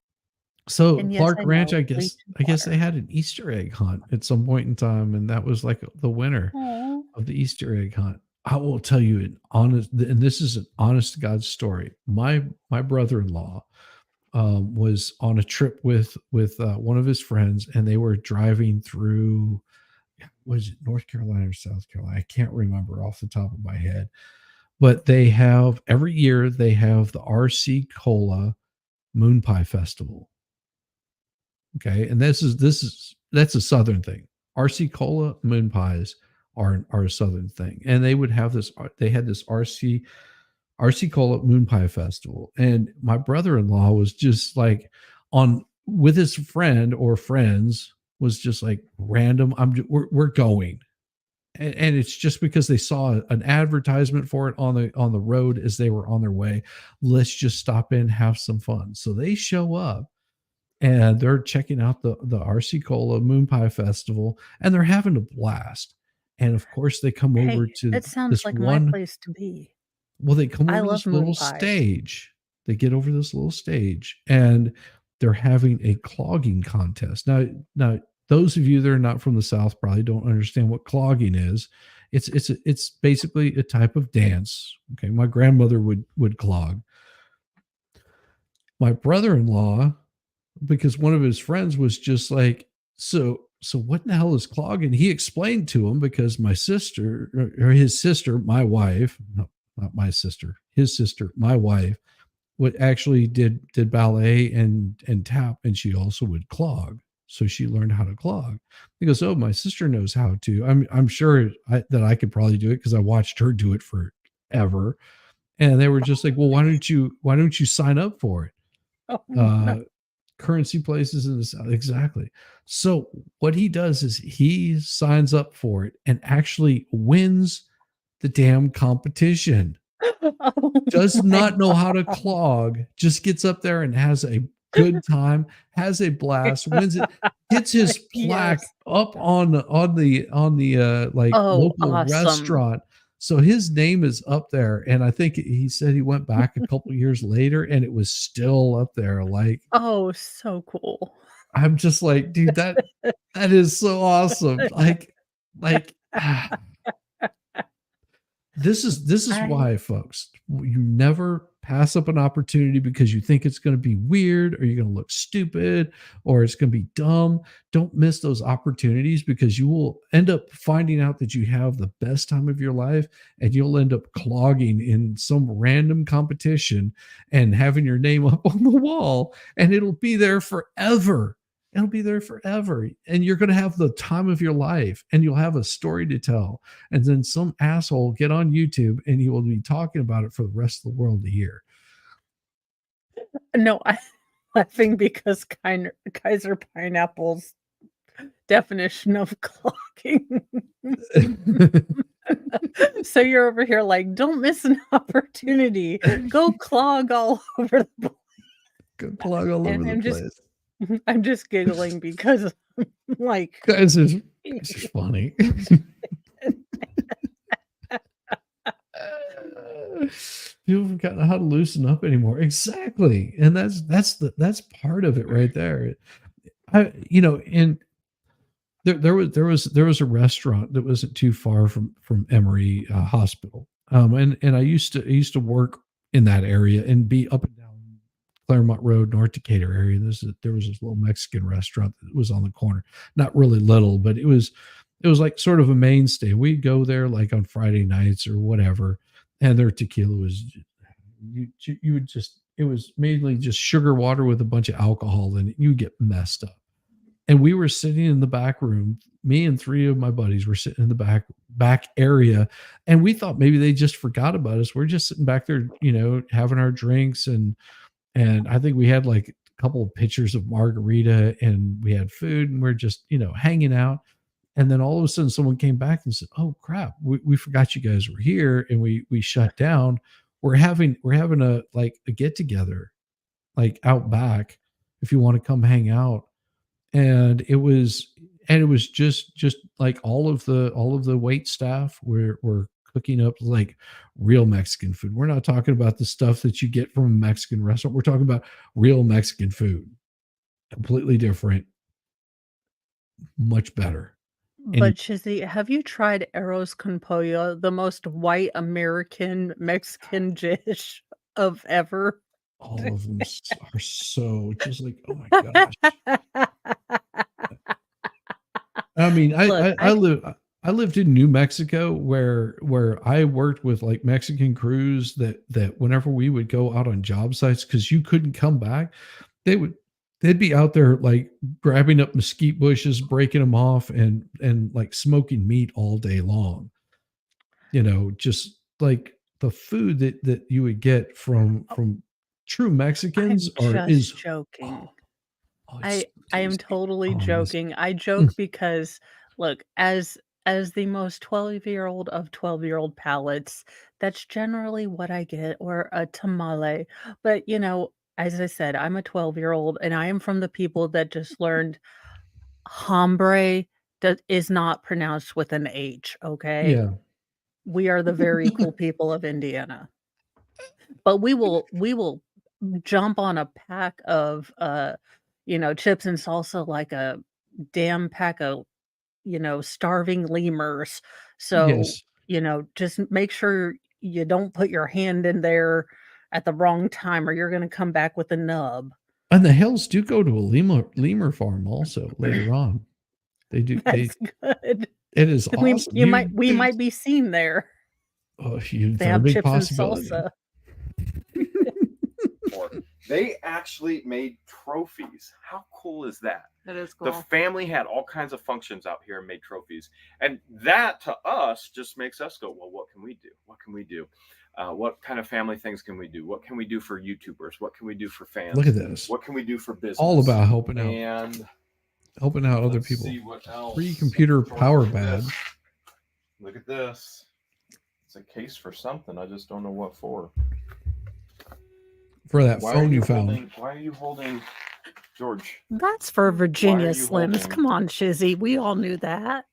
So And yes, Clark I Ranch, know, I guess bleach and they had an Easter egg hunt at some point in time, and that was like the winner Aw. of the Easter egg hunt. I will tell you an honest, and this is an honest to God story. My brother-in-law was on a trip with one of his friends, and they were driving through, was it North Carolina or South Carolina? I can't remember off the top of my head, but they have every year they have the RC Cola Moon Pie Festival. Okay, and that's a Southern thing. RC Cola moon pies are a Southern thing, and they would have this. They had this RC Cola Moon Pie Festival, and my brother-in-law was just like on with his friend or friends was just like random. We're going, and it's just because they saw an advertisement for it on the road as they were on their way. Let's just stop in, have some fun. So they show up. And they're checking out the RC Cola Moon Pie Festival, and they're having a blast. And of course, they come over Hey, to it sounds this like one. my place to be. Well, they come I over love this little moon pies. stage. They get over this little stage, and they're having a clogging contest. Now, those of you that are not from the South probably don't understand what clogging is. It's basically a type of dance. Okay, my grandmother would clog. My brother-in-law, because one of his friends was just like, so what the hell is clogging? He explained to him because my sister or his sister, my wife, no, not my sister, his sister, my wife, would actually did ballet and tap, and she also would clog. So she learned how to clog. He goes, oh, my sister knows how to. I'm sure that I could probably do it because I watched her do it forever. And they were just like, well, why don't you sign up for it? Oh, no. Currency places in the South. Exactly. So what he does is he signs up for it and actually wins the damn competition. Oh Does my not know how to God. clog, just gets up there and has a good time, has a blast, wins it, gets his plaque Yes. up on the like Oh, local awesome. restaurant. So his name is up there. And I think he said he went back a couple years later and it was still up there. Like, Oh, so cool. I'm just like, dude, that is so awesome. Like this is why, folks, you never pass up an opportunity because you think it's going to be weird or you're going to look stupid or it's going to be dumb. Don't miss those opportunities because you will end up finding out that you have the best time of your life and you'll end up clogging in some random competition and having your name up on the wall and it'll be there forever. It'll be there forever. And you're going to have the time of your life and you'll have a story to tell. And then some asshole will get on YouTube and he will be talking about it for the rest of the world to hear. No, I'm laughing because Kaiser Pineapple's definition of clogging. So you're over here like, don't miss an opportunity. Go clog all over the place. Go clog all over the place. I'm just giggling because like Guys, it's funny. People have forgotten how to loosen up anymore. Exactly. And that's part of it right there. And there was a restaurant that wasn't too far from Emory Hospital. And I used to work in that area and be up and down Claremont Road, North Decatur area. There was this little Mexican restaurant that was on the corner. Not really little, but it was like sort of a mainstay. We'd go there like on Friday nights or whatever, and their tequila was it was mainly just sugar water with a bunch of alcohol in it. You get messed up. And we were sitting in the back room. Me and 3 of my buddies were sitting in the back area, and we thought maybe they just forgot about us. We're just sitting back there, having our drinks, and I think we had like a couple of pitchers of margarita, and we had food, and we're just hanging out. And then all of a sudden, someone came back and said, "Oh crap, we forgot you guys were here," and we shut down. We're having a get together, like out back, if you want to come hang out. And it was just like all of the wait staff were cooking up like real Mexican food. We're not talking about the stuff that you get from a Mexican restaurant. We're talking about real Mexican food. Completely different. Much better. But Chizzy, have you tried arroz con pollo, the most white American Mexican dish of ever? All of them are so just like, oh my gosh. I mean, Look, I lived in New Mexico where I worked with like Mexican crews that whenever we would go out on job sites, because you couldn't come back, they'd be out there like grabbing up mesquite bushes, breaking them off, and like smoking meat all day long. Just like the food that you would get from true Mexicans is joking. It's I am totally joking. I joke because look, as the most 12-year-old of 12-year-old palates, that's generally what I get, or a tamale. But as I said, I'm a 12-year-old, and I am from the people that just learned hombre is not pronounced with an H. Okay, yeah. we are the very cool people of Indiana. But we will jump on a pack of chips and salsa like a damn pack of starving lemurs. So Yes. just make sure you don't put your hand in there at the wrong time, or you're going to come back with a nub. And the Hales do go to a lemur farm also later on. They do. That's good. It is awesome. We might be seen there. Oh, they have chips and salsa. They actually made trophies. How cool is that? That is cool. The family had all kinds of functions out here and made trophies. And that to us just makes us go, well, what can we do? What can we do? What kind of family things can we do? What can we do for YouTubers? What can we do for fans? Look at this. What can we do for business? All about helping out. And helping out other people. See what else. Free computer power badge. Look at this. It's a case for something. I just don't know what for. For that phone you found. Why are you holding, George? That's for Virginia Slims. Come on, Shizzy. We all knew that.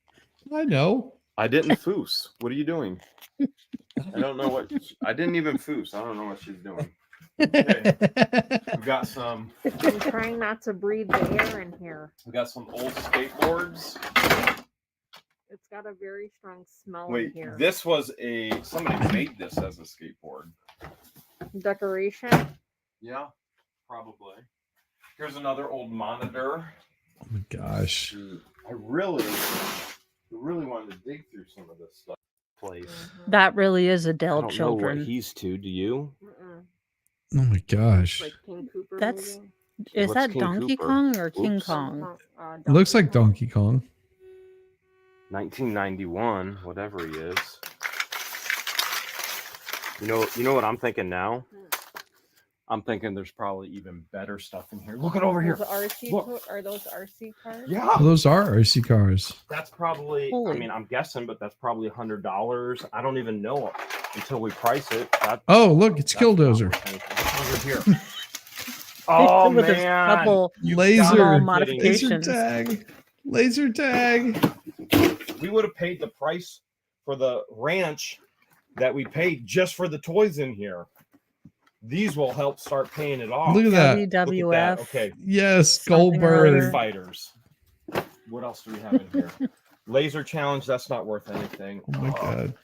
I know. I didn't foos. What are you doing? I don't know what. I didn't even foos. I don't know what she's doing. Okay. We've got some. I'm trying not to breathe the air in here. We got some old skateboards. It's got a very strong smell Wait, in here. this was somebody made this as a skateboard. Decoration? Yeah, probably. Here's another old monitor. Oh my gosh. I really wanted to dig through some of this stuff. Place. That really is I Adele don't know what children. he's to. Do you? Oh my gosh. Like King Cooper. That's maybe? Is What's that King Donkey Cooper? Kong or King Oops. Kong? It looks like Donkey Kong. 1991, whatever he is. You know what I'm thinking now? I'm thinking there's probably even better stuff in here. Look at over here. Look. Are those RC cars? Yeah. Oh, those are RC cars. That's probably, Holy. I mean, I'm guessing, but that's probably $100. I don't even know until we price it. Oh, look, it's Killdozer. Over here. Oh, With his man. couple Laser small Laser modifications. tag. Laser tag. We would have paid the price for the ranch that we paid just for the toys in here. These will help start paying it off. Look at that. Look at WWF. that. Okay. Yes, Something or Goldberg. other. Fighters. What else do we have in here? Laser challenge. That's not worth anything. Oh my god.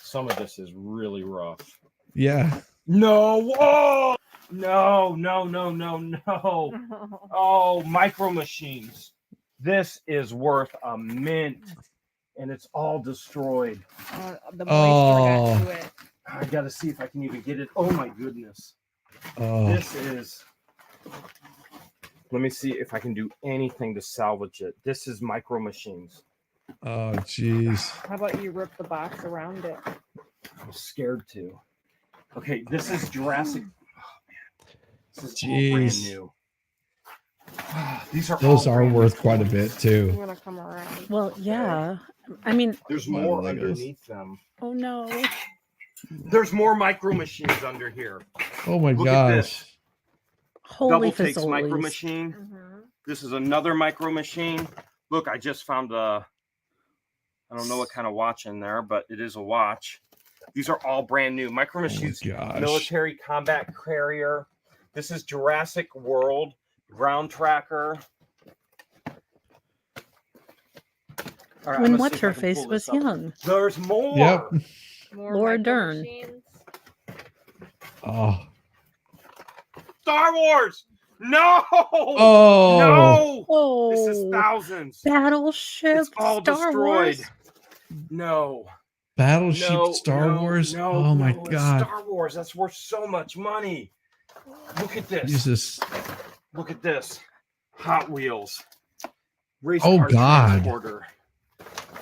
Some of this is really rough. Yeah. No. Oh! No. Oh, micro machines. This is worth a mint, and it's all destroyed. The Oh. moisture got to it. I gotta see if I can even get it. Oh my goodness. Oh, This is. Let me see if I can do anything to salvage it. This is micro machines. oh, jeez. How about you rip the box around it? I'm scared to. Okay, this is Jurassic. Oh man, this is all brand Jeez. new. These are Those all are brand worth new quite a toys. bit I'm too. gonna come around. Well, yeah. I mean, There's My more Legos. underneath them. oh no. There's more micro machines under here. Oh my Look at this. gosh. Holy Double takes micro facilities. machine. Mm-hmm. This is another micro machine. Look, I just found a. I don't know what kind of watch in there, but it is a watch. These are all brand new micro machines. gosh. Military combat carrier. This is Jurassic World ground tracker. All right, I'm When gonna what's see if I her can face pull was this up. young. There's more. Yep. More Laura micro Dern. machines. Oh. Star Wars. No. Oh. No. Oh, This is thousands. Battleship It's all Star destroyed. Wars. No. Battleship No, Star no, Wars. no, oh my no, it's god. Star Wars. That's worth so much money. Look at this. Jesus. Look at this. Hot Wheels. Race Oh, car God. transporter.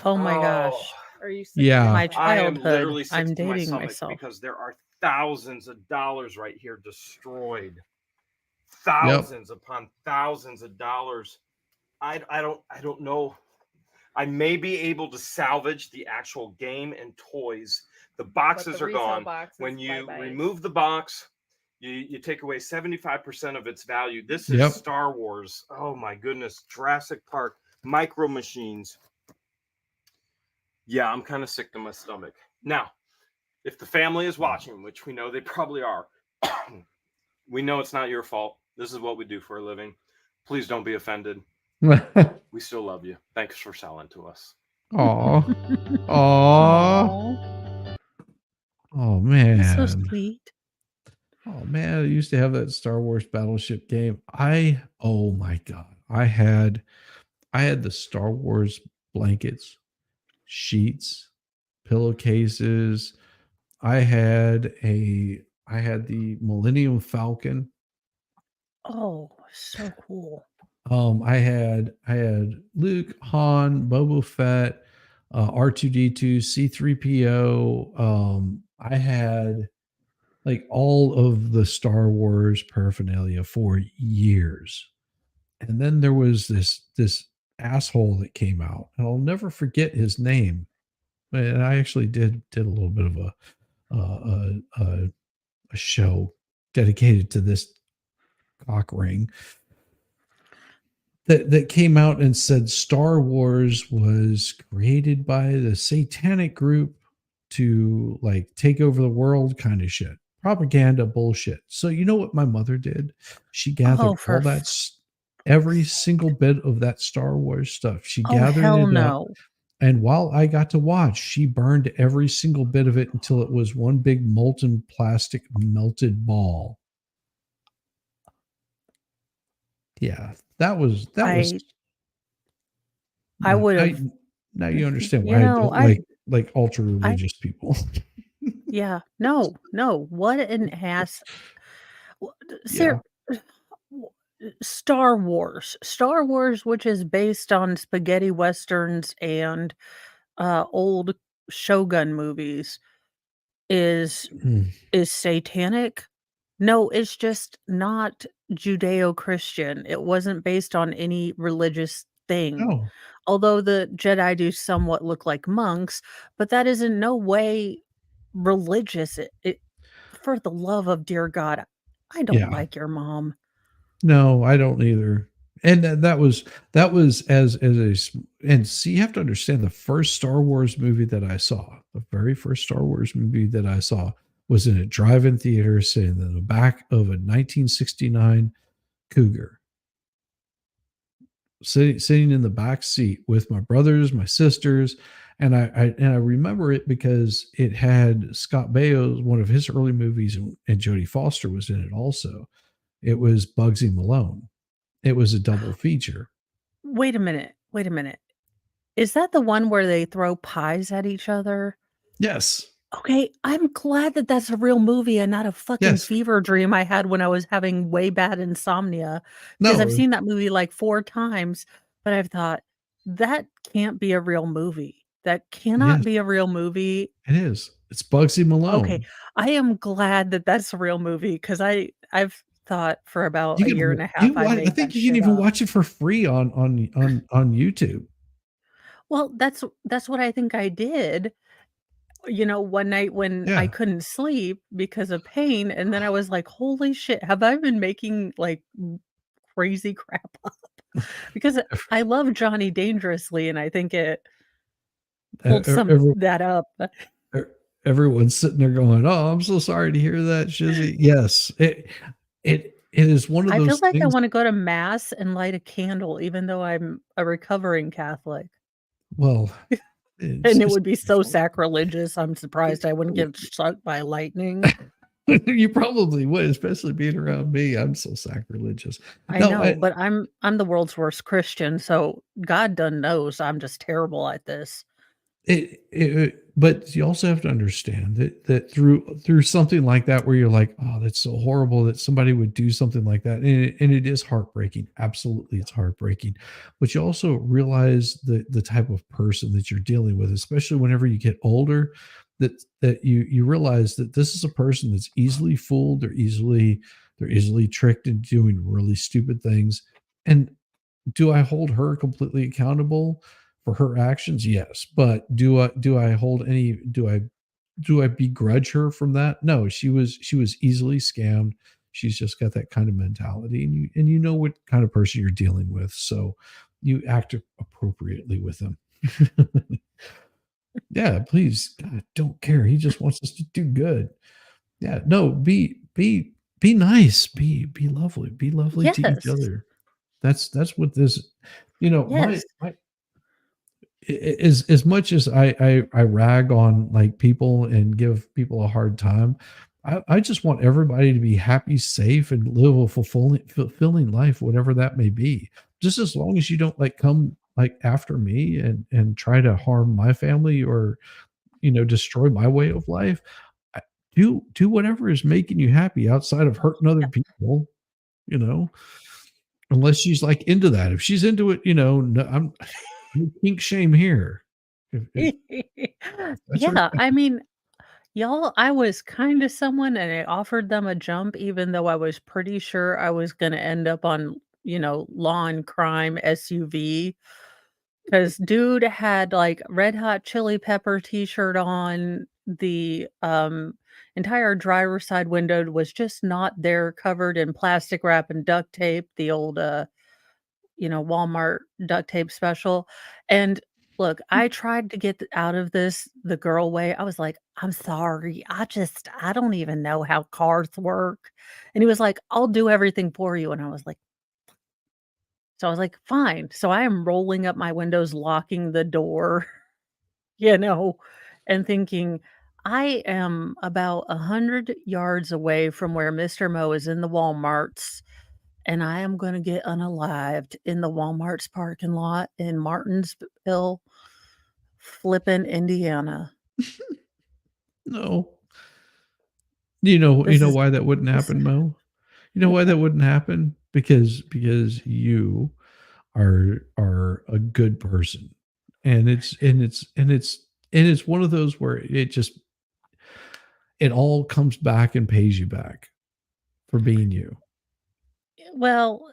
Oh my gosh. Are you sick? Yeah. My I am childhood. literally sick I'm to my dating stomach myself. because there are thousands of dollars right here destroyed. Thousands upon thousands of dollars. I don't know. I may be able to salvage the actual game and toys. The boxes are gone. When you remove the box, you take away 75% of its value. This is Yep. Star Wars. Oh my goodness. Jurassic Park, micro machines. Yeah, I'm kind of sick to my stomach. Now, if the family is watching, which we know they probably are, we know it's not your fault. This is what we do for a living. Please don't be offended. We still love you. Thanks for selling to us. Aw. Aw. Oh man. That's so sweet. Oh man, I used to have that Star Wars Battleship game. Oh my god. I had the Star Wars blankets, sheets, pillowcases. I had the Millennium Falcon. Oh, so cool. I had Luke, Han, Boba Fett, R2D2, C3PO. I had like all of the Star Wars paraphernalia for years. And then there was this asshole that came out, and I'll never forget his name. And I actually did a little bit of a show dedicated to this cock ring that came out and said Star Wars was created by the satanic group to like take over the world, kind of shit. Propaganda bullshit. So you know what my mother did? She gathered all that every single bit of that Star Wars stuff. She gathered hell it no. up. And while I got to watch, she burned every single bit of it until it was one big molten plastic melted ball. Yeah, that was. I would have. Now you understand why I don't like ultra religious people. Yeah, no. What an ass. Sir, Star Wars. Star Wars, which is based on spaghetti westerns and old Shogun movies, is Mm. satanic. No, it's just not Judeo-Christian. It wasn't based on any religious thing. Oh, Although the Jedi do somewhat look like monks, but that is in no way religious. For the love of dear God, I don't yeah. like your mom. No, I don't either. And that was as and see, you have to understand the first Star Wars movie that I saw, the very first Star Wars movie that I saw was in a drive-in theater sitting in the back of a 1969 Cougar. Sitting in the back seat with my brothers, my sisters, and I remember it because it had Scott Baio's one of his early movies, and Jodie Foster was in it also. It was Bugsy Malone. It was a double feature. Wait a minute. Wait a minute. Is that the one where they throw pies at each other? Yes. Okay, I'm glad that that's a real movie and not a fucking Yes. fever dream I had when I was having way bad insomnia. Because I've No. seen that movie like 4 times, but I've thought, "That can't be a real movie. That cannot Yes, be a real movie." it is. It's Bugsy Okay, Malone. I am glad that that's a real movie because I've thought for about You a year and can a half I I made think that you can shit even up. watch it for free on YouTube. Well, that's what I think I did, one night when I Yeah. couldn't sleep because of pain, and then I was like, "Holy shit, have I been making, like, crazy crap up?" Because I love Johnny Dangerously, and I think it pulled some Every that up. everyone's sitting there going, "Oh, I'm so sorry to hear that, Shizzy." Yes, it is one of I feel those like I things. wanna go to mass and light a candle even though I'm a recovering Catholic, Well, and it it's would be so sacrilegious, I'm surprised I wouldn't get struck by lightning. you probably would, especially being around me. I'm so sacrilegious. I No, know, but I'm the world's worst Christian, so God done knows I'm just terrible at this. but you also have to understand that through something like that, where you're like, oh, that's so horrible that somebody would do something like that, and it is heartbreaking. Absolutely, it's heartbreaking. But you also realize the type of person that you're dealing with, especially whenever you get older. That you realize that this is a person that's easily fooled. They're easily tricked into doing really stupid things. And do I hold her completely accountable for her actions? Yes. But do I begrudge her from that? No, she was easily scammed. She's just got that kind of mentality, and you know what kind of person you're dealing with. So you act appropriately with them. Yeah, please. God, don't care. He just wants us to do good. Yeah. No, be nice. Be lovely. Be lovely to each Yes. other. That's what this, Yes. my as much as I rag on like people and give people a hard time, I just want everybody to be happy, safe, and live a fulfilling life, whatever that may be. Just as long as you don't like come like after me and try to harm my family or destroy my way of life. I- do whatever is making you happy outside of hurting other people. You know, unless she's like into that. If she's into it, no, I'm no kink shame here. If that's her Yeah, thing. I mean, y'all, I was kinda someone and I offered them a jump even though I was pretty sure I was gonna end up on, law and crime SUV. 'Cause dude had, like, Red Hot Chili Pepper T-shirt on, the, entire driver's side window was just not there, covered in plastic wrap and duct tape, the old, Walmart duct tape special, and look, I tried to get out of this the girl way. I was like, "I'm sorry, I don't even know how cars work," and he was like, "I'll do everything for you," and I was like, "Fine." So I am rolling up my windows, locking the door, you know, and thinking, "I am about 100 yards away from where Mr. Mo is in the Walmarts, and I am gonna get unalived in the Walmart's parking lot in Martinsville, flippin' Indiana." No. You know This is why that wouldn't this happen, Mo? You know why what? that wouldn't happen? because you are a good person, and it's one of those where it all comes back and pays you back for being you. Well,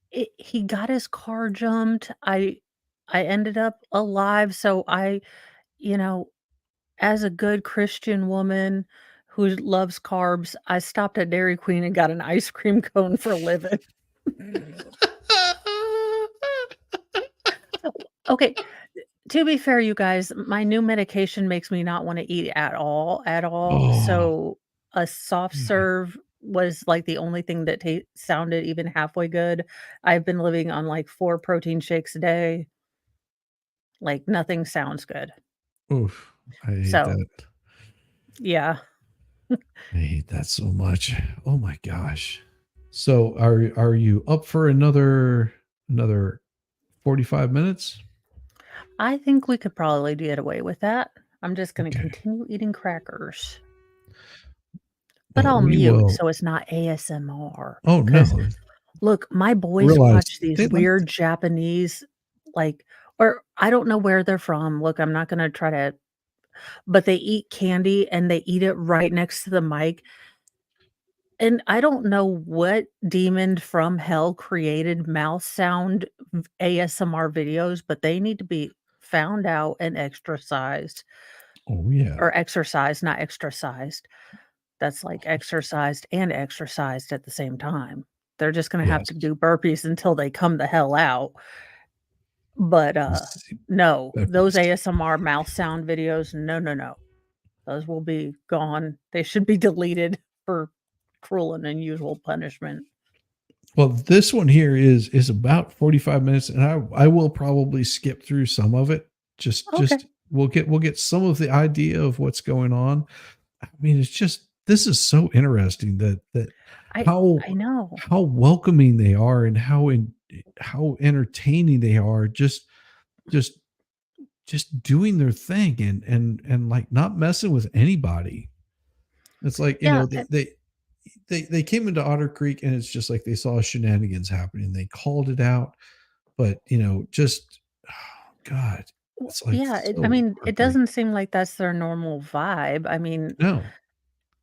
he got his car jumped. I ended up alive, so you know, as a good Christian woman who loves carbs, I stopped at Dairy Queen and got an ice cream cone for a living. Okay, to be fair, you guys, my new medication makes me not wanna eat at all, Oh, so a soft yeah. serve was, like, the only thing that sounded even halfway good. I've been living on, like, 4 protein shakes a day. Like, nothing sounds good. Oof, I hate So, that. yeah. I hate that so much. Oh my gosh. So are you up for another 45 minutes? I think we could probably get away with that. I'm just gonna Okay. continue eating crackers. But Well, I'll we mute will. so it's not ASMR. Oh 'Cause no. look, my boys Realize watch these they like weird Japanese, like, or I don't know where they're from. Look, I'm not gonna try to, but they eat candy and they eat it right next to the mic. And I don't know what demon from hell created mouth sound ASMR videos, but they need to be found out and exorcised, Oh yeah. or exercised, not extrasized. That's like exercised and exercised at the same time. They're just gonna have Yes. to do burpees until they come the hell out. But, Yes. no, those Burpees. ASMR mouth sound videos, no, no, no. Those will be gone. They should be deleted for cruel and unusual punishment. Well, this one here is about 45 minutes, and I will probably skip through some of it. Okay. We'll get some of the idea of what's going on. I mean, it's just this is so interesting that I how I know. how welcoming they are and how entertaining they are, just doing their thing and like not messing with anybody. It's like, Yeah, they came into Otter Creek, and it's just like they saw shenanigans happening. They called it out, but just oh God, it's like yeah, I so mean, it heartbreaking. doesn't seem like that's their normal vibe. I mean, No.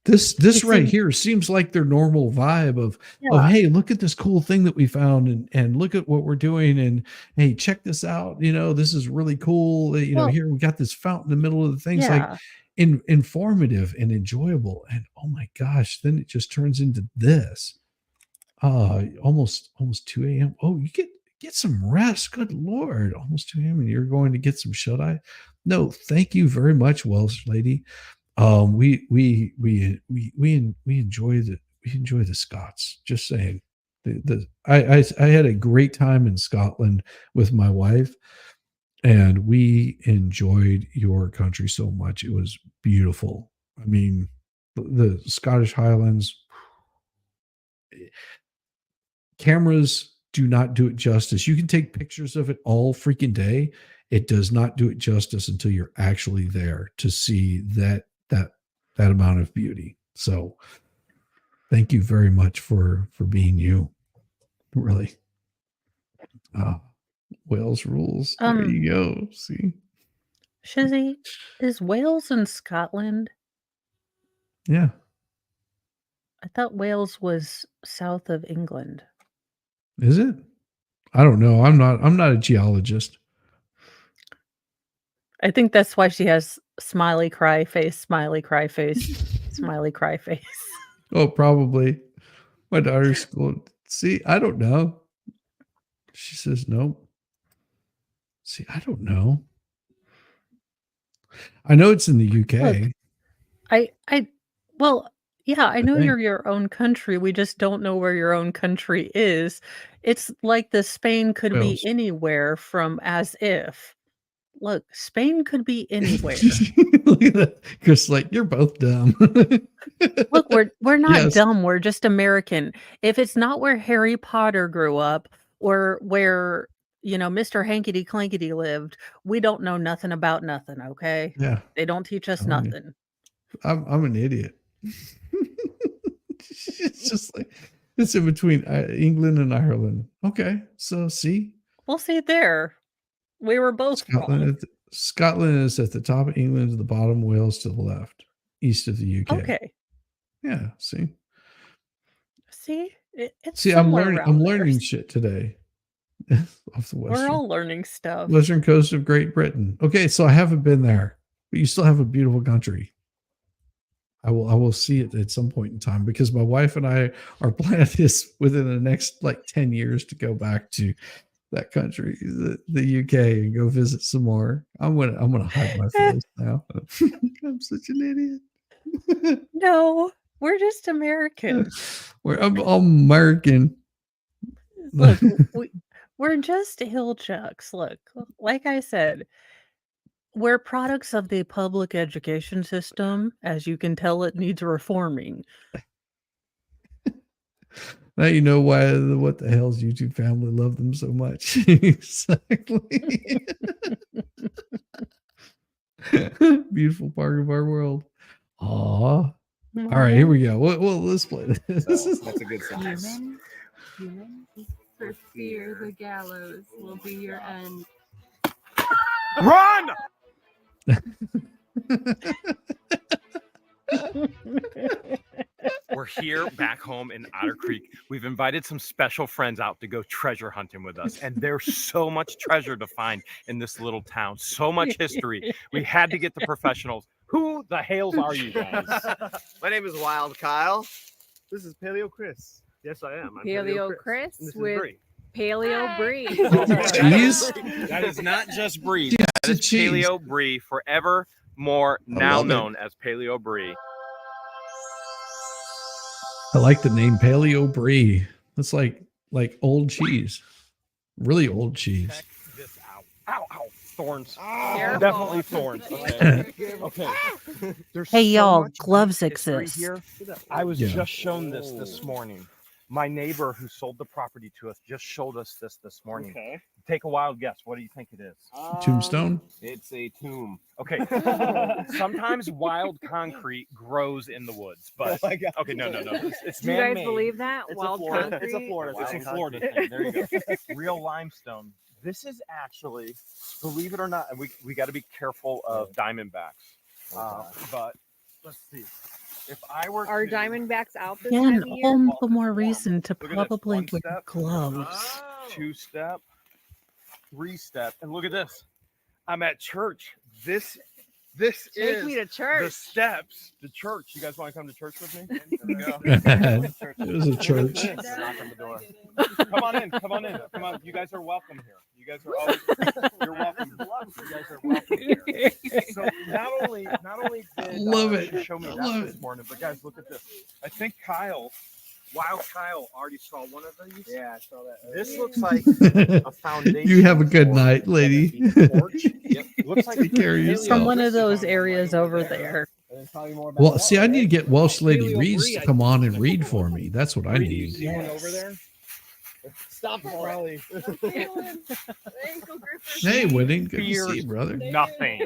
you This right see, here seems like their normal vibe of yeah, hey, look at this cool thing that we found, and look at what we're doing, and hey, check this out. This is really cool. well, Here we got this fountain in the middle of the things, like yeah, informative and enjoyable. And oh my gosh, then it just turns into this. Almost 2 a.m. Oh, you get some rest. Good Lord. Almost 2 a.m. and you're going to get some shut eye. No, thank you very much, Welsh lady. We enjoy the Scots. Just saying. I had a great time in Scotland with my wife, and we enjoyed your country so much. It was beautiful. I mean, the Scottish Highlands, cameras do not do it justice. You can take pictures of it all freaking day. It does not do it justice until you're actually there to see that amount of beauty. So thank you very much for being you. Really. Wales rules. There you go. See? Shizzy, is Wales in Scotland? Yeah. I thought Wales was south of England. Is it? I don't know. I'm not a geologist. I think that's why she has smiley cry face, smiley cry face, smiley cry face. Oh, probably. My daughter's school. See, I don't know. She says nope. See, I don't know. I know it's in the UK. Look, well, yeah, I know think. you're your own country. We just don't know where your own country is. It's like the Spain could be Wales. anywhere from as if. Look, Spain could be anywhere. Look at that. Chris, like, you're both dumb. Look, we're not Yes. dumb. We're just American. If it's not where Harry Potter grew up or where, Mr. Hankety Clankety lived, we don't know nothing about nothing, okay? Yeah. They don't teach us Telling you. nothing. I'm an idiot. It's just like It's in between England and Ireland. Okay, so see, We'll see there. We were both wrong. Scotland is at the top, England is the bottom, Wales to the left, east of the UK. Okay. Yeah, see. See, it's See, I'm somewhere learning. around I'm there. learning shit today. Off the We're all learning stuff. western coast of Great Britain. Okay, so I haven't been there, but you still have a beautiful country. I will see it at some point in time because my wife and I are planning this within the next like 10 years to go back to that country, the UK, and go visit some more. I'm gonna hide my face now. I'm such an idiot. No, we're just American. I'm American. Look, we're just hill chucks. Look, like I said, we're products of the public education system. As you can tell, it needs reforming. Now you know why what the hell's YouTube family love them so much. Exactly. Beautiful part of our world. Aw. All right, here we go. Well, let's play this. That's a good sentence. Human, for fear the gallows will be your end. Run! We're here back home in Otter Creek. We've invited some special friends out to go treasure hunting with us, and there's so much treasure to find in this little town. So much history. We had to get the professionals. Who the Hales are you guys? My name is Wild Kyle. This is Paleo Chris. Yes, I am. I'm Paleo Chris And this is with Bree. Paleo Brie. Cheese? That is not just Brie. Yeah, That is it's cheese. Paleo Brie, forever more now love it. known as Paleo Brie. I like the name Paleo Brie. That's like old cheese. Really old cheese. Check this out. Ow, ow. Thorns. Careful. Definitely thorns. Okay. Okay. There's Hey, so y'all, much gloves history exist. here. I was Yeah. just shown this morning. My neighbor who sold the property to us just showed us this morning. Okay. Take a wild guess. What do you think it is? Tombstone? It's a tomb. Okay. Sometimes wild concrete grows in the woods, but Oh my God. okay, no. It's Do you guys man-made. believe that? It's Wild a Florida. concrete? It's a Florida. It's a thing. Florida thing. There you go. Real limestone. This is actually, believe it or not, and we got to be careful of diamondbacks. But let's see. If I were Are to, Diamondbacks out this Again, time of year? all the more reason to Look at this. probably One wear step. gloves. 2-step, 3-step, and look at this. I'm at church. This Take is me to the church. steps to church. You guys want to come to church with me? It was a church. Knock on the door. Come on in. Come on in. Come on. You guys are welcome here. You guys are always. You're welcome. You guys are welcome here. So not only did Love it. she show me that Love this it. morning, but guys, look at this. I think Wild Kyle already saw one of these. Yeah, I saw that. This looks like a foundation. You have a good for night, lady. a porch. Yep. Looks like Take care of paleo yourself. From one of brick those on areas right over there. And then tell me more about Well, that, see, I need to right? get Welsh Lady Paleo Reeds Brie, to I come think. on and read for me. That's what I Bree, do you need. see one over there? Stop probably. Hey, Whitting, good to Fears see you, brother. Nothing.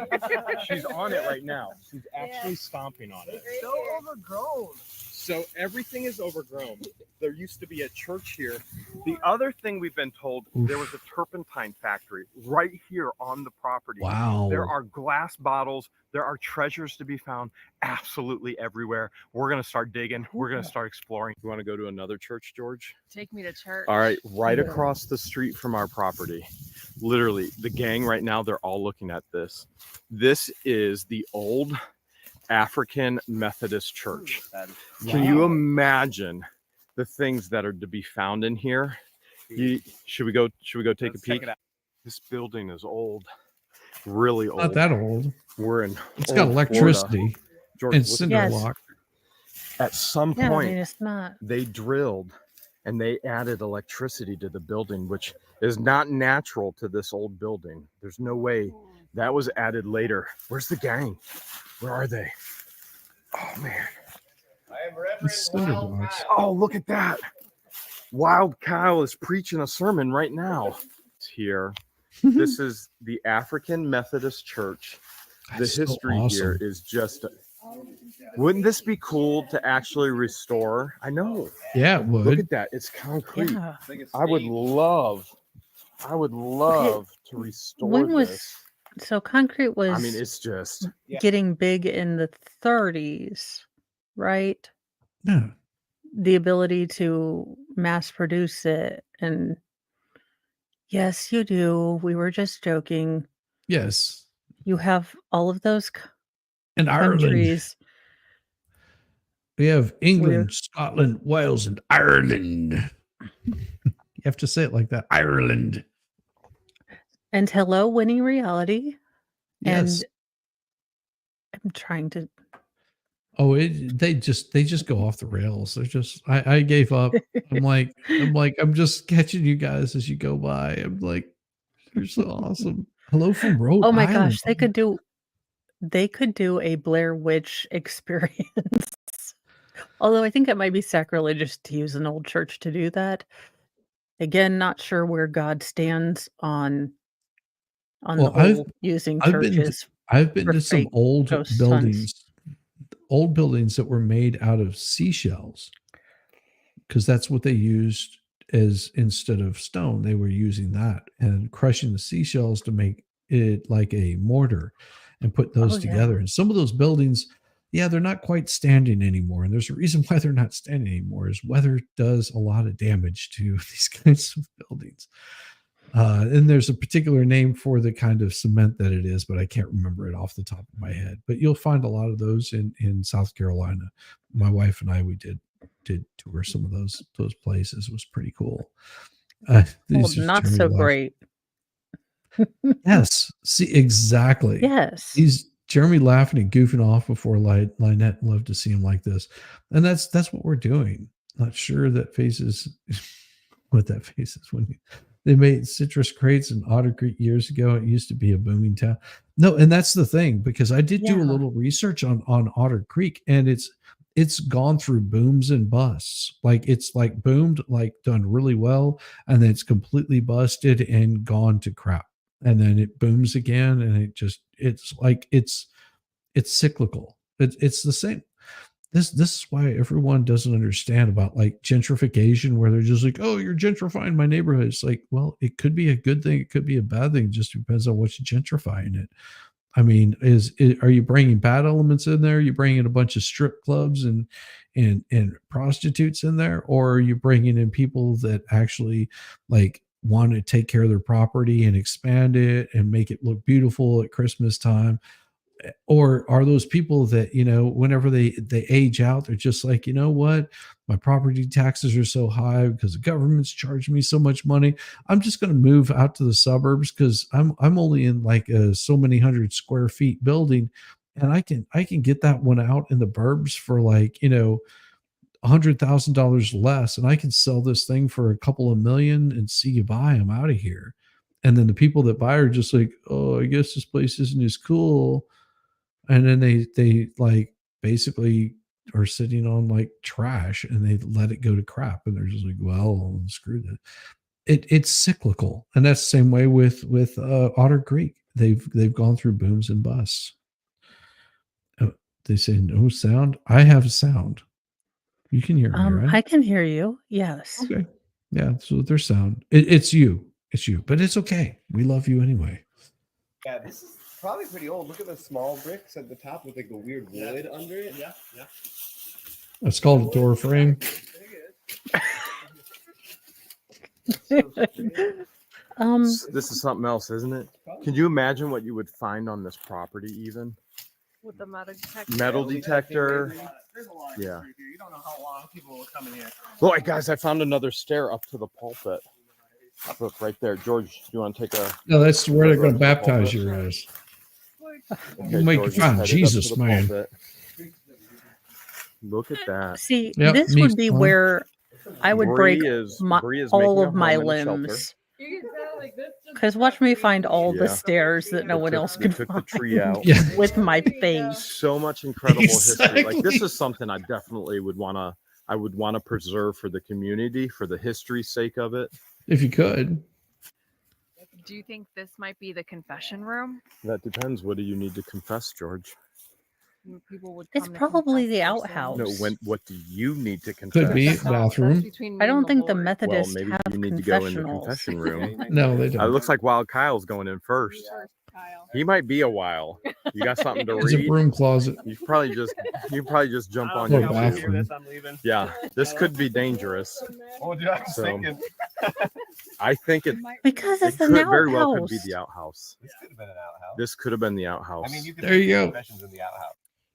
She's on it right now. She's actually stomping on it. So overgrown. So everything is overgrown. There used to be a church here. The other thing we've been told, there was a turpentine factory right here on the property. Wow. There are glass bottles. There are treasures to be found absolutely everywhere. We're going to start digging. We're going to start exploring. You want to go to another church, George? Take me to church. All right, right across the street from our property. Literally, the gang right now, they're all looking at this. This is the old African Methodist Church. Can you imagine the things that are to be found in here? Should we go take a peek? This building is old, really old. Not that old. We're in It's got old electricity Florida. George, and look at cinder Yes. block. at some Yeah, I point mean, it's not. they drilled and they added electricity to the building, which is not natural to this old building. There's no way that was added later. Where's the gang? Where are they? Oh man. It's cinder blocks. Oh, look at that. Wild Kyle is preaching a sermon right now. It's here. This is the African Methodist Church. The That's so history awesome. here is just Wouldn't this be cool to actually restore? I know. Yeah, it would. Look at that. It's concrete. Yeah. I would love to restore When was this. so concrete was I mean, it's just getting big in the 30s, right? Yeah. The ability to mass produce it. And yes, you do. We were just joking. Yes. You have all of those And Ireland. countries. We have England, We're- Scotland, Wales, and Ireland. You have to say it like that. Ireland. And hello, winning reality. Yes. And I'm trying to. Oh, they just go off the rails. They're just I gave up. I'm just catching you guys as you go by. I'm like, you're so awesome. Hello from Rhode Oh my Island. gosh, they could do a Blair Witch experience. Although I think it might be sacrilegious to use an old church to do that. Again, not sure where God stands on the whole using churches. I've been for to some fake old ghost buildings, old buildings that were made out of seashells, because that's what they used as instead of stone. They were using that and crushing the seashells to make it like a mortar and put those together. And some of those buildings, yeah, they're not quite standing anymore. And there's a reason why they're not standing anymore is weather does a lot of damage to these kinds of buildings. And there's a particular name for the kind of cement that it is, but I can't remember it off the top of my head. But you'll find a lot of those in South Carolina. My wife and I, we did tour some of those places. It was pretty cool. Well, not so great. Yes. See, exactly. Yes. He's Jeremy laughing and goofing off before LIEnette. Love to see him like this. And that's what we're doing. Not sure that faces what that face is when they made citrus crates in Otter Creek years ago. It used to be a booming town. No, and that's the thing, because I did do a little research on Otter Creek, and it's gone through booms and busts. Like it's like boomed, like done really well, and then it's completely busted and gone to crap. And then it booms again, and it's cyclical. It's the same. This is why everyone doesn't understand about like gentrification, where they're just like, oh, you're gentrifying my neighborhood. It's like, well, it could be a good thing, it could be a bad thing. It just depends on what you gentrify in it. I mean, are you bringing bad elements in there? Are you bringing a bunch of strip clubs and prostitutes in there, or are you bringing in people that actually like want to take care of their property and expand it and make it look beautiful at Christmas time? Or are those people that, you know, whenever they age out, they're just like, you know what, my property taxes are so high because the government's charging me so much money, I'm just going to move out to the suburbs because I'm only in like a so many 100 square feet building, and I can get that one out in the burbs for like, you know, $100,000 less, and I can sell this thing for a couple of million and see you buy. I'm out of here. And then the people that buy are just like, oh, I guess this place isn't as cool. And then they like basically are sitting on like trash, and they let it go to crap, and they're just like, well, screw that. It's cyclical, and that's the same way with Otter Creek. They've gone through booms and busts. They say no sound. I have sound. You can hear me, right? I can hear you. Yes. Okay. Yeah. So there's sound. It's you. It's you. But it's okay. We love you anyway. Yeah, this is probably pretty old. Look at the small bricks at the top with like the weird wood under it. Yeah, yeah. It's called a door frame. This is something else, isn't it? Can you imagine what you would find on this property even? With the metal detector. Metal detector. There's a lot of Yeah. history here. You don't know how long people will come in here. Boy, guys, I found another stair up to the pulpit. Look right there. George, do you want to take a... No, that's where they're going to baptize your ass. Okay, Make George, you find headed up Jesus, to the man. pulpit. Look at that. See, Yep, this me would be too. where I would Bree break is making all a of my home in a shelter. limbs. Because watch me find all the Yeah. stairs that no They one took- else they could took the find tree out. Yeah. with my face. So much incredible history. Like this Exactly. is something I definitely would want to preserve for the community, for the history's sake of it. If you could. Do you think this might be the confession room? That depends. What do you need to confess, George? where people would It's come to probably confess the their outhouse. No, what do you need to confess? Could be sins. That's bathroom. between I me and don't think the Lord. Methodists maybe have you need to go in the confessionals. confession room. No, they It don't. looks like Wild Kyle's going in first. First, Kyle. He might be a while. You got something to It's a read? broom closet. You probably just jump on Or YouTube. bathroom. I'm leaving. Yeah, this could be dangerous. Oh, dude, I was So- thinking. I think it Because it it's an could outhouse. very well could be the outhouse. This could have been an outhouse. This could have been the outhouse. I mean, you could There you make go. confessions in the outhouse.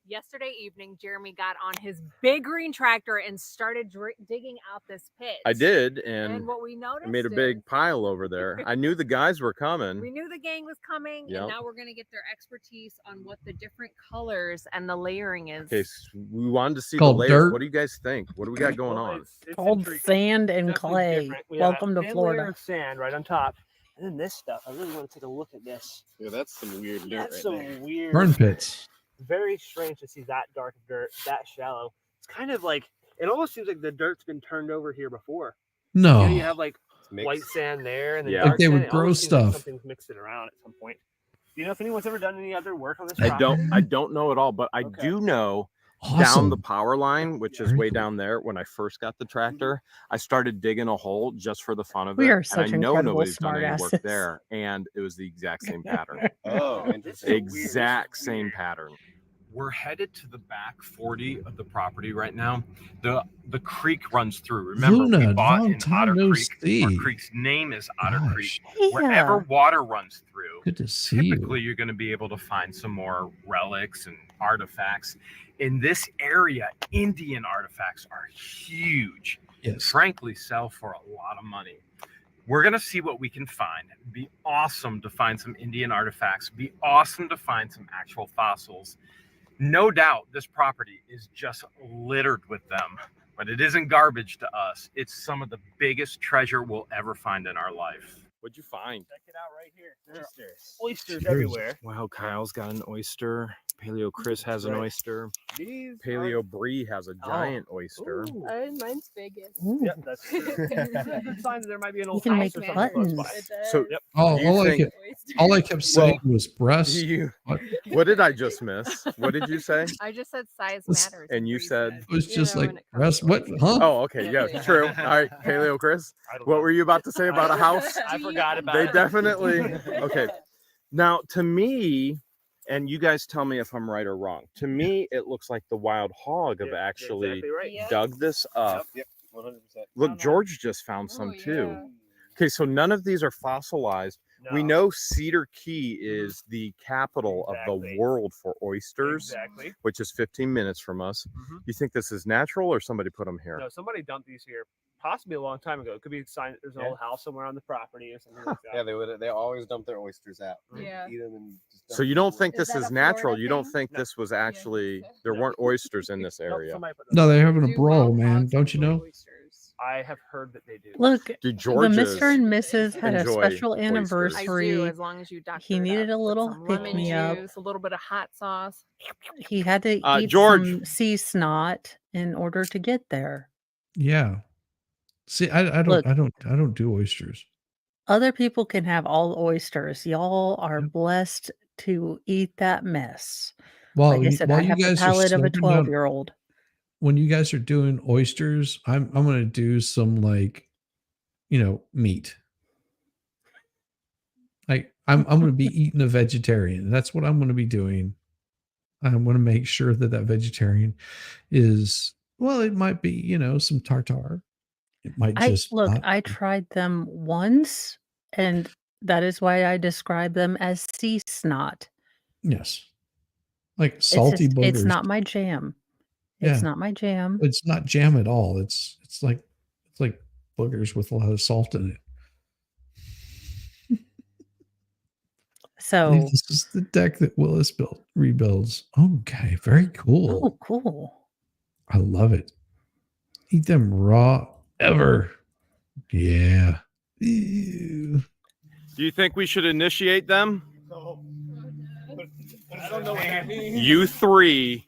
Yesterday evening, Jeremy got on his big green tractor and started digging out this pit. I did, And and what we noticed I made a is big pile over there. I knew the guys were we coming. knew the gang was coming, Yep. and now we're going to get their expertise on what the different colors and the layering is. Okay, so we wanted to see Called the layers. dirt. What do you guys think? What do we got going on? Called sand and clay. Welcome to Florida. Of sand right on top, and then this stuff. I really want to take a look at this. Yeah, that's some weird dirt That's right some there. weird. Burn pits. Very strange to see that dark of dirt, that shallow. It's kind of like it almost seems like the dirt's been turned over here before. No. You know, you have like It's white mixed. sand there, and then Yeah. dark Like they sand. would It grow almost seems like stuff. something's mixed it around at some point. Do you know if anyone's ever done any other work on this? I property? don't know at all, but I Okay. do know down Awesome. the power line, which is Very way cool. down there. When I first got the tractor, I started digging a hole just for the fun of it. We are and such I know incredible nobody's done any work smartasses. there, and it was the exact same pattern. Oh, interesting. Exact same pattern. We're headed to the back 40 of the property right now. The creek runs through. Remember, Luna, we bought long in time Otter no Creek. see. Our creek's name is Otter Gosh. Creek. Wherever Yeah. water runs through, Good to see typically you. you're going to be able to find some more relics and artifacts. In this area, Indian artifacts are huge. Yes. Frankly, sell for a lot of money. We're going to see what we can find. It'd be awesome to find some Indian artifacts. It'd be awesome to find some actual fossils. No doubt this property is just littered with them, but it isn't garbage to us. It's some of the biggest treasure we'll ever find in our life. What'd you find? Check it out right here. There are oysters Cheers. everywhere. Wow, Kyle's got an oyster. Paleo Chris has an Right. oyster. These Paleo Bree has a giant oyster. Ooh. Mine's biggest. Ooh. Yep, that's true. Good signs there might be an old can house make or something buttons. close by. So, Yep. All, Do you all, I think- kept, all I kept saying was breast. you, What? what did I just miss? What did you say? I just said size This- matters. And you said, It was You just know, like when it comes breast. to What? oysters. Huh? oh, okay, yeah, true. All right, Paleo Chris, I don't what know. were you about to say about a house? I forgot about They it. definitely, okay. Now, to me, and you guys tell me if I'm right or wrong, to me, it looks like the wild hog have Yeah, you're actually exactly right. Yeah. dug this up. Yep, 100%. Look, George just found some Oh, too. yeah. Okay, so none of these are fossilized. We No. know Cedar Key is the capital of the Exactly. world for oysters, Exactly. which is 15 minutes from us. Mhm. You think this is natural or somebody put them here? No, somebody dumped these here possibly a long time ago. It could be a sign that there's an Yeah. old house somewhere on the property or something like that. Yeah, they would. They always dump their oysters out. Yeah. Eat them and just So dump you them don't in. think Is this that is a natural? Florida You don't thing? think No. this was actually there No. weren't oysters in this Nope, area? somebody put No, they're having a Do brawl, wild man. hogs Don't you enjoy know? oysters? I have heard that they do. Look, Do the George's Mr. and Mrs. had a enjoy special oysters? I do, anniversary. as long as you doctor He it needed up. a Put little some lemon pick-me-up. juice, a little bit of hot sauce. He had to eat George. some sea snot in order to get there. Yeah. See, I don't, Look. I don't do oysters. Other people can have all oysters. Y'all are Yep. blessed to eat that mess. While Like I you- said, while I you have the guys are palate of a slurping down- 12-year-old. When you guys are doing oysters, I'm gonna do some like, meat. Like I'm gonna be eating a vegetarian. That's what I'm gonna be doing. I'm gonna make sure that vegetarian is it might be some tartare. It might just not I be. tried them once, and that is why I describe them as sea snot. Yes, like It's salty just, boogers. it's not my jam. It's Yeah. not my jam. It's not jam at all. It's like boogers with a lot of salt in it. I So, think this is the deck that Willis rebuilds. Okay, very cool. oh, cool. I love it. Eat them raw ever. Yeah. Ew. Do you think we should initiate them? I don't know what that means. You three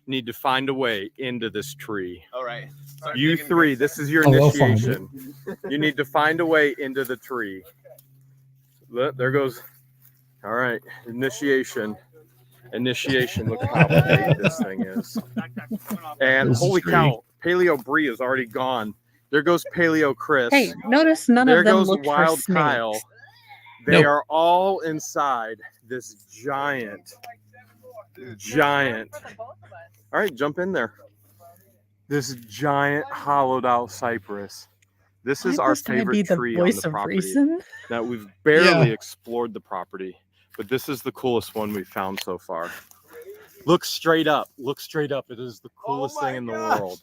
need to find a way into this tree. All right. Start You digging, three, Chris. this is your Oh, they'll find it. initiation. You need to find a way into the tree. Look, there goes. All right, initiation. Initiation. Look how big this thing is. And This is holy great. cow, Paleo Bree is already gone. There goes Paleo Chris. Hey, notice none there of them goes looked for Wild snakes. Kyle. They are all inside this giant. All right, jump in there. This giant hollowed out cypress. This is Why our must I be favorite the tree on voice the of property. reason? Now we've barely Yeah. explored the property, but this is the coolest one we've found so far. Look straight up. Look straight up. It is the coolest thing in the world.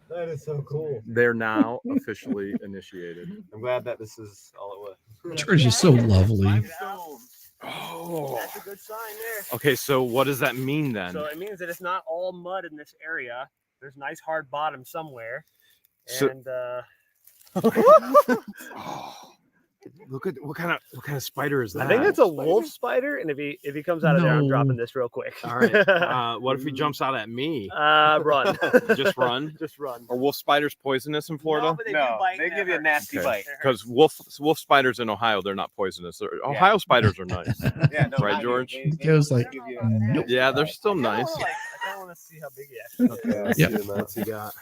That is so cool. They're now officially initiated. I'm glad that this is all it was. George is so lovely. Oh. That's a good sign there. Okay, so what does that mean then? So it means that it's not all mud in this area. There's nice hard bottom somewhere. So- And Look at what kind of spider is that? I think it's a wolf spider. And if he comes out of there, I'm No. dropping this real quick. All right. What if he jumps out at me? Run. Just run? Just run. Are wolf spiders poisonous in Florida? No, but they do bite and give you a hurt. nasty bite. Because wolf spiders in Ohio, they're not poisonous. Ohio spiders are nice. Yeah, no, Right, not George? you. He goes like, give you nope. Yeah, they're still nice. I kind of want to see how big he is. Okay, Yep. What's he got?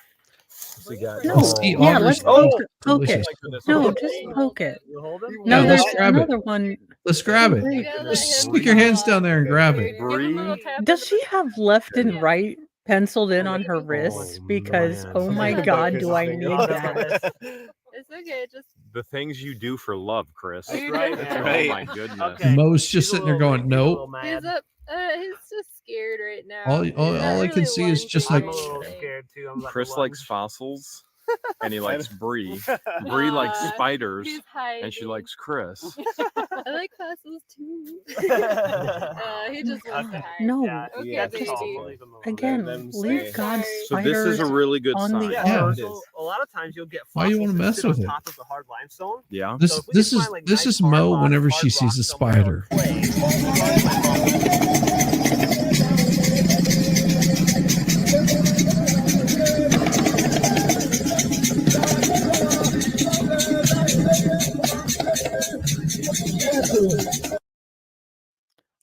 What's he got? No, Let's see, yeah, Otter's let's so poke it. delicious. No, just poke it. You hold him? No, Yeah, there's let's grab it. another one. Let's grab it. You gotta let Just him stick your hands fall. down there and grab it. Give him a little tap Does on she have left and right penciled in on her wrists? Because, man. oh my God, do I need that? It's okay. Just The things you do for love, Chris. That's right, Oh right. my goodness. Okay. Mo's just He's a sitting there little going, bit- he's a nope. little he's mad. up. He's just scared right now. All He's I not can see is wanting just to like- I'm a do little anything. scared too. I'm letting Chris him likes lunge. fossils and he likes Bree. Bree likes Aw, spiders He's hiding. and she likes Chris. I like fossils too. He just wants to hide. No. Okay, Yeah, baby. just We'll leave him alone. Again, them leave stay. God's So this is a spiders really good on sign. the Yeah, Yeah. earth. so a lot of times you'll get Why you fossils wanna that mess sit with on it? top of the hard limestone. Yeah. This So if we this can is find, like, this nice is Mo hard whenever rock she sees a somewhere or spider.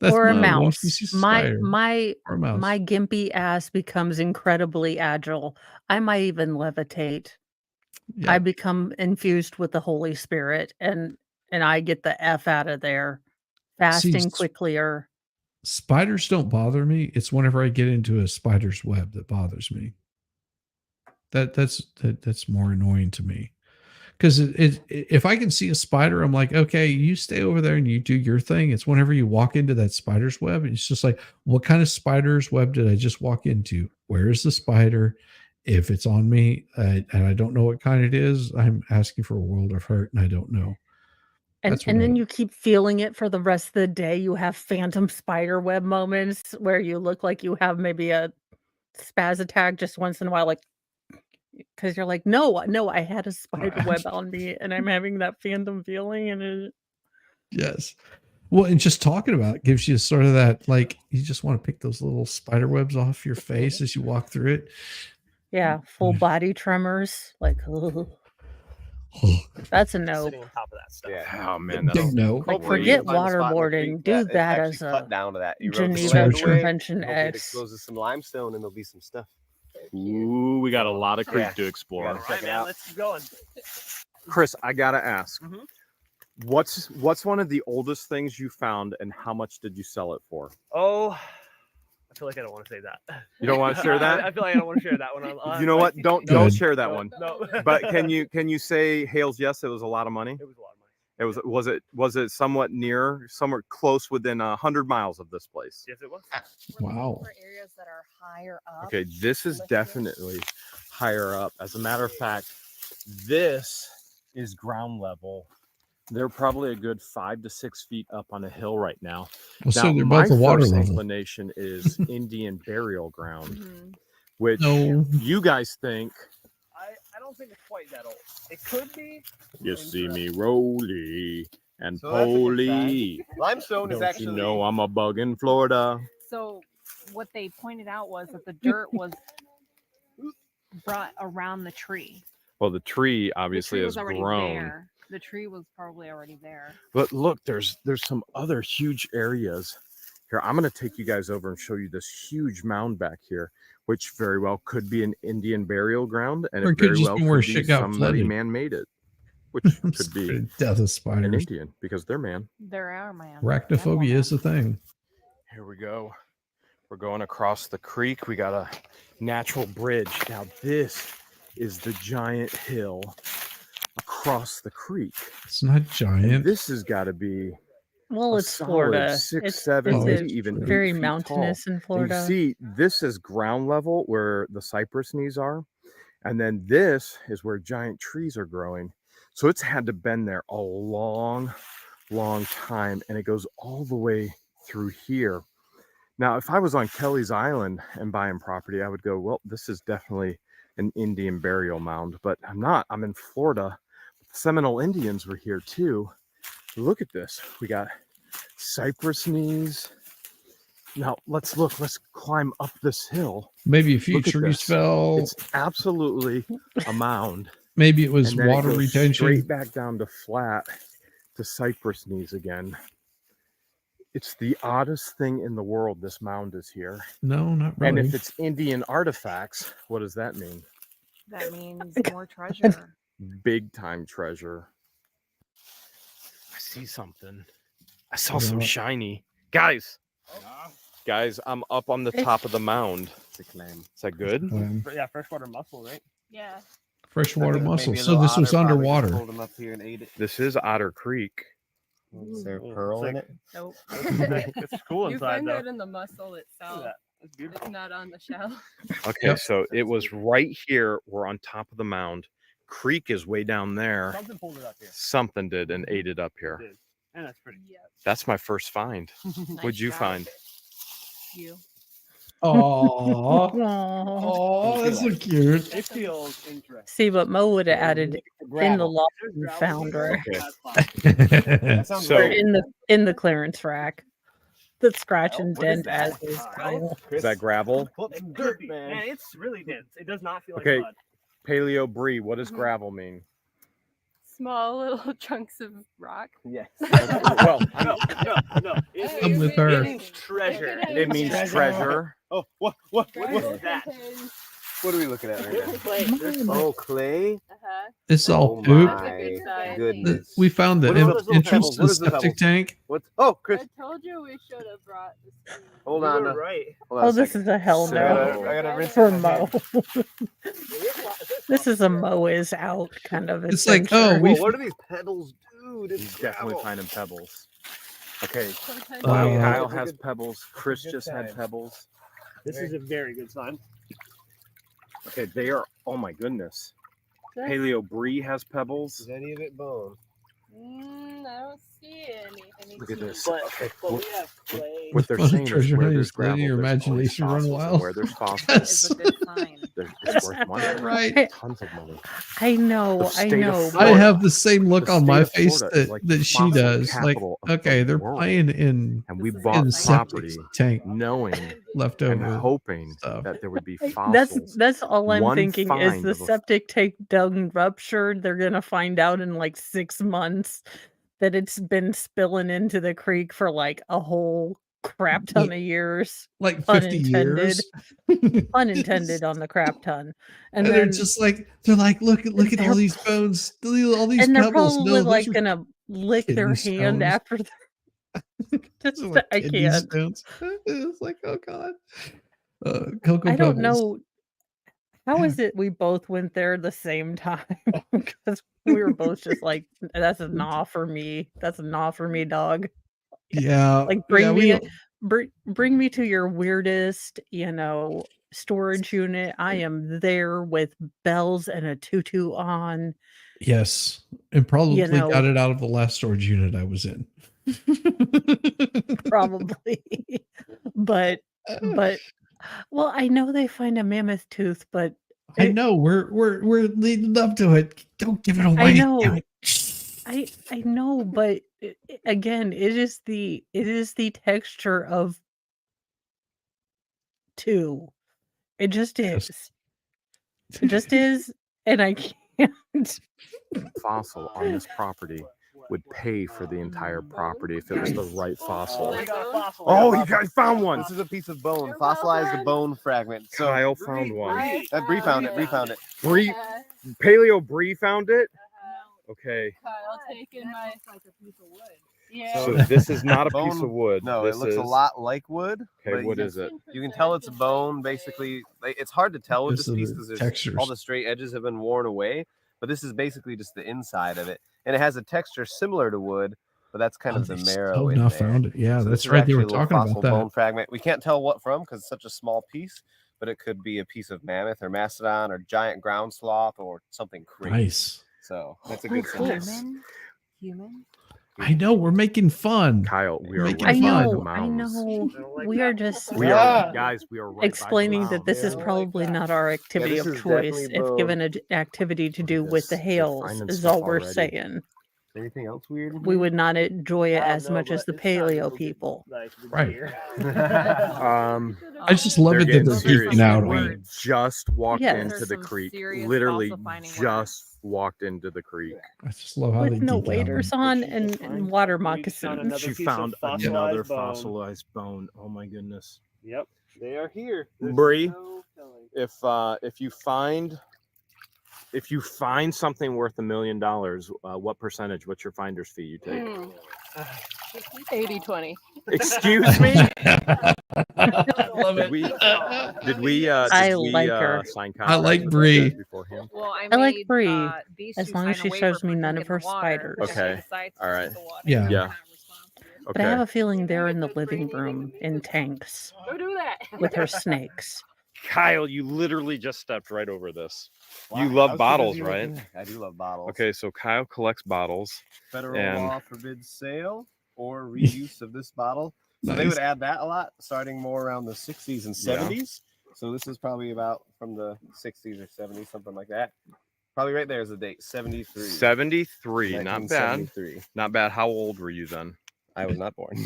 That's Or a Mo when mouse. she sees a My spider. my Or a mouse. my gimpy ass becomes incredibly agile. I might even levitate. Yeah. I become infused with the Holy Spirit and I get the F out of there fast See, and quicklier. Spiders don't bother me. It's whenever I get into a spider's web that bothers me. That's more annoying to me. Because if I can see a spider, I'm like, okay, you stay over there and you do your thing. It's whenever you walk into that spider's web, it's just like, what kind of spider's web did I just walk into? Where is the spider? If it's on me and I don't know what kind it is, I'm asking for a world of hurt and I don't know. And That's what and then I- you keep feeling it for the rest of the day. You have phantom spider web moments where you look like you have maybe a spaz attack just once in a while, like because you're like, no, I had a spider web on me and I'm having that phantom feeling and it, Yes. Well, and just talking about it gives you sort of that, like, you just want to pick those little spider webs off your face as you walk through it. yeah, full body tremors. Like, ugh. That's a no. Sitting on top of that stuff. Yeah. Oh man, Big that'll no. Like, Hopefully forget you find a spot in the waterboarding. creek Do it's that actually as cut a down to that. You Geneva land away, Intervention hopefully it X. exposes some limestone and there'll be some stuff. Ooh, we got a lot of creek Yeah. to explore. Yeah. All Check right, it man. out. Let's keep going. Chris, I gotta ask, Mhm. what's one of the oldest things you found, and how much did you sell it for? Oh, I feel like I don't want to say that. You don't want to share that? I feel like I don't want to share that one. On, You know what? Don't Good. share that one. No. But can you say Hale's yes? It was a lot of money. It was a lot of money. Was it somewhat near, somewhere close within 100 miles of this place? Yes, it was. Wow. For areas that are higher up. Okay, this is definitely higher up. As a matter of fact, this is ground level. They're probably a good 5 to 6 feet up on a hill right now. Well, so Now, they're my both a water first level. inclination is Indian burial ground, Mhm. which No. you guys think. I don't think it's quite that old. It could be. You see me roly and So that's a good poly. Limestone is Don't actually you know I'm a bug in Florida? So what they pointed out was that the dirt was brought around the tree. Well, the tree The obviously tree has was already grown. there. The tree was probably already there. But look, there's some other huge areas here. I'm going to take you guys over and show you this huge mound back here, which very well could be an Indian burial ground, and Or it it could very just well be where could be shit got somebody flooded. man-made it, which could be Death of an spiders. Indian because they're man. There are, man. Arachnophobia is a thing. Here we go. We're going across the creek. We got a natural bridge. Now this is the giant hill across the creek. It's not And giant. this has got to be Well, a it's solid Florida. 6, It's 7, Oh, maybe it's even true. 8 very feet mountainous tall. in And Florida. you see, this is ground level where the cypress knees are, and then this is where giant trees are growing. So it's had to been there a long time, and it goes all the way through here. Now, if I was on Kelly's Island and buying property, I would go, well, this is definitely an Indian burial mound, but I'm not. I'm in Florida. The Seminole Indians were here too. Look at this. We got cypress knees. Now let's look. Let's climb up this hill. Maybe a few Look at trees this. fell. It's absolutely a mound. Maybe it was And then it water goes retention. straight back down to flat to cypress knees again. It's the oddest thing in the world. This mound is here. No, not And really. if it's Indian artifacts, what does that mean? That means more treasure. Big time treasure. I see something. I saw some What? shiny. Guys, I'm up on the top of the mound. Is that good? Yeah, freshwater mussel, right? Yeah. Freshwater Maybe mussel. a So little this was otter probably just underwater. pulled 'em up here and ate it. This is Otter Creek. Is there a Yeah, pearl it's in like- it? Nope. It's cool You inside find though. that in the mussel Look itself. at that. That's beautiful. It's not on the shell. Okay, Yep. so it was right here. We're on top of the mound. Creek is way down there. Something pulled it up here. Something did and ate it up here. It did. And that's pretty. Yep. That's my first find. What'd you job. find? You. Oh, Aw. oh, that's so cute. It feels interesting. See, but Mo would have added in the Gravel. lost There's and gravel found here. rack, Okay. That sounds So- or great. in the clearance rack. The scratch and What is dent as that? is pile. Is that gravel? It's dirt, man. It's really dense. It does not feel Okay. like mud. Paleo Bree, what does Mhm. gravel mean? Small little chunks of rock. Yes. Well, no. It, I'm with her. it means treasure. it means treasure. Oh, what's Gravel that? contains- What are we looking at right There's now? clay. There's Mine. Oh, clay. Uh-huh. It's all Oh poop. That's a good sign. Goodness. We found the What are those little entrance pebbles? to What the is the septic pebbles? tank. What's? Oh, Chris. I told you we should have brought the spoon. Hold You on. were right. Hold on Oh, a this second. is a hell So, no I gotta rinse for my Mo. hand. This is a Mo is out kind of. It's like, adventure. oh, we Whoa, what are these pebbles, dude? It's He's definitely gravel. finding pebbles. Okay. Sometimes Wow, you- Kyle it's a has good- pebbles. Chris good just had time. pebbles. This is a very good sign. Okay, they are. Oh my goodness. Paleo Bree has pebbles. Is any of it bone? I don't see any. Look at this. But, Okay, but what, we have clay. what they're Fun saying is treasure where hunt there's is letting gravel, your there's always imagination run fossils, and wild. where there's fossils, That's It's a good sign. it's worth money. right. Tons of money. I know, The I state of know. I Florida. have the same look The on state my of face Florida is that, like that she fossil does. Like, capital of the okay, they're world. playing in And we This is bought in exciting. property septic tank knowing and leftover. hoping stuff. that there would be That's fossils. all I'm One thinking is find the of a- septic tank done ruptured. They're gonna find out in like 6 months that it's been spilling into the creek for like a whole crap ton of years. Like 50 years. Unintended on the crap ton. And And they're then just like, they're like, look at all they're- these bones, all these and they're pebbles. probably No, those like are gonna lick their kidney hand stones. after Those are the like I kidney can't. stones. It's like, oh god. Cocoa I don't Pebbles. know. How is it we both went there the same time? Because we were both just like, that's a nah for me. That's a nah for me, dog. Yeah. Like bring yeah, me bring me to your weirdest, storage unit. I am there with bells and a tutu on. Yes. And probably know. got it out of the last storage unit I was in. Probably. but well, I know they find a mammoth tooth, but I know we're leading up to it. Don't give it away. know. Damn it. I know, but again, it is the texture of 2. It just Yes. is. It just is, and I fossil on this property would pay for the entire property if it was the right fossil. Oh, you guys found one. This is a piece of bone, fossilized bone fragment. So Kyle found one. Bree found it. Bree found it. Bree, Paleo Bree found it. Okay. Kyle taking my like a piece of wood. Yeah. So this is not a piece Bone- of wood. No, this it looks is, a lot like wood. Okay, but what you is it? You can tell it's a bone. Basically, like, it's hard to tell with Just this the piece because textures. all the straight edges have been worn away. But this is basically just the inside of it, and it has a texture similar to wood, but that's kind of the marrow. Oh, in not there. found it. Yeah, So that's this is right. They were actually a little talking about fossil that. bone fragment. We can't tell what from because it's such a small piece, but it could be a piece of mammoth or mastodon or giant ground sloth or something crazy. Nice. So that's a Oh, good cool. sign. Human. I know we're making fun. Kyle, we are Making right I by the know, mounds. We are just We are, guys, we are right explaining by the that this is mounds. probably not our activity this of is choice. definitely If bone. given an activity to do with the They're Hales, finding is stuff all we're already. saying. Anything else weird? in We here? would not enjoy it I don't as know, much as but the it's starting to paleo get, people. like, Right. weird. I just love They're it that getting they're serious. geeking out We on it. just walked Yes. into There's the some creek. serious Literally fossil finding just walked into the creek. I just love how they With no geek out on waders it. on She and, just and found- water we found moccasins. another She piece of found fossilized another bone. fossilized bone. Oh my goodness. Yep, they are here. There's Bree, no telling. if you find something worth $1 million, what percentage? What's your finder's fee you take? 80-20. Excuse me. Love Did we? I like her. Sign I like contracts with Bree. those guys beforehand? Well, I like made, Bree, these as two long as sign she a shows waiver me for none drinking of her the water, spiders. but if they Okay. decide to All drink right. the water, Yeah. they're Yeah. not responsible. But I have Okay. a feeling they're in the living room in tanks Go do that. with her snakes. Kyle, you literally just stepped right over this. Wow, You I love was too bottles, busy right? looking. I do love bottles. Okay, so Kyle collects bottles. Federal and- law forbids sale or reuse of this bottle. So they Nice. would add that a lot, starting more around the 60s and Yeah. 70s. So this is probably about from the 60s or 70s, something like that. Probably right there is the date, 73. 73, not bad. 1973. Not bad. How old were you then? I was not born.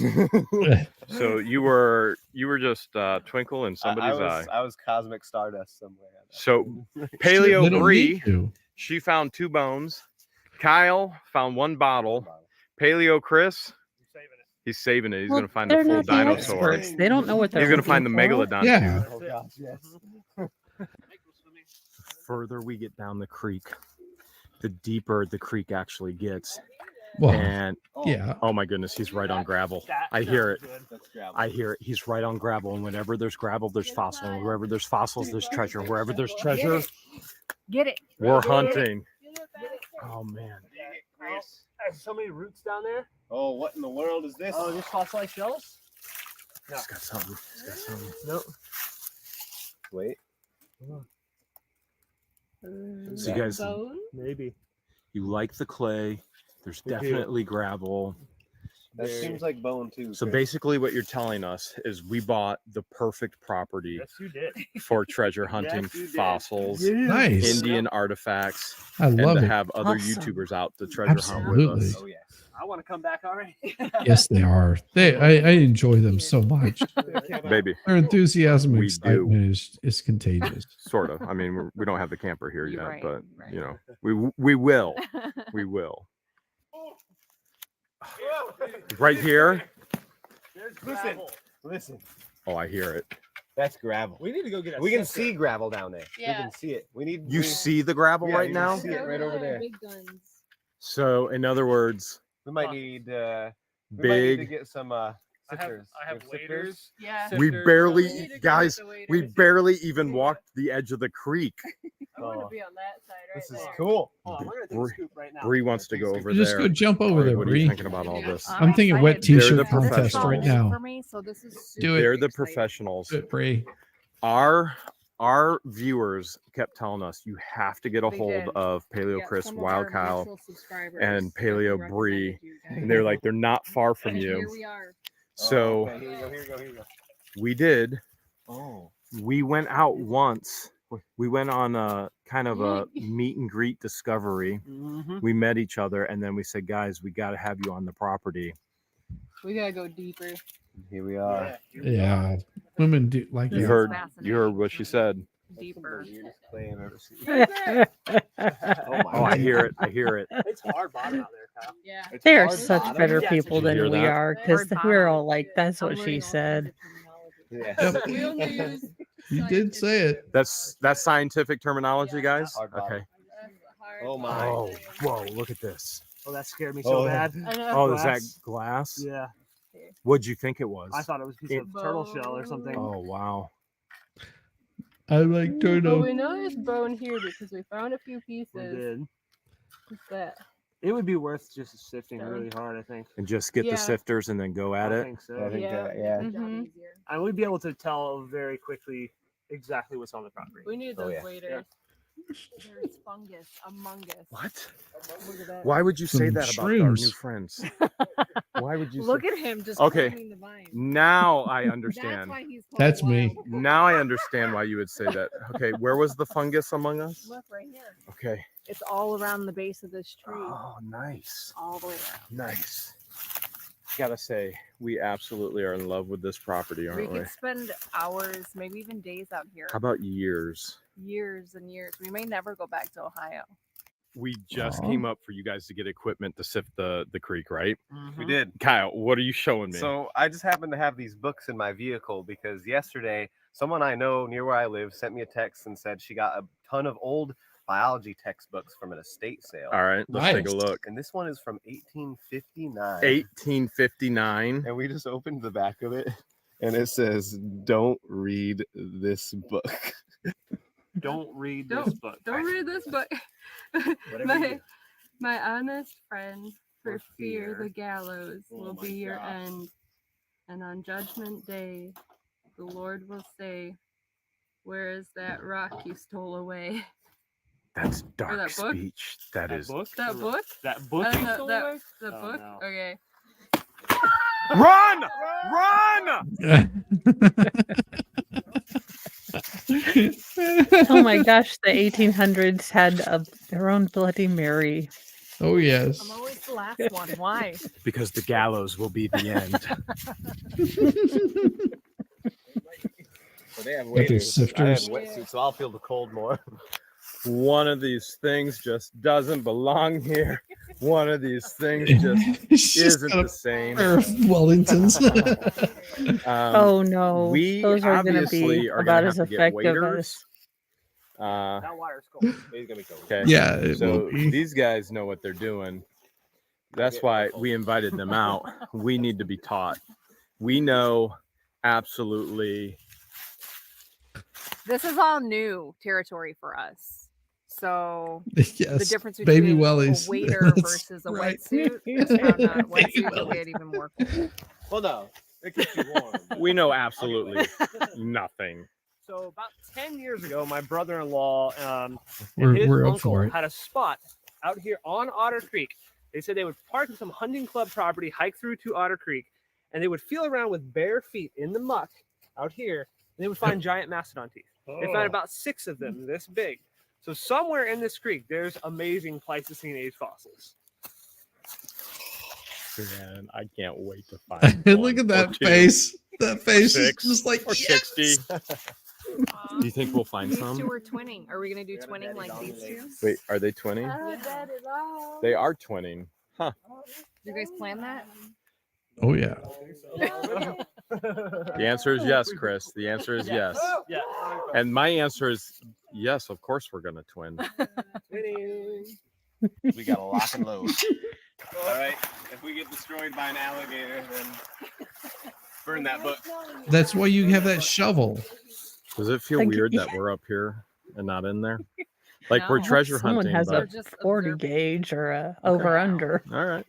So you were just twinkle in somebody's eye. I was cosmic stardust somewhere. So Shit, Paleo they don't Bree, need to. she found 2 bones. Kyle found 1 bottle. Paleo Chris, he's saving it. He's Well, gonna find the they're full not the dinosaur. experts. They don't know what they're He's gonna find the looking for. megalodon Yeah. tooth. Oh gosh, yes. The further we get down the creek, the deeper the creek actually gets. Well, And yeah. oh my goodness, he's right on gravel. I hear it. I hear it. He's right on gravel. And whenever there's gravel, there's fossil. And wherever there's fossils, there's treasure. Wherever there's treasure, Get it. we're hunting. Oh man. There's so many roots down there. Oh, what in the world is this? Oh, just fossilized shells? He's got something. He's got something. Nope. Wait. So you guys, Bone? Maybe. you like the clay. There's We do. definitely gravel. That seems like bone too. So Chris. basically what you're telling us is we bought the perfect property Yes, you did. for treasure hunting, Yes, you did. fossils, Nice. Indian artifacts, I and love to it. have other Awesome. YouTubers out to treasure hunt with Absolutely. us. Oh yes. I want to come back already. Yes, they are. I enjoy them so much. Baby, Their enthusiasm and We excitement is contagious. sort of. I mean, we don't have the camper here You're yet, right, but right. you know, we will. We will. Right here. Listen. Oh, I hear it. That's gravel. We need to go get a We can sister. see gravel down there. Yeah. We can see it. We need. You see the gravel Yeah, right you can now? see it right over there. Big guns. So, in other words, We might need. We might need to big. get some. Sifters. I have You waders. Yeah. We Sifters. barely, We need to go guys, with the we waders. barely even walked the edge of the creek. I want to Oh, be on that side right this is there. cool. Hold on, we're gonna take Bree- a scoop right now. Bree wants to go over Just there. go jump over there, What are you Bree. thinking about all this? I'm thinking wet excited. They're the t-shirt contest professionals. right now. For me, so this is Do it. They're super the exciting. professionals. Do it, Bree. Our viewers kept telling us you have to get a They hold did. of Paleo Yeah, Chris, some of Wild our Kyle, mutual subscribers and definitely Paleo recommended Bree, you guys. and they're like they're not far from And you. Here we are. So Okay, here we go. Here we go. Here we go. we did. Oh. We went out once. We went on a kind of a meet and greet discovery. Mm-hmm. We met each other, and then we said, "Guys, we got to have you on the property." We gotta go deeper. Here we are. Yeah, women do like You that. heard. fascinating. You heard what she said. deeper. Clay I've ever seen. Oh, I hear it. I hear it. It's hard bottom out there, Kyle. Yeah. It's They are hard such bottom. better Yeah, people Did you than hear we that? are because Hard we're all bottom. like, that's I'm what she learning all said. kinds of terminology. Yeah. We only use You did say it. That's scientific terminology, guys. Hard bottom. Okay. hard Oh, my. bottom. Oh, whoa! Look at this. Oh, that scared me so Oh. bad. I know. Oh, is that Glass. glass? Yeah. What'd you think it was? I thought it was a piece of turtle shell or something. Oh, wow. I like But turtle. we know there's bone here because we found a few We pieces. did. What's that? It would be worth just sifting Stone. really hard, I think. And just get Yeah. the sifters and then go at I it. think so. I think Yeah. that, yeah. Mhm. I would be able to tell very quickly exactly what's on the property. We need Oh, those yeah. waiters. There's fungus among us. What? Look at that. Why would you say Some that about our new shrooms. friends? Why would you Look say at him just Okay. climbing the vine. Now I That's understand. why he's called That's me. wild. Now I understand why you would say that. Okay, where was the fungus among us? Look right here. Okay. It's all around the base of this tree. Oh, nice. All the way around. Nice. Gotta say, we absolutely are in love with this property, We aren't we? could spend hours, maybe even days out here. How about years? Years and years. We may never go back to Ohio. We just Aw. came up for you guys to get equipment to sift the creek, right? We did. Kyle, what are you showing me? So I just happen to have these books in my vehicle because yesterday someone I know near where I live sent me a text and said she got a ton of old biology textbooks from an estate sale. All right, let's take a Nice. look. And this one is from 1859. 1859. And we just opened the back of it and it says, "Don't read this book." Don't read this Don't- book. Don't read this book. Whatever you do. my honest friend, for For fear fear. the gallows Oh will my be your gosh. end. And on judgment day, the Lord will say, where is that rock you stole away? That's dark that book? speech. That is. book? That book? That book? I you don't stole know, away? the Oh, book? no. Okay. Run! Run! Oh my gosh, the 1800s had their own Bloody Mary. Oh yes. I'm always the last one. Why? Because the gallows will be the end. So they have Got their waders. I have sifters. wetsuits, so I'll feel the cold more. One of these things just doesn't belong here. One of these things just She's just isn't got a the same. pair of Wellingtons. Oh no, we those are going to obviously be are about gonna as have to get effective waiters. as. That water's cold. He's gonna be cold. Okay. Yeah, it So will be. these guys know what they're doing. That's why we invited them out. We need to be taught. We know absolutely. This is all new territory for us. So Yes. the difference baby between wellies. a waiter That's versus a right. wetsuit is found out. Baby Wetsuit will wellies. get even more cold. Well, no, it keeps you warm. We know absolutely nothing. So about 10 years ago, my brother-in-law and We're- his we're up uncle for it. had a spot out here on Otter Creek. They said they would park in some hunting club property, hike through to Otter Creek, and they would feel around with bare feet in the muck out here, and they would find giant mastodon teeth. They found about 6 of them this big. So somewhere in this creek, there's amazing Pleistocene age fossils. Man, I can't wait to find. Look one at or that two face. That face is 6 just like or yes! 60. Do you think we'll find These some? two are twinning. Are we gonna do twinning like these two? Wait, are they twinning? They are twinning. Huh. You guys plan that? Oh yeah. The answer is yes, Chris. The answer is yes. Yeah. And my answer is yes, of course we're gonna twin. We got a lock and load. All right. If we get destroyed by an alligator, then burn that book. That's why you have that shovel. Does it feel Like, weird that we're up here and not in there? Like we're No. treasure Someone hunting. has But... a 40 gauge or a over under. All right.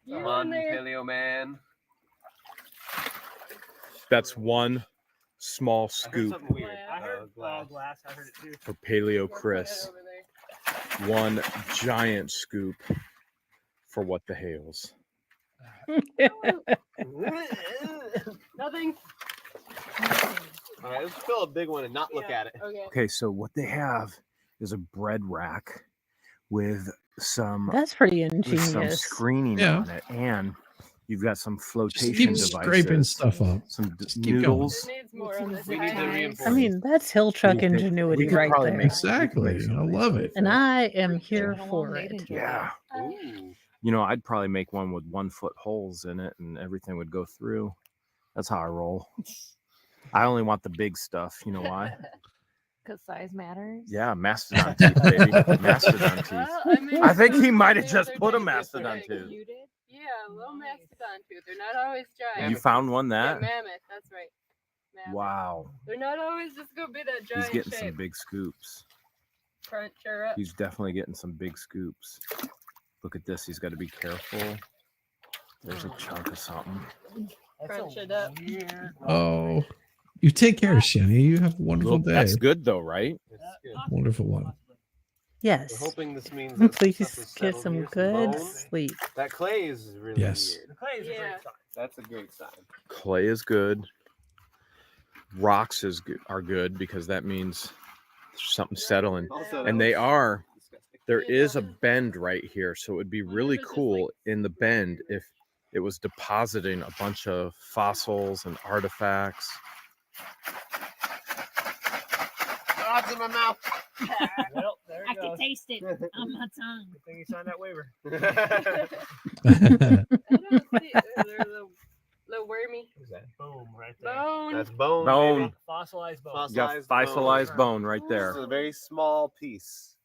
Come on, Paleo Man. That's one small I heard scoop something weird. I heard glass. glass. I heard it too. for Paleo Chris. One giant scoop for what the Hales. Nothing. All right, let's fill a big one and not look at it. Okay. Okay, so what they have is a bread rack with some That's pretty with some ingenious. screening Yeah. on it, and You've got some Just flotation keep devices. scraping stuff up. Some Just keep going. noodles. There needs more on this. We need to guys. reinforce. I mean, that's hill truck We ingenuity could right probably there. make- Exactly. I love it. And I am here How long for they'd it. enjoy Yeah. Ooh. You know, I'd probably make one with 1 foot holes in it and everything would go through. That's how I roll. I only want the big stuff. You know why? Because size matters. Yeah, mastodon teeth, baby. Mastodon teeth. Well, I made I think he some might have the just other put a day mastodon yesterday. tooth. You did? Yeah, a little mastodon tooth. They're not always giant. You found one Yeah, that? mammoth. That's right. Mammoth. Wow. They're not always just gonna be that giant He's getting shape. some big scoops. Crunch her up. He's definitely getting some big scoops. Look at this. He's got to be careful. There's a chunk of something. Crunch it up. Oh, you take care, Shenny. You have a wonderful day. That's good though, right? It's good. Wonderful one. We're Yes. hoping this means And that please stuff is get settled some here, good bone. sleep. That clay is really Yes. weird. The clay is a Yeah. great sign. That's a great sign. Clay is good. Rocks are good because that means there's something settling. Also, And they are. There is a bend right here, so it would be really cool in the bend if it was depositing a bunch of fossils and artifacts. Oh, it's in my mouth. Well, there I it can goes. taste it on my tongue. Good thing you signed that waiver. I don't see they're the wormy Who's that? Boom, right there. bone. That's bone. Bone. baby. Fossilized bone. Fossil- You got Fossilized bone. fossilized bone right This there. is a very small piece,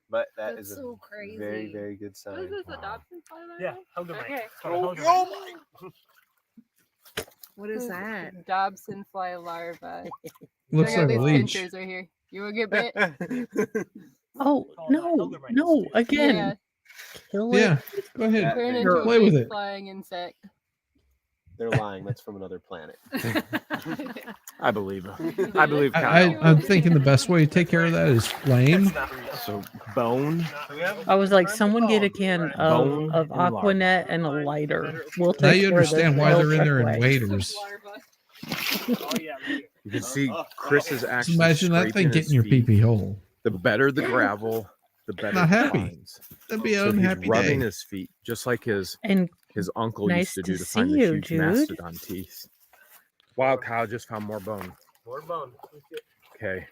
but that That's is a so crazy. very, very good sign. What is this, Wow. adoption file? Yeah, Hogamite. Okay. It's called a Hogamite. What is that? Dobson fly larva. Looks Check out like a these leech. pinchers right here. You will get bit? Oh, no, no, again. Yeah. Kill it. Yeah, go ahead. Turn They're- into a Play with big it. flying insect. They're lying. That's from another planet. I believe him. I believe Kyle. I'm thinking the best way to take care of that is flame. So bone. I was like, someone get a can Bone of and larva. Aquanet and a lighter. We'll take Now you care of this understand why real they're in there in quick. waders. Oh, yeah. Right here. You can see Chris is Just actually. imagine that scraping thing his getting your feet. pee-pee hole. The better the gravel, the better Not the happy. finds. That'd be an So he's unhappy rubbing day. his feet just like his And uncle Nice used to to do to find see the you, huge Jude. mastodon teeth. Wow, Kyle just found more bone. More bone. Okay,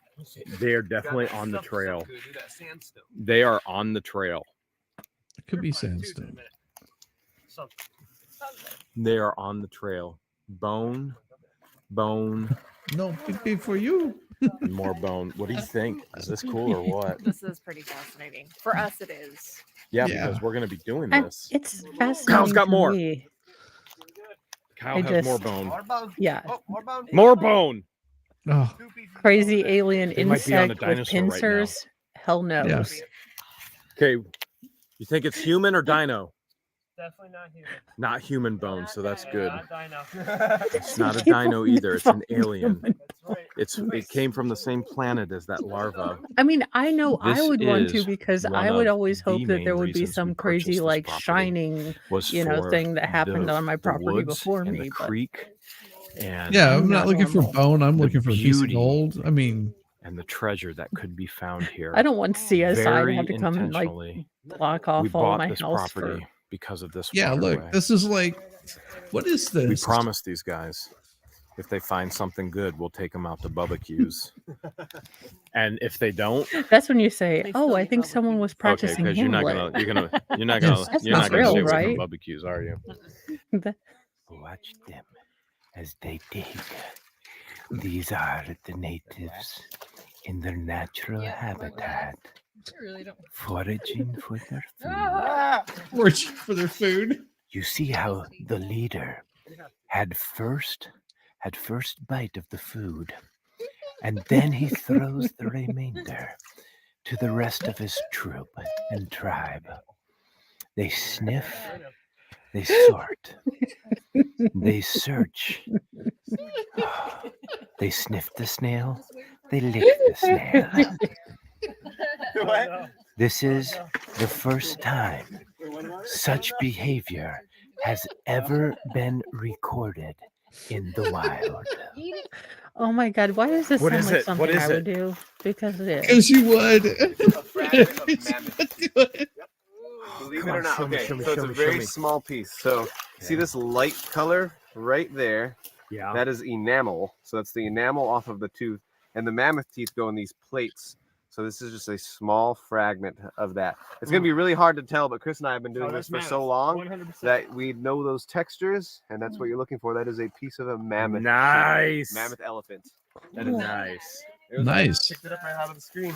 they are definitely on the trail. They are on the trail. It could be sandstone. Something. They are on the trail. Bone, bone, No pee-pee for you. and more bone. What do you think? Is this cool or what? This is pretty fascinating. For us, it is. Yeah, Yeah. because we're going to be doing and this. it's fascinating. got to more. me. Kyle I has more just- bone. More bone. Yeah. Oh, more bone. More bone. Oh, Crazy alien They might be on a insect with dinosaur right now. pincers. Hell knows. Yes. Okay, you think it's human or dino? Definitely not human. Not human bone, so that's Yeah, good. Not dino. It's not a Keep dino on either. It's an fucking alien. human. That's right. It came from the same planet as that larva. I mean, I know I This would want to is because one I would of always the hope that main there would be reasons some we crazy, purchased this like property shining, Was for thing that happened the- on my the property woods before and me. the But creek, and yeah. I'm I'm not not looking for normal. bone. I'm The looking for a piece of beauty. gold. I mean, and the treasure that could be found here. I don't want CSI to Very have to come and like intentionally, block we off all bought my this house property for. because of this. yeah. Look, waterway. this is like, what is We this? promised these guys if they find something good, we'll take them out to barbecues. And if they don't, That's when you say, They "Oh, still I get think public someone use. was okay, practicing because you're not Hamlet." gonna, you're not Yes. gonna, That's you're not not gonna real, stay away right? from barbecues, are you? That- Watch them as they dig. These are the natives in their natural habitat, I really don't. foraging for their food. Fortune for their food. You see how the leader had first bite of the food, and then he throws the remainder to the rest of his troop and tribe. They sniff, they sort, they search. They sniff the snail, they lick the snail. What? This is the first time such behavior has ever been recorded in the wild. Oh my God! Why does this What sound is like it? something What is I would it? do? Because it is. Because you would. A fragment of mammoth. Do it. Believe Come it or on, not. Show me, Okay, show me, so it's show a me, show very me. small piece. So see this light color right there? Yeah. That is enamel. So that's the enamel off of the tooth. And the mammoth teeth go in these plates. So this is just a small fragment of that. It's going to be really hard to tell, but Chris and I have been doing this for so long 100%. that we know those textures, and that's what you're looking for. That is a piece of a mammoth. Nice. Mammoth elephant. That is nice. Nice. Picked it up right out of the screen.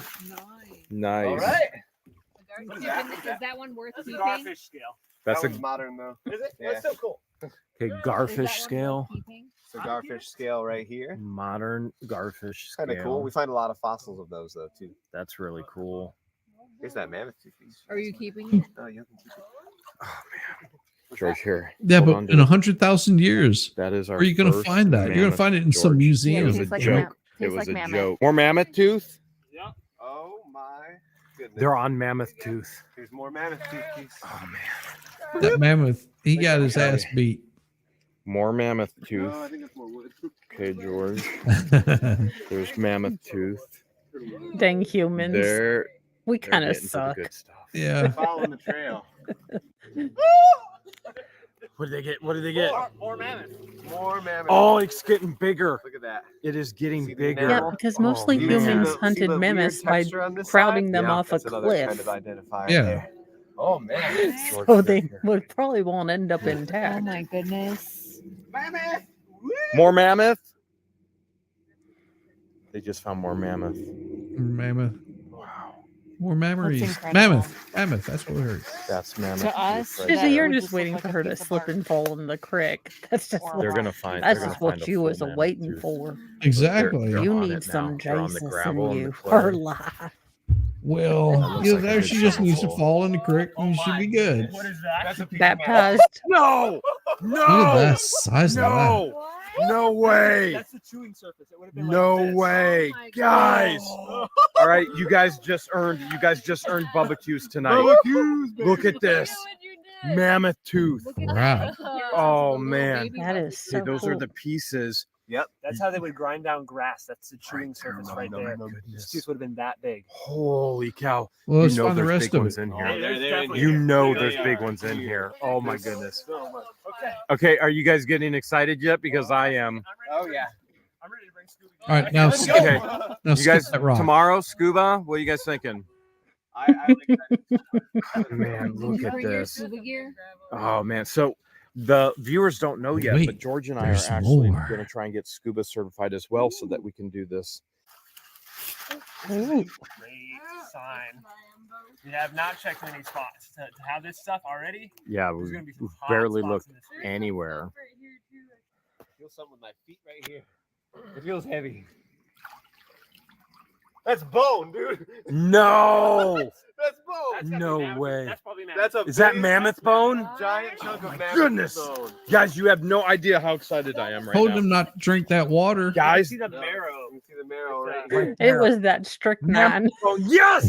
Nice. All right. What is that one worth That's a keeping? garfish scale. That's that a one's modern though. Is it? Yeah. That's still cool. okay, garfish scale. It's a garfish scale right here. Modern garfish scale. Kind of cool. We find a lot of fossils of those though too. That's really cool. Here's that mammoth tooth piece. Are you keeping it? Oh, you can keep it. George, here. Yeah, hold but on to in it. 100,000 years, That is our. where are you going to first find that? You're going to mammoth, find it in some George. museum. It was a Tastes like joke. mammoth. It Tastes was like a mammoth. joke. More mammoth tooth? Oh my goodness. They're on mammoth tooth. There's more mammoth tooth piece. Oh man. That mammoth, he got his ass beat. More mammoth tooth. No, I think it's more wood. Okay, George. There's mammoth tooth. Dang humans. They're We kind of getting to the suck. good stuff. Yeah. Following the trail. What did they get? What did they get? More mammoth. More mammoth. Oh, it's getting bigger. Look at that. It is getting See the bigger. enamel? Yeah, because mostly man. humans See the hunted weird mammoths by texture on this crowding side? them Yeah, off a that's another cliff. kind of identifier Yeah. there. Oh man. George, So here, they here. would probably won't end up Oh intact. my goodness. Mammoth. More mammoth? They just found more mammoth. Mammoth. Wow. More memories. incredible. Mammoth. That's what we heard. That's mammoth. To tooth us, right that So there. you're would just just look waiting like for a her to piece of slip and fall in the creek. That's just Or what, They're gonna find. that's they're just gonna what find a you full was mammoth waiting tooth. for. Exactly. They're You on need it some now. They're on the Jesus gravel in and the you. clay. Her life. Well, looks you know, like a there big she just needs to shovel. fall in the creek and she should be good. What is that? That's a piece Baptized. No! Look at that No! size of that. No! No way! That's the chewing surface. It would have been No like this. way, Oh my guys! God. All right, you guys just earned barbecues tonight. Look at this mammoth tooth. Look at Wow. that. Oh, Little man. baby That one. is so Okay, those cool. are the pieces. Yep. That's how they would grind down grass. That's the chewing Right surface there. right Oh, my there. goodness. This tooth would have been that big. Holy cow! Well, let's you know find the there's rest big of ones it. in Oh, here. there's definitely- You know Yeah, there's yeah. big ones in here. Oh my goodness. So much. Okay. Okay, are you guys getting excited yet? Because I am. Oh yeah. I'm ready to bring Scooby. All right, now, Let's go. Okay. now You skip guys that rock. tomorrow scuba? What are you guys thinking? I'm excited. Man, look You at bring your this. scuba gear? Oh man, so the viewers don't know yet, Wait, but George and I are there's actually more. going to try and get scuba certified as well, so that we can do this. Great sign. We have not checked any spots to have this stuff already. Yeah, There's we gonna be some hot barely spots looked in this area. anywhere. I feel something with my feet right here. It feels heavy. That's bone, dude. No, That's bone. That's gotta be no mammoth. way. That's probably mammoth. That's a Is that big, mammoth bone? giant chunk of mammoth Goodness, bone. guys, you have no idea how excited I am right Told now. him not to drink that water. You Guys, see the No. marrow. You can see the marrow right Right here. It was that strychnine. mammoth bone, yes.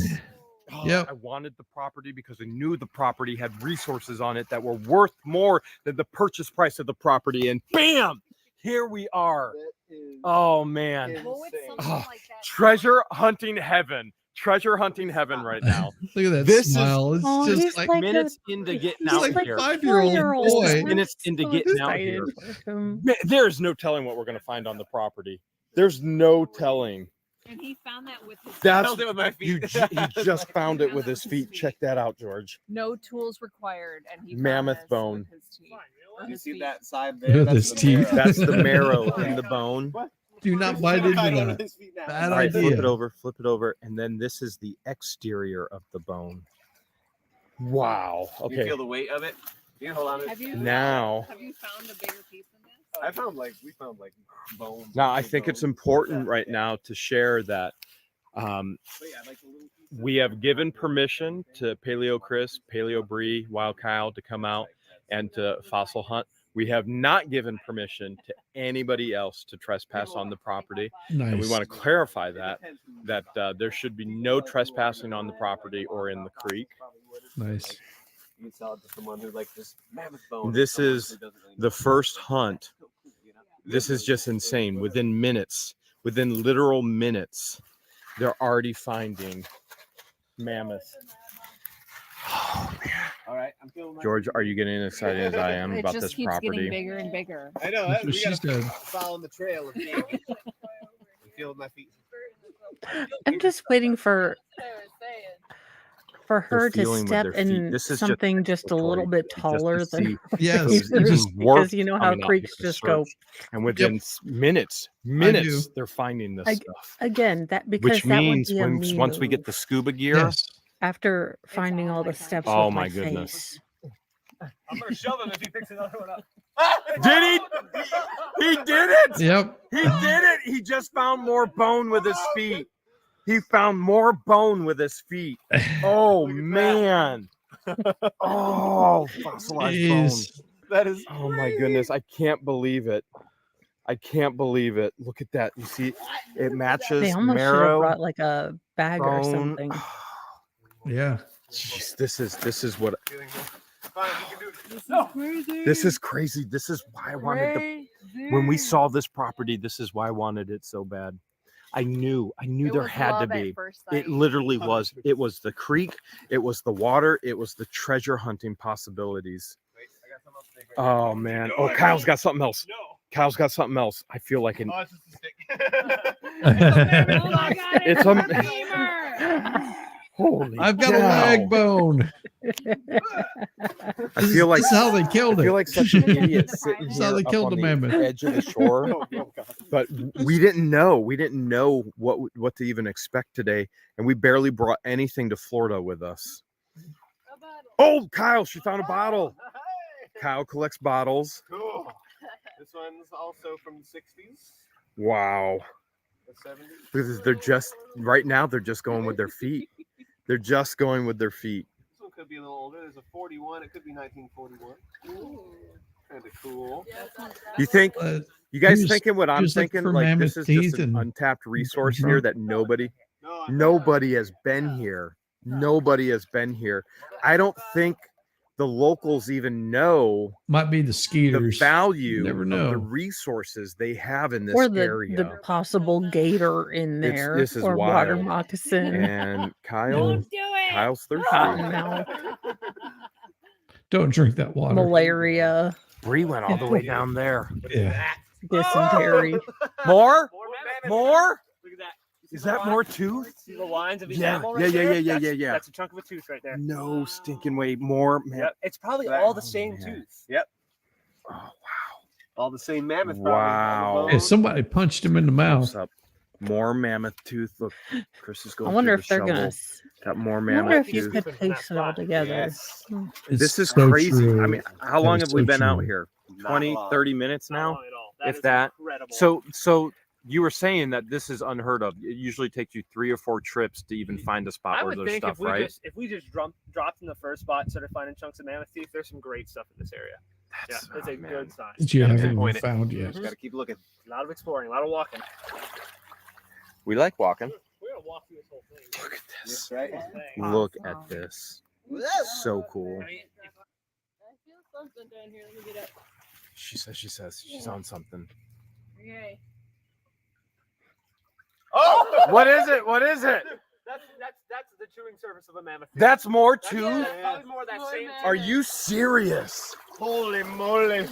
Oh, Yep. I wanted the property because I knew the property had resources on it that were worth more than the purchase price of the property, and bam, here we are. That is Oh man, Well, it's insane. something Oh, like that. treasure hunting heaven. Treasure hunting heaven right now. Look at that This is- smile. It's Oh, just he's like, like Minutes into getting he's out like here. a 5-year-old 4-year-old. boy. Minutes into So getting out excited here. for him. Man, there's no telling what we're going to find on the property. There's no telling. And he found that with his That's Held it with my feet. he just found it with his feet. Check that out, George. no tools required, and he Mammoth found this bone. with his teeth. Or You his see feet. that side Look there? at That's his the marrow. teeth. That's the marrow in the bone. do not bite into Bite on that. his feet now. Bad All right, flip idea. it over, and then this is the exterior of the bone. Wow. You Okay. feel the weight of it? You can hold on to Have it. you Now- Have you found a bigger piece than this? We found like bones. Now, I big think it's bones. important right now to share that But yeah, like the little piece of- we have given permission to Paleo Chris, Paleo Bree, Wild Kyle to come out and to fossil hunt. We have not given permission to anybody else to trespass on the property. And we Nice. want to clarify that there should be no trespassing on the property or in the creek. Nice. You can sell it to someone who like this mammoth bone. This Someone who is doesn't really The know. first hunt, this is just insane. Within minutes, within literal minutes, they're already finding mammoth. Oh man. All right, I'm feeling George, are you getting as excited as I am It about just this keeps getting property? bigger and bigger. I know. That's what We she gotta said. follow the trail of me. Feel my feet. I'm just waiting for her to feeling with step their feet. in This is just something just a little bit taller than Yes, yours, you just because you know how coming out creeks here to just go. search. And within minutes, they're finding this stuff. Again, that because Which that would means be a me once we get move. the scuba gear, Yes. After finding all the steps oh with my my goodness. face. I'm gonna shove him if he picks another one up. Did he? He did it. Yep. He did it. He just found more bone with his feet. He found more bone with his feet. Oh man. Oh, fossilized bone. Jeez. That is. Oh my goodness. I can't believe it. I can't believe it. Look at that. You see, it matches They almost should have marrow. brought like a bag or bone. something. Yeah. Jeez, this is what. This is crazy. This is why I wanted to. When we saw this property, this is why I wanted it so bad. I knew there was had to love at be. first It sight. literally was. It was the creek. It was the water. It was the treasure hunting possibilities. Oh man. Oh, Kyle's got something else. Kyle's got something else. I feel like an. Oh, it's just a stick. Oh my God, It's a a- femur. Holy I've got a cow. leg bone. I feel like this is how they killed I it. feel like such an idiot sitting This is here how they up killed on the the mammoth. edge of the shore. But we didn't know. We didn't know what to even expect today, and we barely brought anything to Florida with us. Oh, Kyle, she found a bottle. Kyle collects bottles. Cool. This one's also from the 60s, Wow. the 70s. Because they're just right now. They're just going with their feet. They're just going with their feet. This one could be a little older. There's a 41. It could be 1941. Kind of cool. You think? You guys Just- thinking what I'm just look thinking? for Like mammoth this is just teeth an and- untapped resource and here trunk. that nobody has been here. Nobody has been here. I don't think the locals even know Might be the the skeeters. value never of know. the resources they have in this Or the area. possible gator in It's- there. this is or water wild. moccasin. And Kyle, Don't do it. Kyle's thirsty. Cottonmouth, Don't drink that water. malaria, Bree went all the way down there. Yeah. dysentery. More? More? More? Look at that. Is that more tooth? See the lines of Yeah, enamel yeah, right yeah, there? yeah, That's- yeah. That's a chunk of a tooth right there. No stinking way. More, man. Yep. It's probably That- all the same man. tooth. Yep. Oh, wow. All the same mammoth. Probably. Wow. All the Hey, bones. somebody punched him in the Close mouth. up. More mammoth tooth. Look, Chris is I going. wonder through if the they're gonna. shovel. Got more I mammoth wonder if you tooth. could piece it all together. Yes. It's This is so crazy. true. I mean, how That long is have we so been out true. here? Not 20, long. 30 minutes Not now? long at all. If is that. incredible. So you were saying that this is unheard of. It usually takes you 3 or 4 trips to even find a spot I where would there's think stuff, if right? we just dropped in the first spot, started finding chunks of mammoth teeth, there's some great stuff in this area. That's That's a man. good sign. That you Gotta haven't pinpoint even it. found yet. Just gotta keep looking. A lot of exploring, a lot of walking. We like walking. We're gonna walk through this whole thing. Look at this. Yes, right. Look at this. So cool. I feel something down here. Let me get up. She says she's on something. Okay. Oh, what is it? What is it? That's the chewing surface of a mammoth. That's more That's tooth? probably more of that same. Are you serious? Holy moly!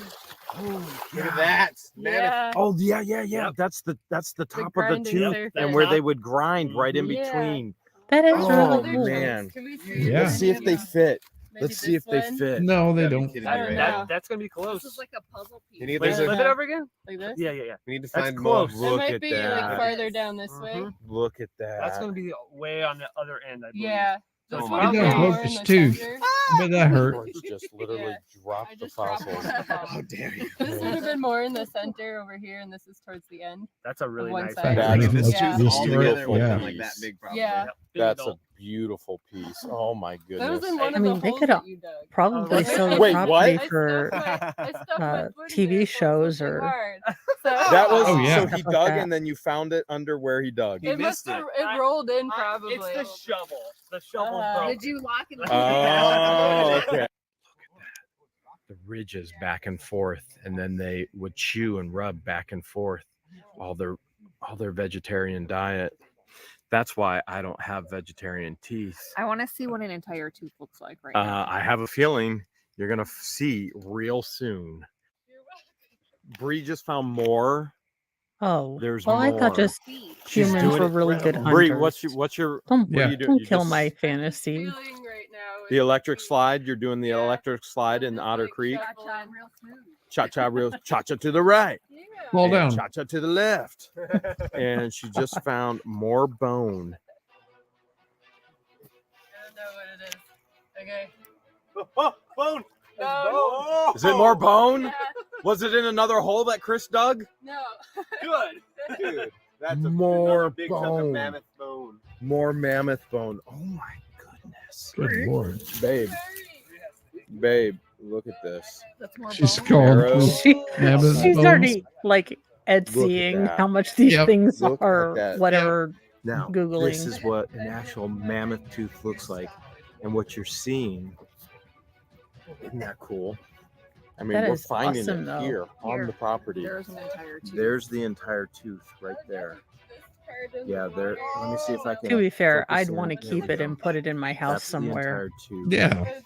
Look at that. Yeah. Oh yeah. Yep. That's the top of the grinding tooth surface. and where they would grind right in Yeah. between. That is Oh really cool. man. Can we see Yeah. Let's see if they fit. maybe Let's see if this they one? fit. No, they Gotta be don't. kidding me I don't right know. now. That's gonna be close. This is like a puzzle piece. You need Wait, there's flip a, it over again. Like this? Yeah. we need to That's find more. close. It Look might at be that. like farther down this way. Mhm. Look at that. That's gonna be way on the other end, I believe. Yeah. So This it's one probably would be broke more his in the tooth. center. But that hurt. George just literally Yeah. dropped I the just dropped fossils. one. How dare you? This would have been more in the center over here, and this is towards the end. That's a really one nice. side. That's Like, this Yeah. tooth all together would have Yeah. been like that big, probably. Yeah. Big That's a adult. beautiful piece. Oh my That was goodness. in one I of mean, the they holes could that you dug. probably Wait, sell the wait, property what? I for stuffed my foot in TV there, so shows it's looking or- hard. That was Oh, yeah. so he Stuff like dug that. and then you found it under where he dug. He It missed must have it. it rolled in probably. It's the shovel. The shovel's Uh, broke. Did you lock it? Oh, okay. The ridges back and forth, and then they would chew and rub back and forth all their vegetarian diet. That's why I don't have vegetarian teeth. I want to see what an entire tooth looks like right now. I have a feeling you're gonna see real soon. Bree just found more. Oh, There's well, I thought more. just She's humans doing were it. really good hunters. Bree, what's your Don't, what are you doing? don't You kill just- my fantasy. The electric slide. You're doing the electric slide in Otter Creek. Cha-cha real cha-cha to the right. Fall and down. Cha-cha to the left. And she just found more bone. Okay. Oh, bone. No. Is it more bone? Was it in another hole that Chris dug? No. Good. Dude, that's More big chunk of bone. mammoth bone. More mammoth bone. Oh my goodness. Good lord. Babe, look at this. That's more She's bone. called Arrows. mammoth She's bones. already like Etsying that. how much these Yep. things Look at are, that. whatever. Now, Googling. this is what an actual mammoth tooth looks like. And what you're seeing, isn't that cool? I mean, That we're is finding awesome, it though. here on Here. the property. There's an entire tooth. There's the entire tooth right there. Yeah, there. Let me see if I can. To be fair, focus I'd in. want to There keep we it go. and put it in my house That's the somewhere. entire tooth. Yeah.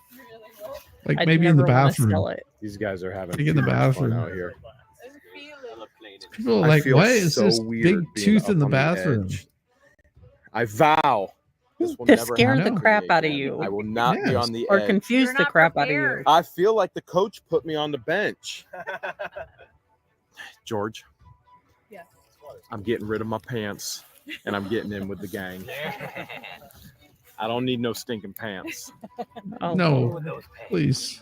Like I'd maybe in the never wanna bathroom. sell it. These guys are having Like in the too much fun bathroom. out here. People are I like, feel what is so this weird big being tooth up in the on bathroom? edge. I vow this will To never scare happen the to me crap out of again. you. I will not be Yes. on the Or edge. confuse You're the not crap out of you. prepared. I feel like the coach put me on the bench. George, Yes. I'm getting rid of my pants and I'm getting in with the gang. I don't need no stinking pants. Oh, No, please.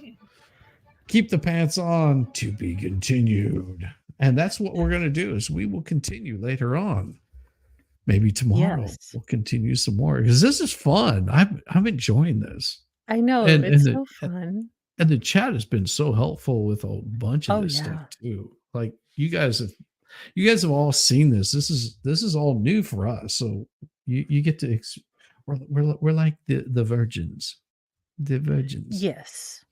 Keep the pants on, to be continued. And that's what we're going to do is we will continue later on. Maybe tomorrow Yes. we'll continue some more because this is fun. I'm enjoying this. I know. And- It's and so fun. And the chat has been so helpful with a bunch of Oh, this yeah. stuff too. Like you guys have all seen this. This is all new for us. So you get to we're like the virgins. The virgins. Yes.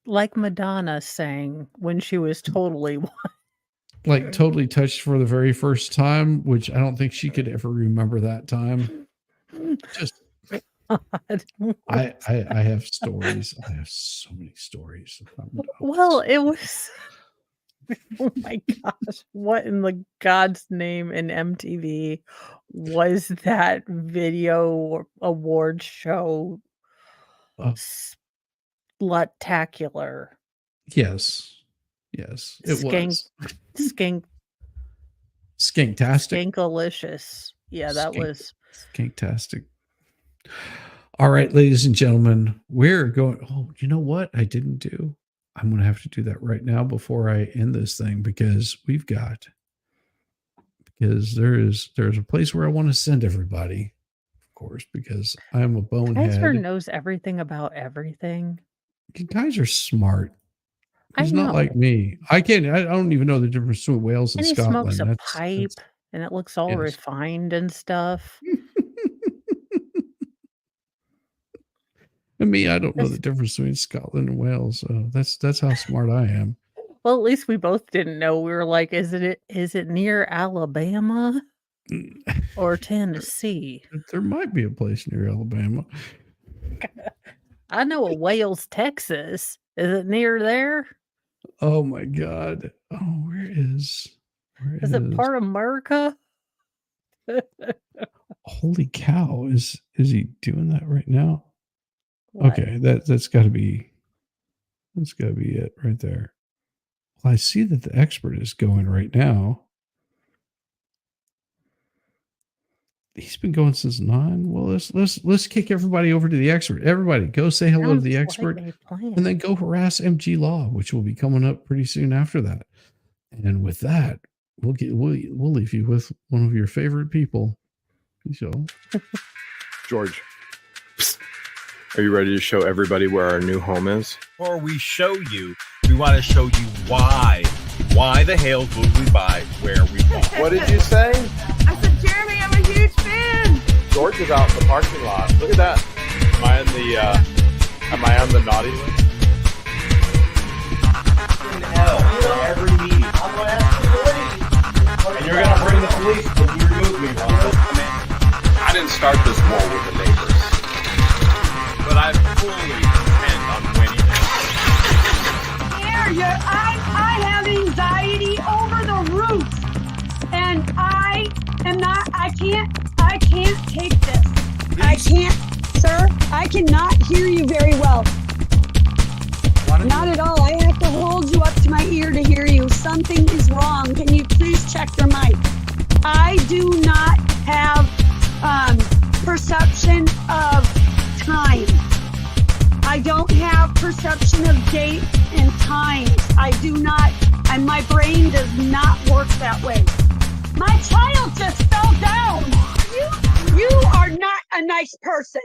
Like Madonna sang when she was totally Like totally touched for the very first time, which I don't think she could ever remember that time. Just I have stories. I have so many stories. Well, it was. Oh my gosh! What in the God's name in MTV was that video award show? Slutacular. Yes, it was Skink. Skinktastic. Skinkalicious. Yeah, that Skink- was. Skinktastic. All right, ladies and gentlemen, we're going. Oh, you know what I didn't do? I'm going to have to do that right now before I end this thing because there's a place where I want to send everybody, of course, because I'm a bonehead. Kaiser knows everything about everything. Guys are smart. I He's not know. like me. I don't even know the difference between Wales and And he Scotland. smokes a That's- pipe, and it looks all yes. refined and stuff. And me, I don't know the difference between Scotland and Wales. So that's how smart I am. Well, at least we both didn't know. We were like, is it near Alabama or Tennessee? There might be a place near Alabama. I know a Wales, Texas. Is it near there? Oh my God. Oh, where is it part of America? Holy cow. Is he doing that right now? What? Okay, that's gotta be it right there. Well, I see that the expert is going right now. He's been going since 9. Well, let's kick everybody over to the expert. Everybody, go say hello to the Sounds expert, like a plan. and then go harass MG Law, which will be coming up pretty soon after that. And with that, we'll leave you with one of your favorite people. So, George, are you ready to show everybody where our new home is? Before we show you, we want to show you why the Hales would we buy where we bought. What did you say? I said, Jeremy, I'm a huge fan. George is out in the parking lot. Look at that. Am I on the naughty list? Every meeting. And you're going to bring the police to remove me. I didn't start this war with the neighbors, but I fully intend on winning it. I have anxiety over the roof, and I can't take this. I can't, sir. I cannot hear you very well. Not at all. I have to hold you up to my ear to hear you. Something is wrong. Can you please check your mic? I do not have perception of time. I don't have perception of date and times. I do not, and my brain does not work that way. My child just fell down. You are not a nice person.